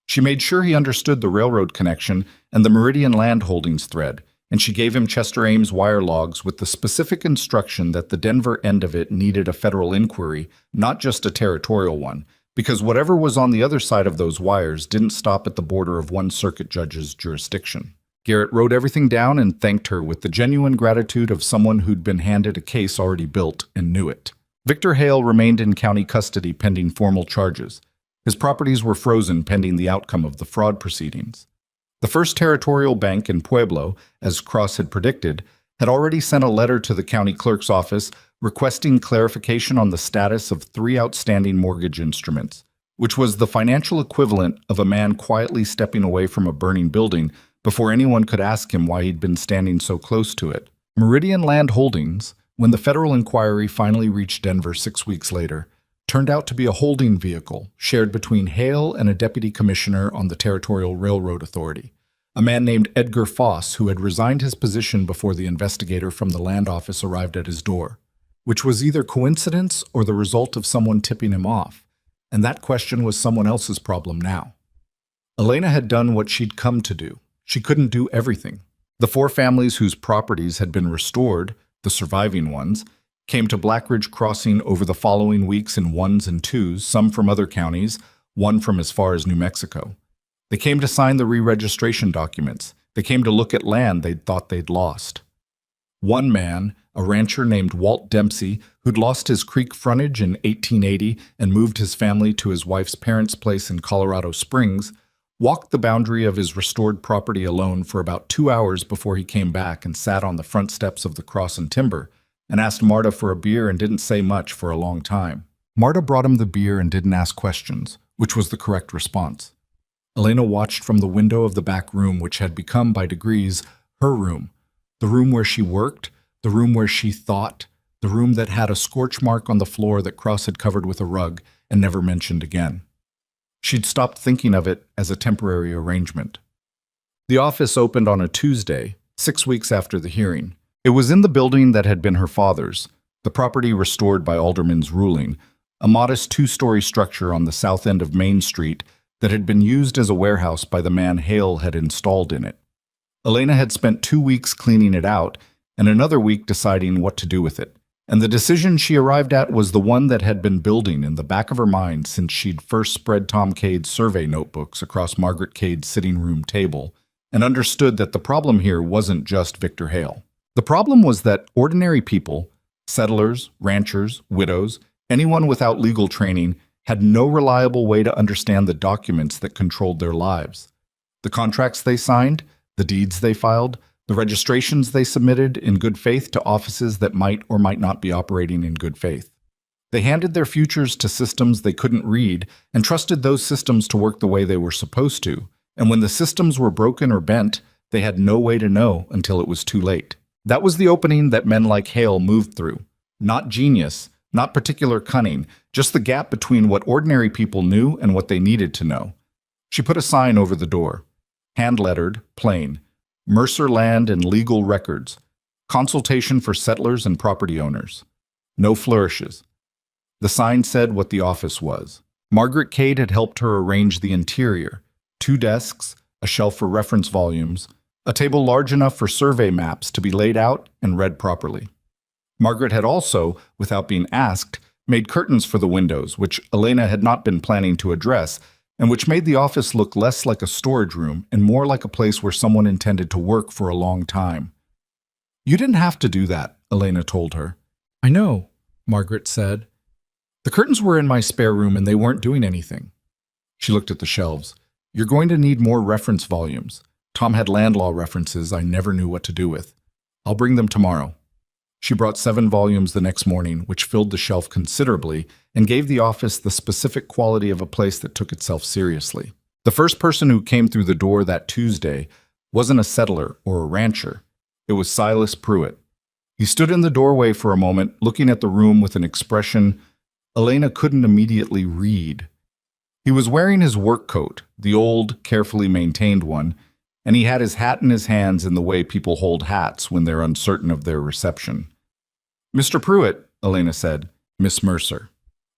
She made sure he understood the railroad connection and the Meridian land holdings thread, and she gave him Chester Ames wire logs with the specific instruction that the Denver end of it needed a federal inquiry, not just a territorial one, because whatever was on the other side of those wires didn't stop at the border of one circuit judge's jurisdiction. Garrett wrote everything down and thanked her with the genuine gratitude of someone who'd been handed a case already built and knew it. Victor Hale remained in county custody pending formal charges. His properties were frozen pending the outcome of the fraud proceedings. The First Territorial Bank in Pueblo, as Cross had predicted, had already sent a letter to the county clerk's office requesting clarification on the status of 3 outstanding mortgage instruments, which was the financial equivalent of a man quietly stepping away from a burning building before anyone could ask him why he'd been standing so close to it. Meridian Land Holdings, when the federal inquiry finally reached Denver 6 weeks later, turned out to be a holding vehicle shared between Hale and a deputy commissioner on the Territorial Railroad Authority, a man named Edgar Foss, who had resigned his position before the investigator from the land office arrived at his door, which was either coincidence or the result of someone tipping him off, and that question was someone else's problem now. Elena had done what she'd come to do. She couldn't do everything. The 4 families whose properties had been restored, the surviving ones, came to Blackridge Crossing over the following weeks in 1s and 2s, some from other counties, one from as far as New Mexico. They came to sign the re-registration documents. They came to look at land they'd thought they'd lost. One man, a rancher named Walt Dempsey, who'd lost his creek frontage in 1880 and moved his family to his wife's parents' place in Colorado Springs, walked the boundary of his restored property alone for about 2 hours before he came back and sat on the front steps of the Cross and Timber and asked Marta for a beer and didn't say much for a long time. Marta brought him the beer and didn't ask questions, which was the correct response. Elena watched from the window of the back room, which had become, by degrees, her room, the room where she worked, the room where she thought, the room that had a scorch mark on the floor that Cross had covered with a rug and never mentioned again. She'd stopped thinking of it as a temporary arrangement. The office opened on a Tuesday, 6 weeks after the hearing. It was in the building that had been her father's, the property restored by Alderman's ruling, a modest 2-story structure on the south end of Main Street that had been used as a warehouse by the man Hale had installed in it. Elena had spent 2 weeks cleaning it out and another week deciding what to do with it. And the decision she arrived at was the one that had been building in the back of her mind since she'd first spread Tom Cade's survey notebooks across Margaret Cade's sitting room table and understood that the problem here wasn't just Victor Hale. The problem was that ordinary people, settlers, ranchers, widows, anyone without legal training, had no reliable way to understand the documents that controlled their lives. The contracts they signed, the deeds they filed, the registrations they submitted in good faith to offices that might or might not be operating in good faith. They handed their futures to systems they couldn't read and trusted those systems to work the way they were supposed to. And when the systems were broken or bent, they had no way to know until it was too late. That was the opening that men like Hale moved through. Not genius, not particular cunning, just the gap between what ordinary people knew and what they needed to know. She put a sign over the door, hand-lettered, plain, Mercer Land and Legal Records, consultation for settlers and property owners. No flourishes. The sign said what the office was. Margaret Cade had helped her arrange the interior, 2 desks, a shelf for reference volumes, a table large enough for survey maps to be laid out and read properly. Margaret had also, without being asked, made curtains for the windows, which Elena had not been planning to address, and which made the office look less like a storage room and more like a place where someone intended to work for a long time. "You didn't have to do that," Elena told her. "I know," Margaret said. "The curtains were in my spare room and they weren't doing anything." She looked at the shelves. "You're going to need more reference volumes. Tom had land law references I never knew what to do with. I'll bring them tomorrow." She brought 7 volumes the next morning, which filled the shelf considerably and gave the office the specific quality of a place that took itself seriously. The first person who came through the door that Tuesday wasn't a settler or a rancher. It was Silas Pruitt. He stood in the doorway for a moment, looking at the room with an expression Elena couldn't immediately read. He was wearing his work coat, the old, carefully maintained one, and he had his hat in his hands in the way people hold hats when they're uncertain of their reception. "Mr. Pruitt," Elena said. "Miss Mercer."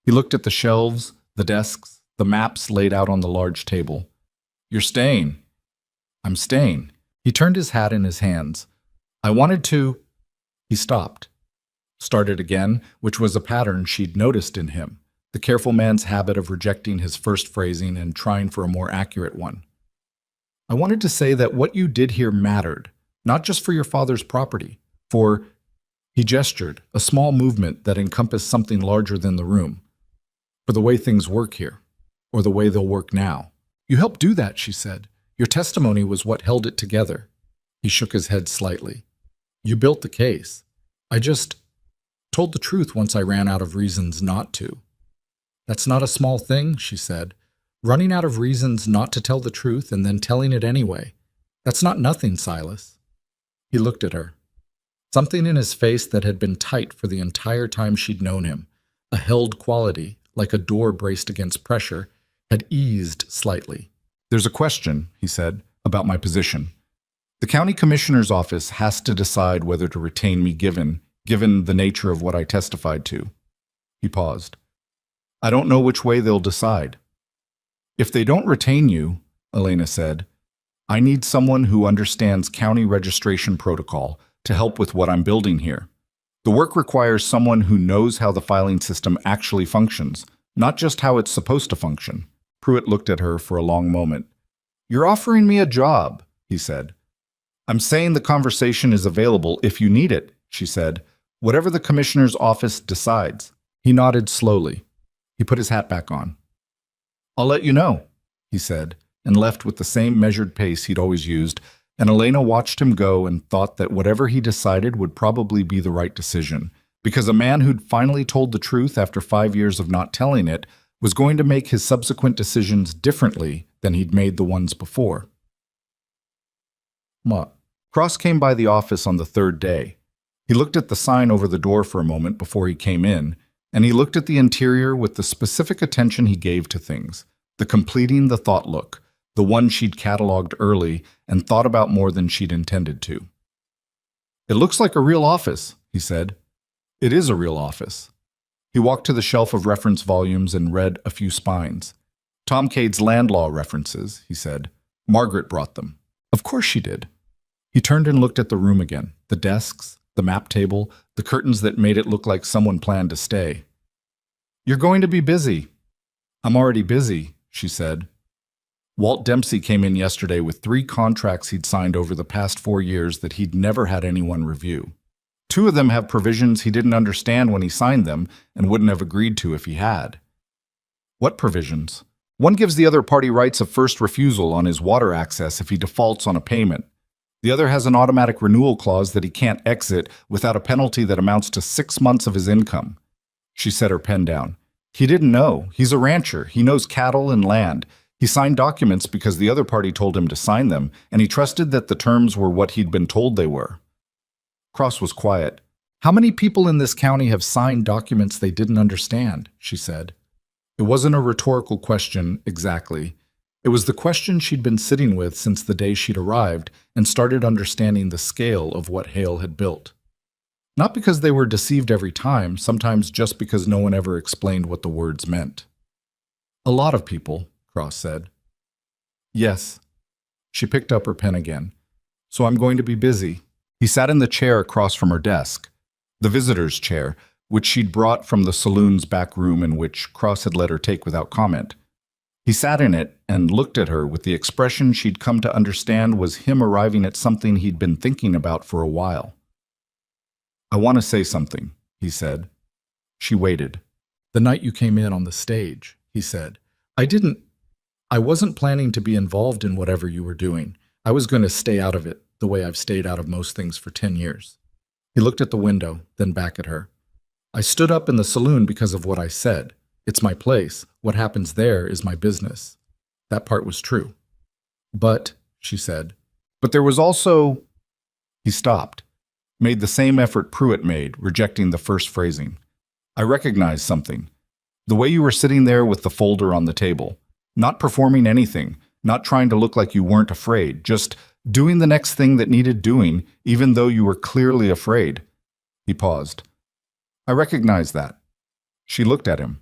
He looked at the shelves, the desks, the maps laid out on the large table. You're staying. I'm staying. He turned his hat in his hands. I wanted to. He stopped. Started again, which was a pattern she'd noticed in him, the careful man's habit of rejecting his first phrasing and trying for a more accurate one. I wanted to say that what you did here mattered, not just for your father's property, for, he gestured, a small movement that encompassed something larger than the room, for the way things work here, or the way they'll work now. You helped do that, she said. Your testimony was what held it together. He shook his head slightly. You built the case. I just told the truth once I ran out of reasons not to. That's not a small thing, she said. Running out of reasons not to tell the truth and then telling it anyway. That's not nothing, Silas. He looked at her. Something in his face that had been tight for the entire time she'd known him, a held quality, like a door braced against pressure, had eased slightly. There's a question, he said, about my position. The county commissioner's office has to decide whether to retain me given the nature of what I testified to. He paused. I don't know which way they'll decide. If they don't retain you, Elena said, I need someone who understands county registration protocol to help with what I'm building here. The work requires someone who knows how the filing system actually functions, not just how it's supposed to function. Pruitt looked at her for a long moment. You're offering me a job, he said. I'm saying the conversation is available if you need it, she said. Whatever the commissioner's office decides. He nodded slowly. He put his hat back on. I'll let you know, he said, and left with the same measured pace he'd always used, and Elena watched him go and thought that whatever he decided would probably be the right decision, because a man who'd finally told the truth after 5 years of not telling it was going to make his subsequent decisions differently than he'd made the ones before. Cross came by the office on the third day. He looked at the sign over the door for a moment before he came in, and he looked at the interior with the specific attention he gave to things, the completing the thought look, the one she'd cataloged early and thought about more than she'd intended to. It looks like a real office, he said. It is a real office. He walked to the shelf of reference volumes and read a few spines. Tom Cade's land law references, he said. Margaret brought them. Of course she did. He turned and looked at the room again, the desks, the map table, the curtains that made it look like someone planned to stay. You're going to be busy. I'm already busy, she said. Walt Dempsey came in yesterday with 3 contracts he'd signed over the past 4 years that he'd never had anyone review. 2 of them have provisions he didn't understand when he signed them and wouldn't have agreed to if he had. What provisions? One gives the other party rights of first refusal on his water access if he defaults on a payment. The other has an automatic renewal clause that he can't exit without a penalty that amounts to 6 months of his income. She set her pen down. He didn't know. He's a rancher. He knows cattle and land. He signed documents because the other party told him to sign them, and he trusted that the terms were what he'd been told they were. Cross was quiet. How many people in this county have signed documents they didn't understand? She said. It wasn't a rhetorical question, exactly. It was the question she'd been sitting with since the day she'd arrived and started understanding the scale of what Hale had built. Not because they were deceived every time, sometimes just because no one ever explained what the words meant. A lot of people, Cross said. Yes. She picked up her pen again. So I'm going to be busy. He sat in the chair across from her desk, the visitor's chair, which she'd brought from the saloon's back room and which Cross had let her take without comment. He sat in it and looked at her with the expression she'd come to understand was him arriving at something he'd been thinking about for a while. I want to say something, he said. She waited. The night you came in on the stage, he said. I wasn't planning to be involved in whatever you were doing. I was going to stay out of it, the way I've stayed out of most things for 10 years. He looked at the window, then back at her. I stood up in the saloon because of what I said. It's my place. What happens there is my business. That part was true. But, she said, but there was also... He stopped, made the same effort Pruitt made, rejecting the first phrasing. I recognized something. The way you were sitting there with the folder on the table, not performing anything, not trying to look like you weren't afraid, just doing the next thing that needed doing, even though you were clearly afraid. He paused. I recognized that. She looked at him.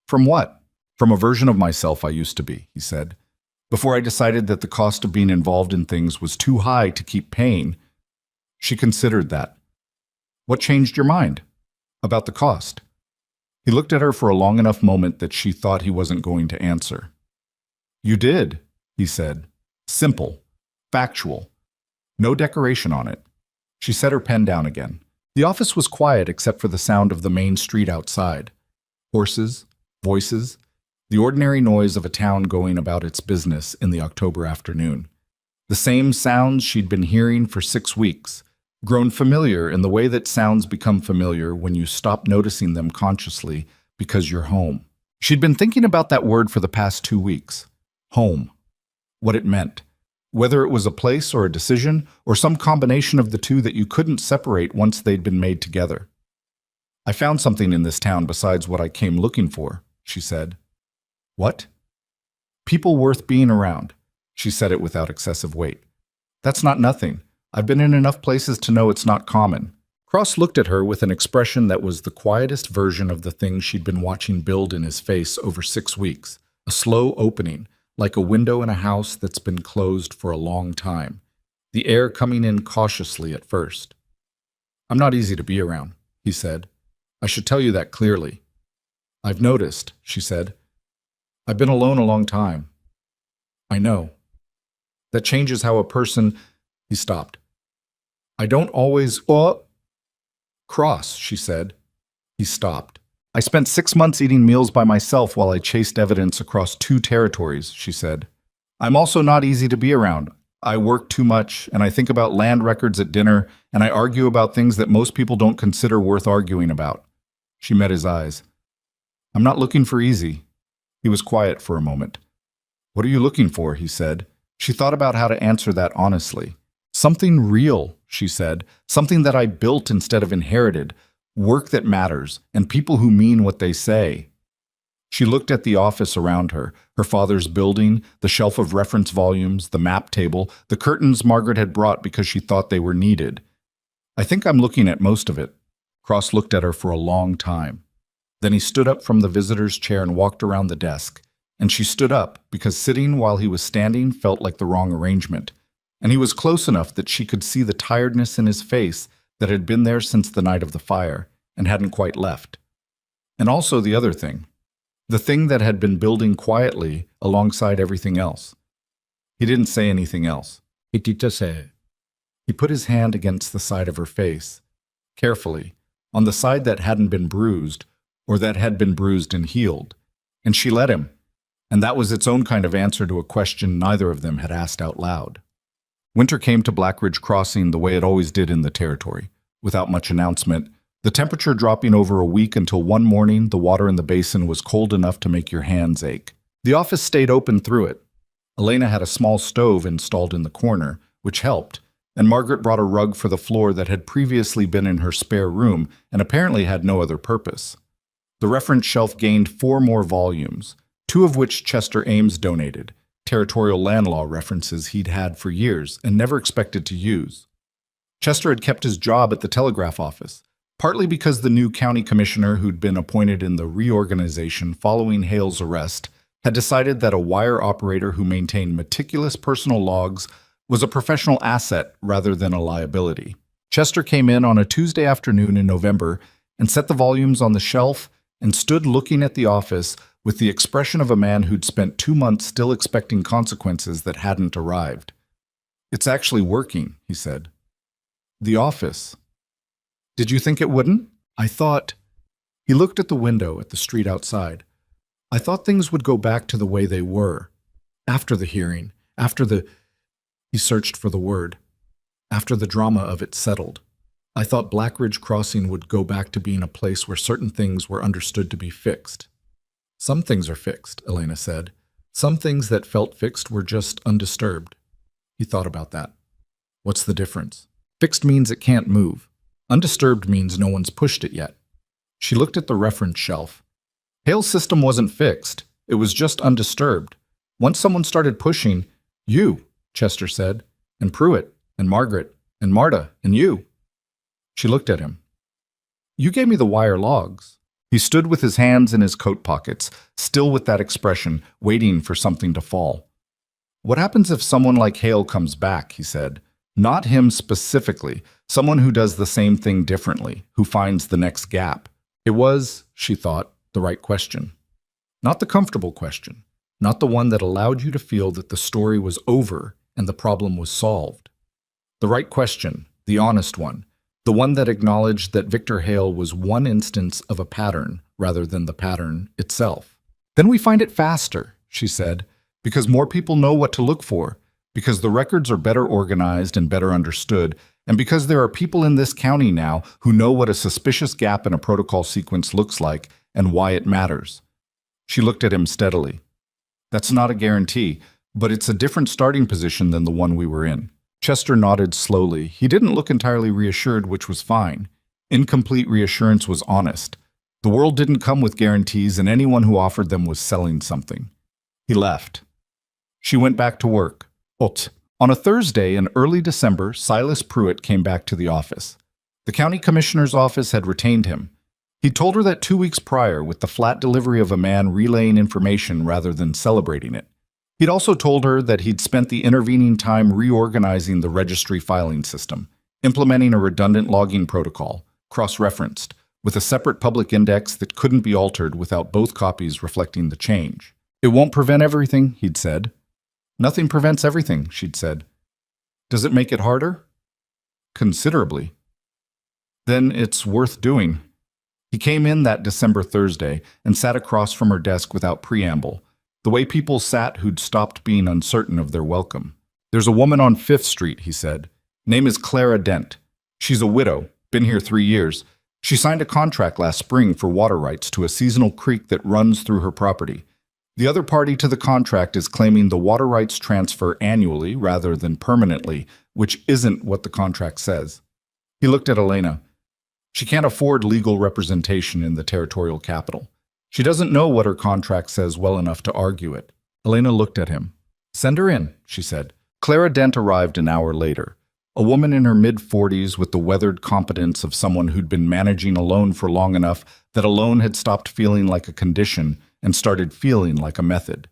From what? From a version of myself I used to be, he said. Before I decided that the cost of being involved in things was too high to keep paying, she considered that. What changed your mind? About the cost? He looked at her for a long enough moment that she thought he wasn't going to answer. You did, he said. Simple. Factual. No decoration on it. She set her pen down again. The office was quiet except for the sound of the main street outside. Horses, voices, the ordinary noise of a town going about its business in the October afternoon. The same sounds she'd been hearing for 6 weeks, grown familiar in the way that sounds become familiar when you stop noticing them consciously because you're home. She'd been thinking about that word for the past 2 weeks. Home. What it meant. Whether it was a place or a decision, or some combination of the two that you couldn't separate once they'd been made together. I found something in this town besides what I came looking for, she said. What? People worth being around. She said it without excessive weight. That's not nothing. I've been in enough places to know it's not common. Cross looked at her with an expression that was the quietest version of the thing she'd been watching build in his face over 6 weeks. A slow opening, like a window in a house that's been closed for a long time. The air coming in cautiously at first. I'm not easy to be around, he said. I should tell you that clearly. I've noticed, she said. I've been alone a long time. I know. That changes how a person... He stopped. I don't always... Cross, she said. He stopped. I spent 6 months eating meals by myself while I chased evidence across 2 territories, she said. I'm also not easy to be around. I work too much, and I think about land records at dinner, and I argue about things that most people don't consider worth arguing about. She met his eyes. I'm not looking for easy. He was quiet for a moment. What are you looking for? He said. She thought about how to answer that honestly. Something real, she said. Something that I built instead of inherited. Work that matters, and people who mean what they say. She looked at the office around her, her father's building, the shelf of reference volumes, the map table, the curtains Margaret had brought because she thought they were needed. I think I'm looking at most of it. Cross looked at her for a long time. Then he stood up from the visitor's chair and walked around the desk. And she stood up because sitting while he was standing felt like the wrong arrangement. And he was close enough that she could see the tiredness in his face that had been there since the night of the fire and hadn't quite left. And also the other thing. The thing that had been building quietly alongside everything else. He didn't say anything else. He put his hand against the side of her face, carefully, on the side that hadn't been bruised, or that had been bruised and healed. And she let him. And that was its own kind of answer to a question neither of them had asked out loud. Winter came to Blackridge Crossing the way it always did in the territory, without much announcement, the temperature dropping over a week until one morning the water in the basin was cold enough to make your hands ache. The office stayed open through it. Elena had a small stove installed in the corner, which helped, and Margaret brought a rug for the floor that had previously been in her spare room and apparently had no other purpose. The reference shelf gained 4 more volumes, 2 of which Chester Ames donated, territorial land law references he'd had for years and never expected to use. Chester had kept his job at the telegraph office, partly because the new county commissioner who'd been appointed in the reorganization following Hale's arrest had decided that a wire operator who maintained meticulous personal logs was a professional asset rather than a liability. Chester came in on a Tuesday afternoon in November and set the volumes on the shelf and stood looking at the office with the expression of a man who'd spent 2 months still expecting consequences that hadn't arrived. It's actually working, he said. The office. Did you think it wouldn't? I thought... He looked at the window at the street outside. I thought things would go back to the way they were. After the hearing, after the... He searched for the word. After the drama of it settled. I thought Blackridge Crossing would go back to being a place where certain things were understood to be fixed. Some things are fixed, Elena said. Some things that felt fixed were just undisturbed. He thought about that. What's the difference? Fixed means it can't move. Undisturbed means no one's pushed it yet. She looked at the reference shelf. Hale's system wasn't fixed. It was just undisturbed. Once someone started pushing, you, Chester said, and Pruitt, and Margaret, and Marta, and you. She looked at him. You gave me the wire logs. He stood with his hands in his coat pockets, still with that expression, waiting for something to fall. What happens if someone like Hale comes back, he said. Not him specifically, someone who does the same thing differently, who finds the next gap. It was, she thought, the right question. Not the comfortable question, not the one that allowed you to feel that the story was over and the problem was solved. The right question, the honest one, the one that acknowledged that Victor Hale was one instance of a pattern rather than the pattern itself. Then we find it faster, she said, because more people know what to look for, because the records are better organized and better understood, and because there are people in this county now who know what a suspicious gap in a protocol sequence looks like and why it matters. She looked at him steadily. That's not a guarantee, but it's a different starting position than the one we were in. Chester nodded slowly. He didn't look entirely reassured, which was fine. Incomplete reassurance was honest. The world didn't come with guarantees, and anyone who offered them was selling something. He left. She went back to work. On a Thursday in early December, Silas Pruitt came back to the office. The county commissioner's office had retained him. He'd told her that 2 weeks prior, with the flat delivery of a man relaying information rather than celebrating it. He'd also told her that he'd spent the intervening time reorganizing the registry filing system, implementing a redundant logging protocol, cross-referenced, with a separate public index that couldn't be altered without both copies reflecting the change. It won't prevent everything, he'd said. Nothing prevents everything, she'd said. Does it make it harder? Considerably. Then it's worth doing. He came in that December Thursday and sat across from her desk without preamble, the way people sat who'd stopped being uncertain of their welcome. There's a woman on 5th Street, he said. Name is Clara Dent. She's a widow, been here 3 years. She signed a contract last spring for water rights to a seasonal creek that runs through her property. The other party to the contract is claiming the water rights transfer annually rather than permanently, which isn't what the contract says. He looked at Elena. She can't afford legal representation in the territorial capital. She doesn't know what her contract says well enough to argue it. Elena looked at him. Send her in, she said. Clara Dent arrived an hour later. A woman in her mid-40s with the weathered competence of someone who'd been managing a loan for long enough that a loan had stopped feeling like a condition and started feeling like a method.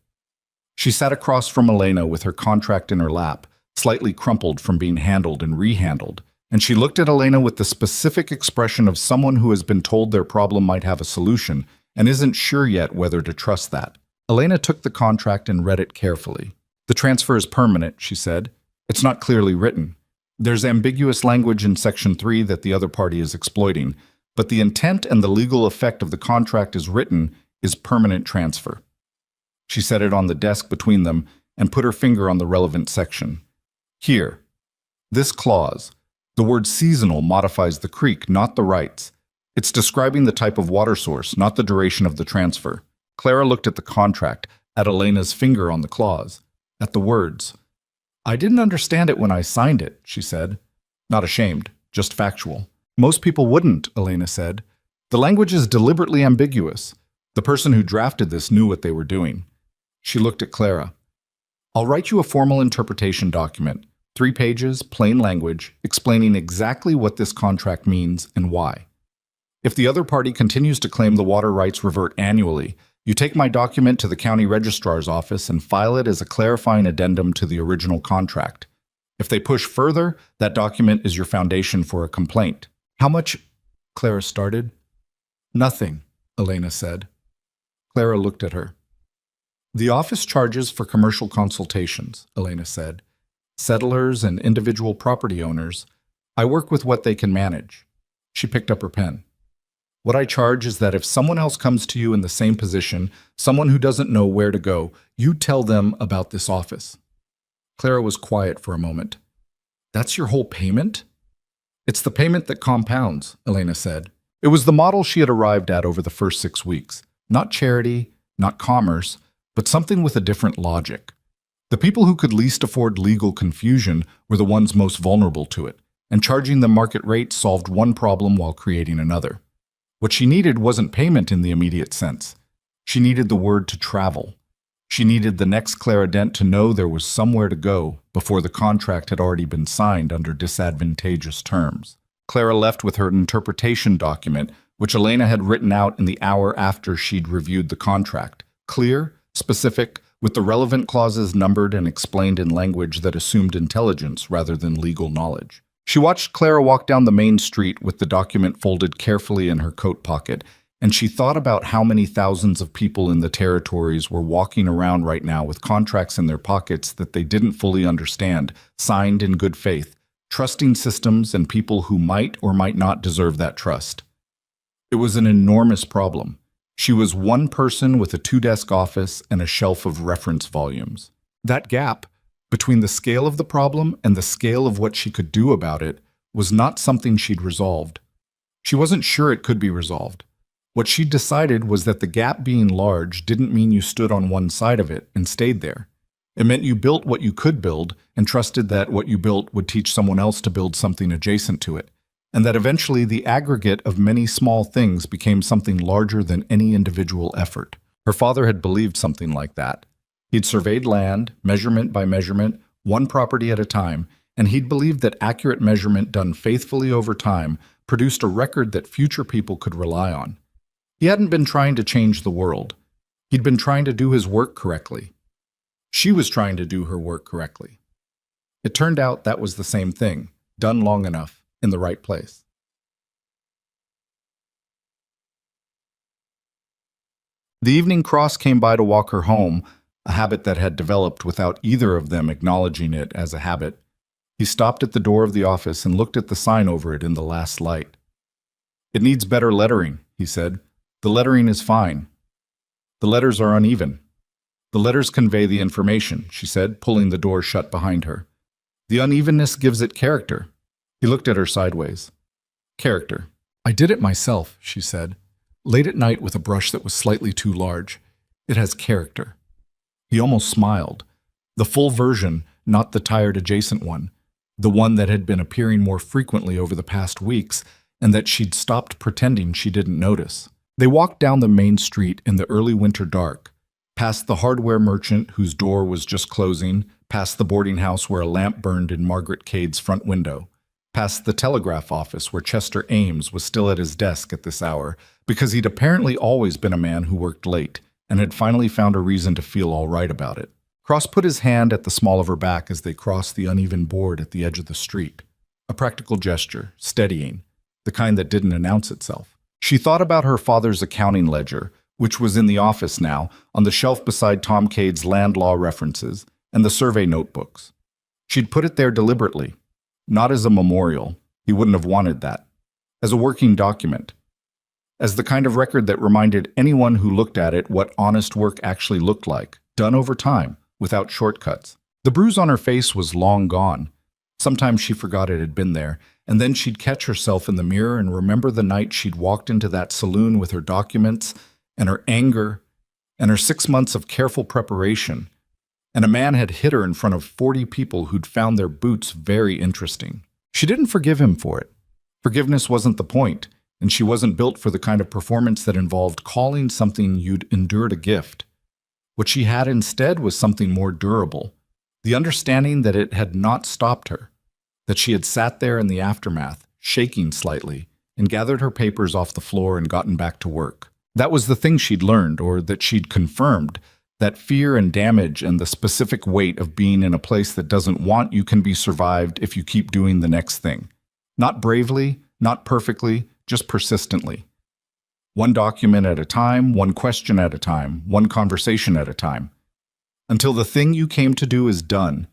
She sat across from Elena with her contract in her lap, slightly crumpled from being handled and rehandled, and she looked at Elena with the specific expression of someone who has been told their problem might have a solution and isn't sure yet whether to trust that. Elena took the contract and read it carefully. The transfer is permanent, she said. It's not clearly written. There's ambiguous language in Section 3 that the other party is exploiting, but the intent and the legal effect of the contract as written is permanent transfer. She set it on the desk between them and put her finger on the relevant section. Here, this clause, the word seasonal modifies the creek, not the rights. It's describing the type of water source, not the duration of the transfer. Clara looked at the contract, at Elena's finger on the clause, at the words. I didn't understand it when I signed it, she said. Not ashamed, just factual. Most people wouldn't, Elena said. The language is deliberately ambiguous. The person who drafted this knew what they were doing. She looked at Clara. I'll write you a formal interpretation document, 3 pages, plain language, explaining exactly what this contract means and why. If the other party continues to claim the water rights revert annually, you take my document to the county registrar's office and file it as a clarifying addendum to the original contract. If they push further, that document is your foundation for a complaint. How much? Clara started. Nothing, Elena said. Clara looked at her. The office charges for commercial consultations, Elena said. Settlers and individual property owners. I work with what they can manage. She picked up her pen. What I charge is that if someone else comes to you in the same position, someone who doesn't know where to go, you tell them about this office. Clara was quiet for a moment. That's your whole payment? It's the payment that compounds, Elena said. It was the model she had arrived at over the first 6 weeks. Not charity, not commerce, but something with a different logic. The people who could least afford legal confusion were the ones most vulnerable to it, and charging them market rate solved one problem while creating another. What she needed wasn't payment in the immediate sense. She needed the word to travel. She needed the next Clara Dent to know there was somewhere to go before the contract had already been signed under disadvantageous terms. Clara left with her interpretation document, which Elena had written out in the hour after she'd reviewed the contract. Clear, specific, with the relevant clauses numbered and explained in language that assumed intelligence rather than legal knowledge. She watched Clara walk down the main street with the document folded carefully in her coat pocket, and she thought about how many thousands of people in the territories were walking around right now with contracts in their pockets that they didn't fully understand, signed in good faith, trusting systems and people who might or might not deserve that trust. It was an enormous problem. She was one person with a two-desk office and a shelf of reference volumes. That gap between the scale of the problem and the scale of what she could do about it was not something she'd resolved. She wasn't sure it could be resolved. What she decided was that the gap being large didn't mean you stood on one side of it and stayed there. It meant you built what you could build and trusted that what you built would teach someone else to build something adjacent to it, and that eventually the aggregate of many small things became something larger than any individual effort. Her father had believed something like that. He'd surveyed land, measurement by measurement, one property at a time, and he'd believed that accurate measurement done faithfully over time produced a record that future people could rely on. He hadn't been trying to change the world. He'd been trying to do his work correctly. She was trying to do her work correctly. It turned out that was the same thing, done long enough, in the right place. The evening cross came by to walk her home, a habit that had developed without either of them acknowledging it as a habit. He stopped at the door of the office and looked at the sign over it in the last light. "It needs better lettering," he said. "The lettering is fine. The letters are uneven." "The letters convey the information," she said, pulling the door shut behind her. "The unevenness gives it character." He looked at her sideways. "Character. I did it myself," she said, late at night with a brush that was slightly too large. "It has character." He almost smiled. The full version, not the tired adjacent one. The one that had been appearing more frequently over the past weeks, and that she'd stopped pretending she didn't notice. They walked down the main street in the early winter dark, past the hardware merchant whose door was just closing, past the boarding house where a lamp burned in Margaret Cade's front window, past the telegraph office where Chester Ames was still at his desk at this hour, because he'd apparently always been a man who worked late, and had finally found a reason to feel all right about it. Cross put his hand at the small of her back as they crossed the uneven board at the edge of the street. A practical gesture, steadying, the kind that didn't announce itself. She thought about her father's accounting ledger, which was in the office now, on the shelf beside Tom Cade's land law references, and the survey notebooks. She'd put it there deliberately, not as a memorial, he wouldn't have wanted that, as a working document, as the kind of record that reminded anyone who looked at it what honest work actually looked like, done over time, without shortcuts. The bruise on her face was long gone. Sometimes she forgot it had been there, and then she'd catch herself in the mirror and remember the night she'd walked into that saloon with her documents and her anger and her 6 months of careful preparation, and a man had hit her in front of 40 people who'd found their boots very interesting. She didn't forgive him for it. Forgiveness wasn't the point, and she wasn't built for the kind of performance that involved calling something you'd endured a gift. What she had instead was something more durable, the understanding that it had not stopped her, that she had sat there in the aftermath, shaking slightly, and gathered her papers off the floor and gotten back to work. That was the thing she'd learned, or that she'd confirmed, that fear and damage and the specific weight of being in a place that doesn't want you can be survived if you keep doing the next thing. Not bravely, not perfectly, just persistently. One document at a time, one question at a time, one conversation at a time. Until the thing you came to do is done,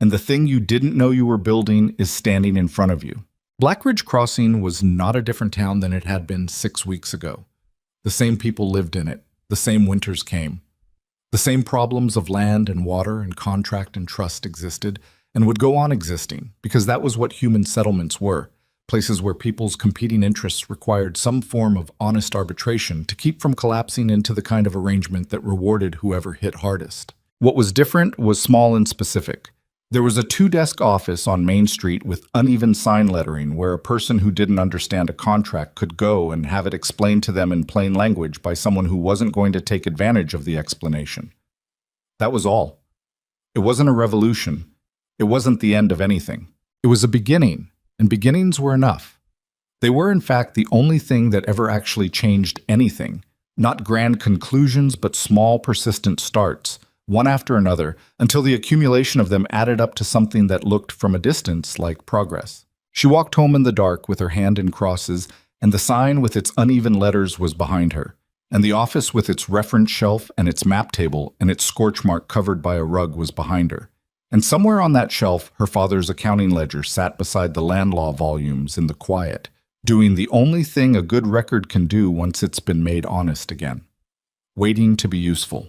and the thing you didn't know you were building is standing in front of you. Blackridge Crossing was not a different town than it had been 6 weeks ago. The same people lived in it. The same winters came. The same problems of land and water and contract and trust existed and would go on existing, because that was what human settlements were, places where people's competing interests required some form of honest arbitration to keep from collapsing into the kind of arrangement that rewarded whoever hit hardest. What was different was small and specific. There was a 2-desk office on Main Street with uneven sign lettering where a person who didn't understand a contract could go and have it explained to them in plain language by someone who wasn't going to take advantage of the explanation. That was all. It wasn't a revolution. It wasn't the end of anything. It was a beginning, and beginnings were enough. They were, in fact, the only thing that ever actually changed anything. Not grand conclusions, but small, persistent starts, one after another, until the accumulation of them added up to something that looked from a distance like progress. She walked home in the dark with her hand in crosses, and the sign with its uneven letters was behind her, and the office with its reference shelf and its map table and its scorch mark covered by a rug was behind her. And somewhere on that shelf, her father's accounting ledger sat beside the land law volumes in the quiet, doing the only thing a good record can do once it's been made honest again: waiting to be useful.